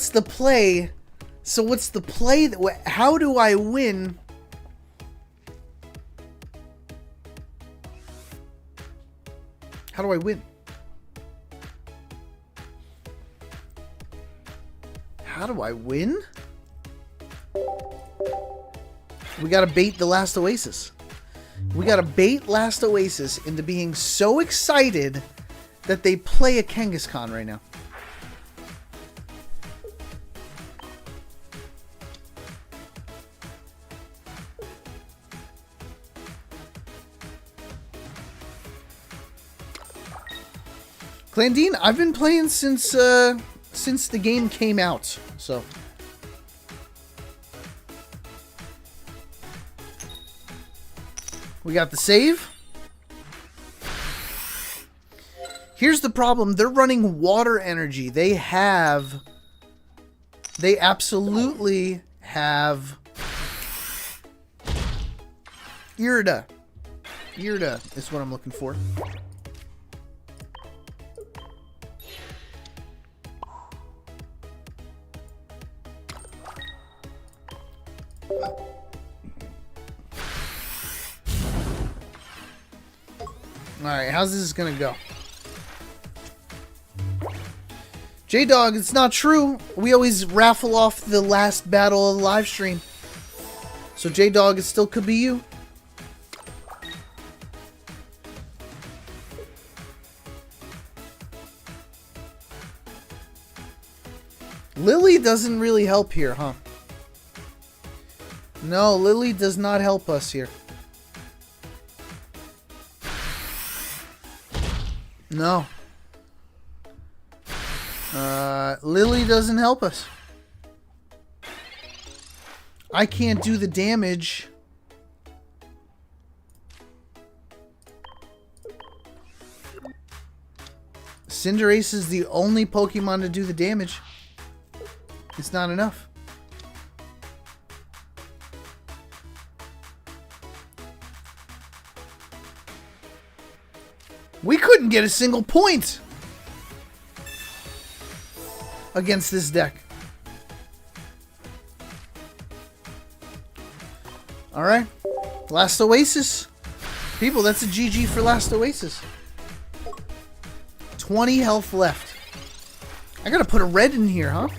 the play? So what's the play? How do I win? How do I win? How do I win? We gotta bait the last Oasis. We gotta bait last Oasis into being so excited that they play a Kangaskhan right now. Clandine, I've been playing since the game came out, so. We got the save. Here's the problem. They're running water energy. They absolutely have Irida. Irida is what I'm looking for. Alright, how's this gonna go? J-Dog, it's not true. We always raffle off the last battle of the live stream. So J-Dog, it still could be you. Lily doesn't really help here, huh? No, Lily does not help us here. No. Lily doesn't help us. I can't do the damage. Cinderace is the only Pokemon to do the damage. It's not enough. We couldn't get a single point against this deck. Alright. Last Oasis. People, that's a GG for Last Oasis. 20 health left. I gotta put a red in here, huh?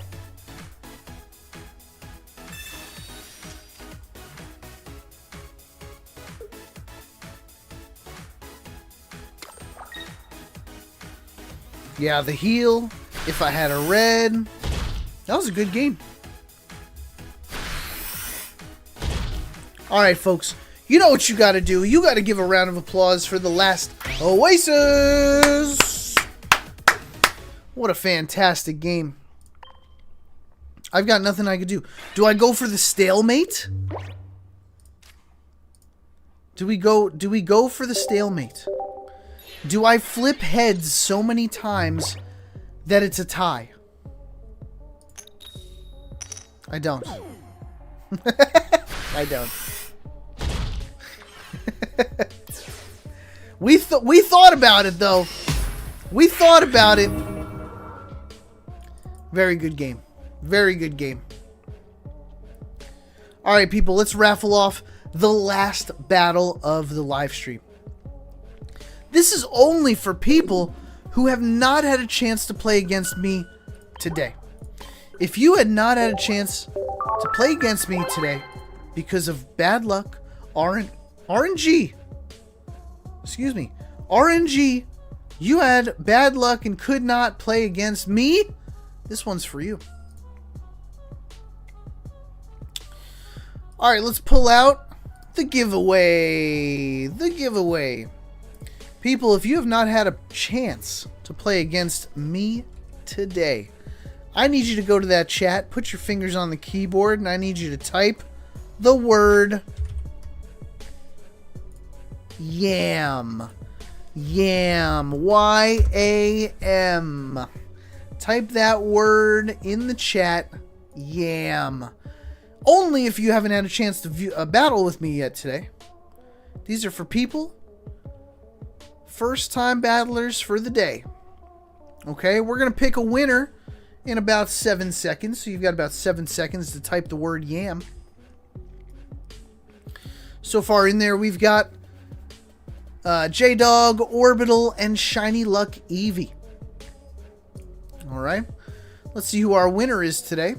Yeah, the heal. If I had a red. That was a good game. Alright, folks. You know what you gotta do. You gotta give a round of applause for the Last Oasis. What a fantastic game. I've got nothing I could do. Do I go for the stalemate? Do we go for the stalemate? Do I flip heads so many times that it's a tie? I don't. I don't. We thought about it though. We thought about it. Very good game. Very good game. Alright, people, let's raffle off the last battle of the live stream. This is only for people who have not had a chance to play against me today. If you had not had a chance to play against me today because of bad luck, RNG, excuse me, RNG, you had bad luck and could not play against me, this one's for you. Alright, let's pull out the giveaway. The giveaway. People, if you have not had a chance to play against me today, I need you to go to that chat, put your fingers on the keyboard, and I need you to type the word YAM. YAM. Y-A-M. Type that word in the chat, YAM. Only if you haven't had a chance to view a battle with me yet today. These are for people, first time battlers for the day. Okay, we're going to pick a winner in about 7 seconds. So you've got about 7 seconds to type the word yam. So far in there, we've got J-Dog, Orbital, and Shiny Luck Eevee. Alright. Let's see who our winner is today.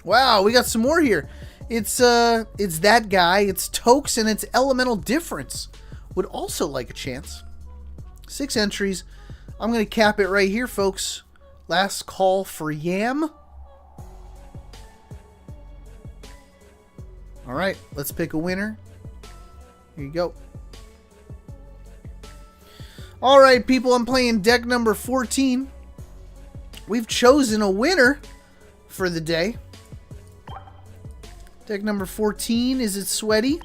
Wow, we got some more here. It's that guy. It's Tokes, and it's Elemental Difference. Would also like a chance. 6 entries. I'm going to cap it right here, folks. Last call for Yam. Alright, let's pick a winner. Here you go. Alright, people, I'm playing deck number 14. We've chosen a winner for the day. Deck number 14, is it Sweaty?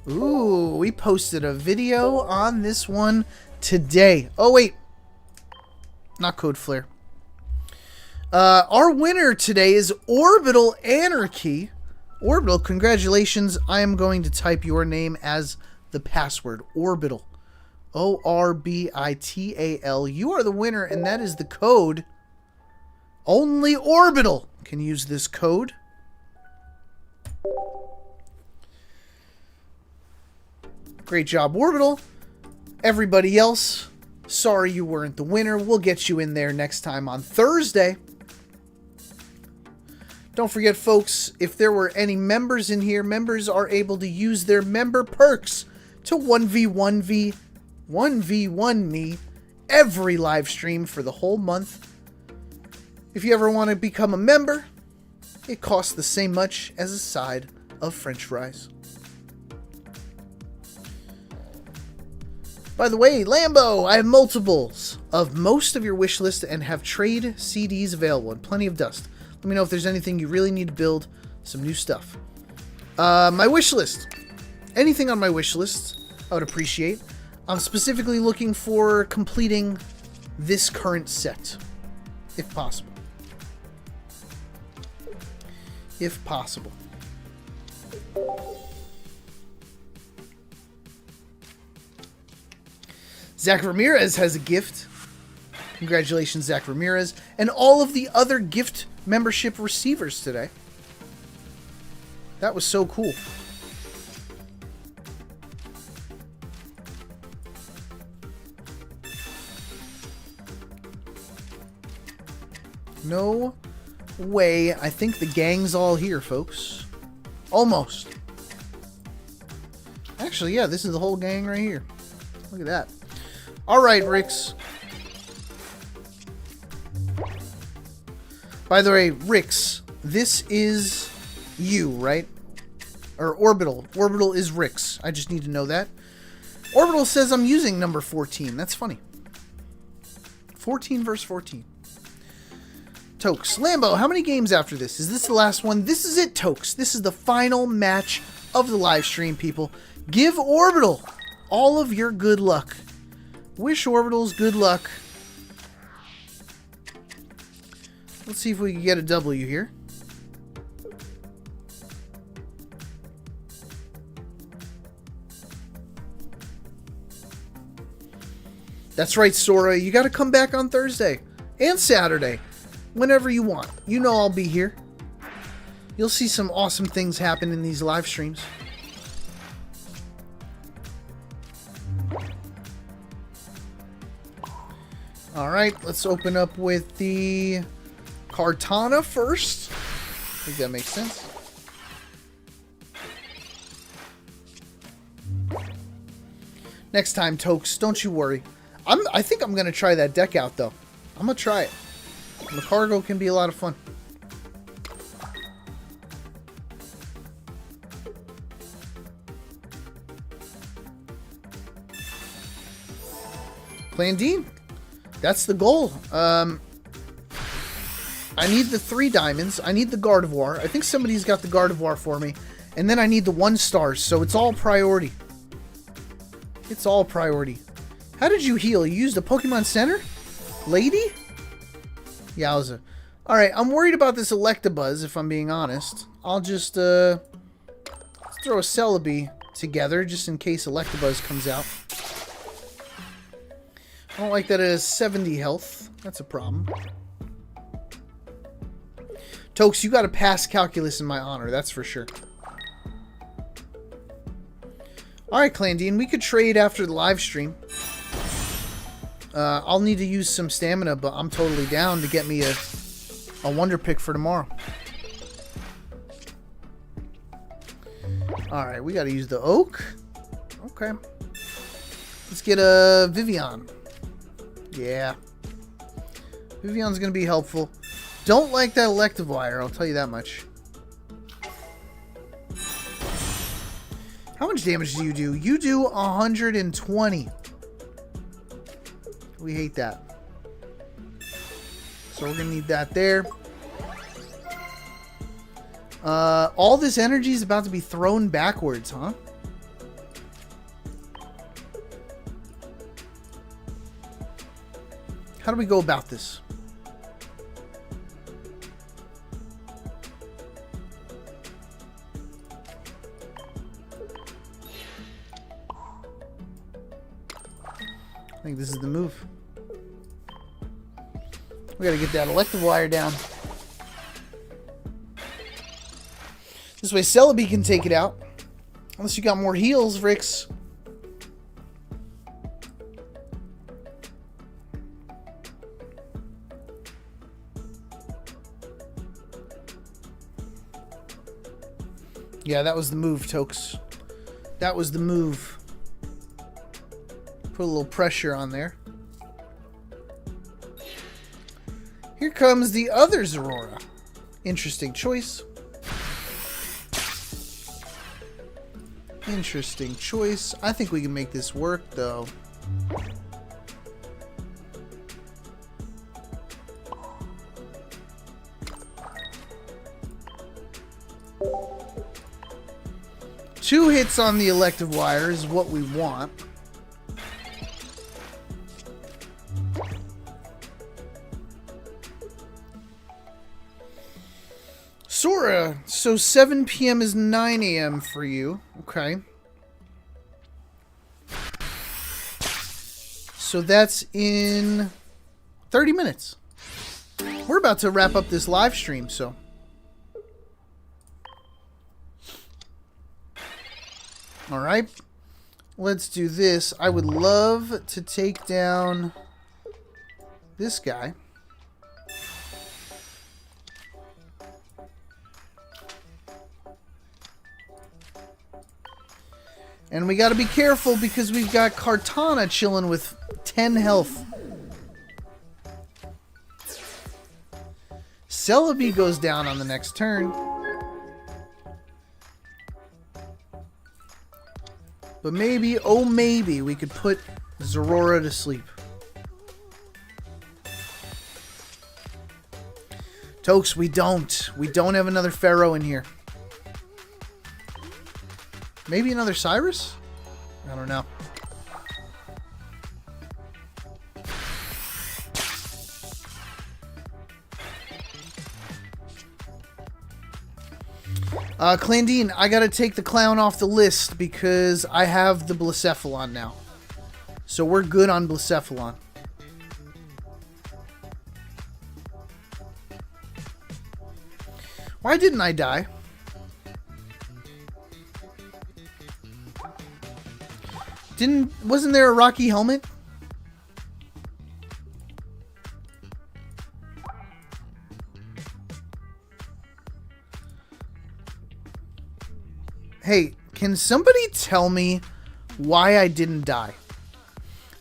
Ooh, we posted a video on this one today. Oh, wait. Not Code Flare. Our winner today is Orbital Anarchy. Orbital, congratulations. I am going to type your name as the password. Orbital. O-R-B-I-T-A-L. You are the winner, and that is the code. Only Orbital can use this code. Great job, Orbital. Everybody else, sorry you weren't the winner. We'll get you in there next time on Thursday. Don't forget, folks, if there were any members in here, members are able to use their member perks to 1v1 me every live stream for the whole month. If you ever want to become a member, it costs the same much as a side of French fries. By the way, Lambo, I have multiples of most of your wish list and have trade CDs available and plenty of dust. Let me know if there's anything you really need to build, some new stuff. My wish list. Anything on my wish list, I would appreciate. I'm specifically looking for completing this current set, if possible. If possible. Zach Ramirez has a gift. Congratulations, Zach Ramirez. And all of the other gift membership receivers today. That was so cool. No way. I think the gang's all here, folks. Almost. Actually, yeah, this is the whole gang right here. Look at that. Alright, Rix. By the way, Rix, this is you, right? Or Orbital. Orbital is Rix. I just need to know that. Orbital says I'm using number 14. That's funny. 14 versus 14. Tokes. Lambo, how many games after this? Is this the last one? This is it, Tokes. This is the final match of the live stream, people. Give Orbital all of your good luck. Wish Orbitals good luck. Let's see if we can get a W here. That's right, Sora. You got to come back on Thursday and Saturday. Whenever you want. You know I'll be here. You'll see some awesome things happen in these live streams. Alright, let's open up with the Kartana first. I think that makes sense. Next time, Tokes, don't you worry. I think I'm going to try that deck out, though. I'm going to try it. The cargo can be a lot of fun. Playing Dean. That's the goal. I need the 3 diamonds. I need the Gardevoir. I think somebody's got the Gardevoir for me. And then I need the 1 stars. So it's all priority. It's all priority. How did you heal? You used a Pokemon Center? Lady? Yowza. Alright, I'm worried about this Electabuzz, if I'm being honest. I'll just let's throw a Celebi together, just in case Electabuzz comes out. I don't like that it has 70 health. That's a problem. Tokes, you got to pass calculus in my honor. That's for sure. Alright, Clandine. We could trade after the live stream. I'll need to use some stamina, but I'm totally down to get me a wonder pick for tomorrow. Alright, we got to use the oak. Okay. Let's get a Vivian. Yeah. Vivian's going to be helpful. Don't like that elective wire, I'll tell you that much. How much damage do you do? You do 120. We hate that. So we're going to need that there. All this energy is about to be thrown backwards, huh? How do we go about this? I think this is the move. We gotta get that elective wire down. This way Celebi can take it out. Unless you got more heals, Rix. Yeah, that was the move, Tokes. That was the move. Put a little pressure on there. Here comes the other Zorora. Interesting choice. Interesting choice. I think we can make this work, though. Two hits on the elective wire is what we want. Sora, so 7 p.m. is 9 a.m. for you. Okay. So that's in 30 minutes. We're about to wrap up this live stream, so. Alright. Let's do this. I would love to take down this guy. And we gotta be careful because we've got Kartana chilling with 10 health. Celebi goes down on the next turn. But maybe, oh maybe, we could put Zorora to sleep. Tokes, we don't. We don't have another Pharaoh in here. Maybe another Cyrus? I don't know. Clandine, I gotta take the clown off the list because I have the Blacephalon now. So we're good on Blacephalon. Why didn't I die? Wasn't there a Rocky helmet? Hey, can somebody tell me why I didn't die?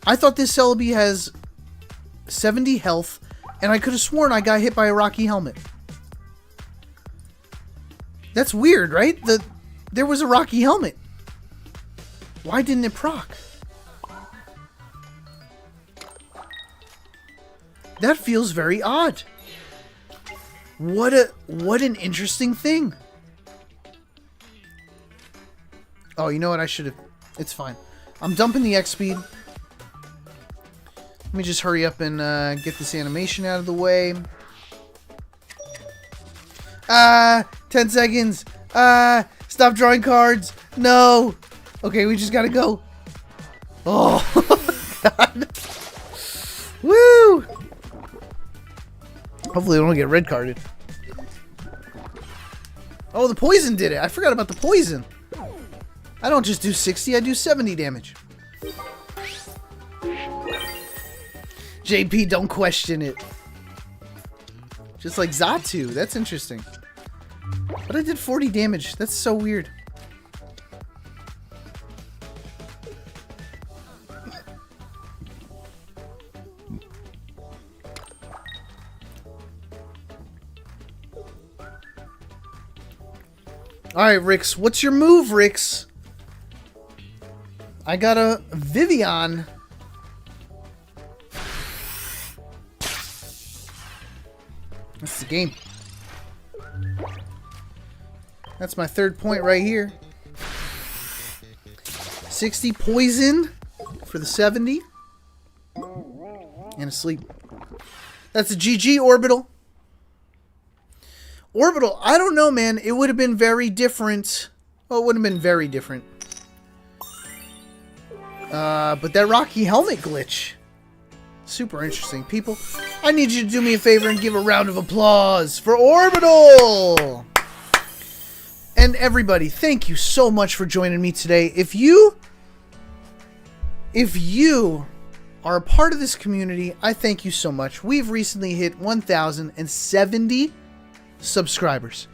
I thought this Celebi has 70 health, and I could have sworn I got hit by a Rocky helmet. That's weird, right? There was a Rocky helmet. Why didn't it proc? That feels very odd. What an interesting thing. Oh, you know what? I should have... It's fine. I'm dumping the X speed. Let me just hurry up and get this animation out of the way. 10 seconds. Stop drawing cards. No. Okay, we just gotta go. Oh, God. Woo! Hopefully I don't get red carded. Oh, the poison did it. I forgot about the poison. I don't just do 60, I do 70 damage. JP, don't question it. Just like Zatu. That's interesting. But I did 40 damage. That's so weird. Alright, Rix. What's your move, Rix? I got a Vivian. That's the game. That's my third point right here. 60 poison for the 70. And a sleep. That's a GG, Orbital. Orbital, I don't know, man. It would have been very different. Well, it would have been very different. But that Rocky helmet glitch. Super interesting. People, I need you to do me a favor and give a round of applause for Orbital! And everybody, thank you so much for joining me today. If you are a part of this community, I thank you so much. We've recently hit 1,070 subscribers.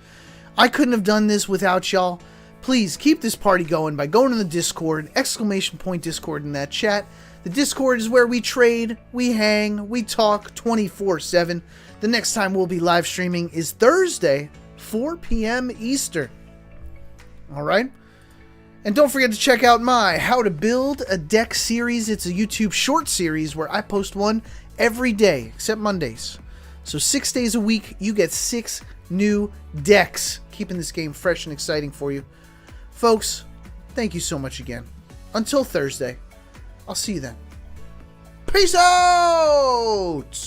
I couldn't have done this without y'all. Please keep this party going by going to the Discord, ! Discord in that chat. The Discord is where we trade, we hang, we talk 24/7. The next time we'll be live streaming is Thursday, 4 p.m. Eastern. Alright? And don't forget to check out my How to Build a Deck series. It's a YouTube short series where I post one every day, except Mondays. So 6 days a week, you get 6 new decks, keeping this game fresh and exciting for you. Folks, thank you so much again. Until Thursday, I'll see you then. Peace out!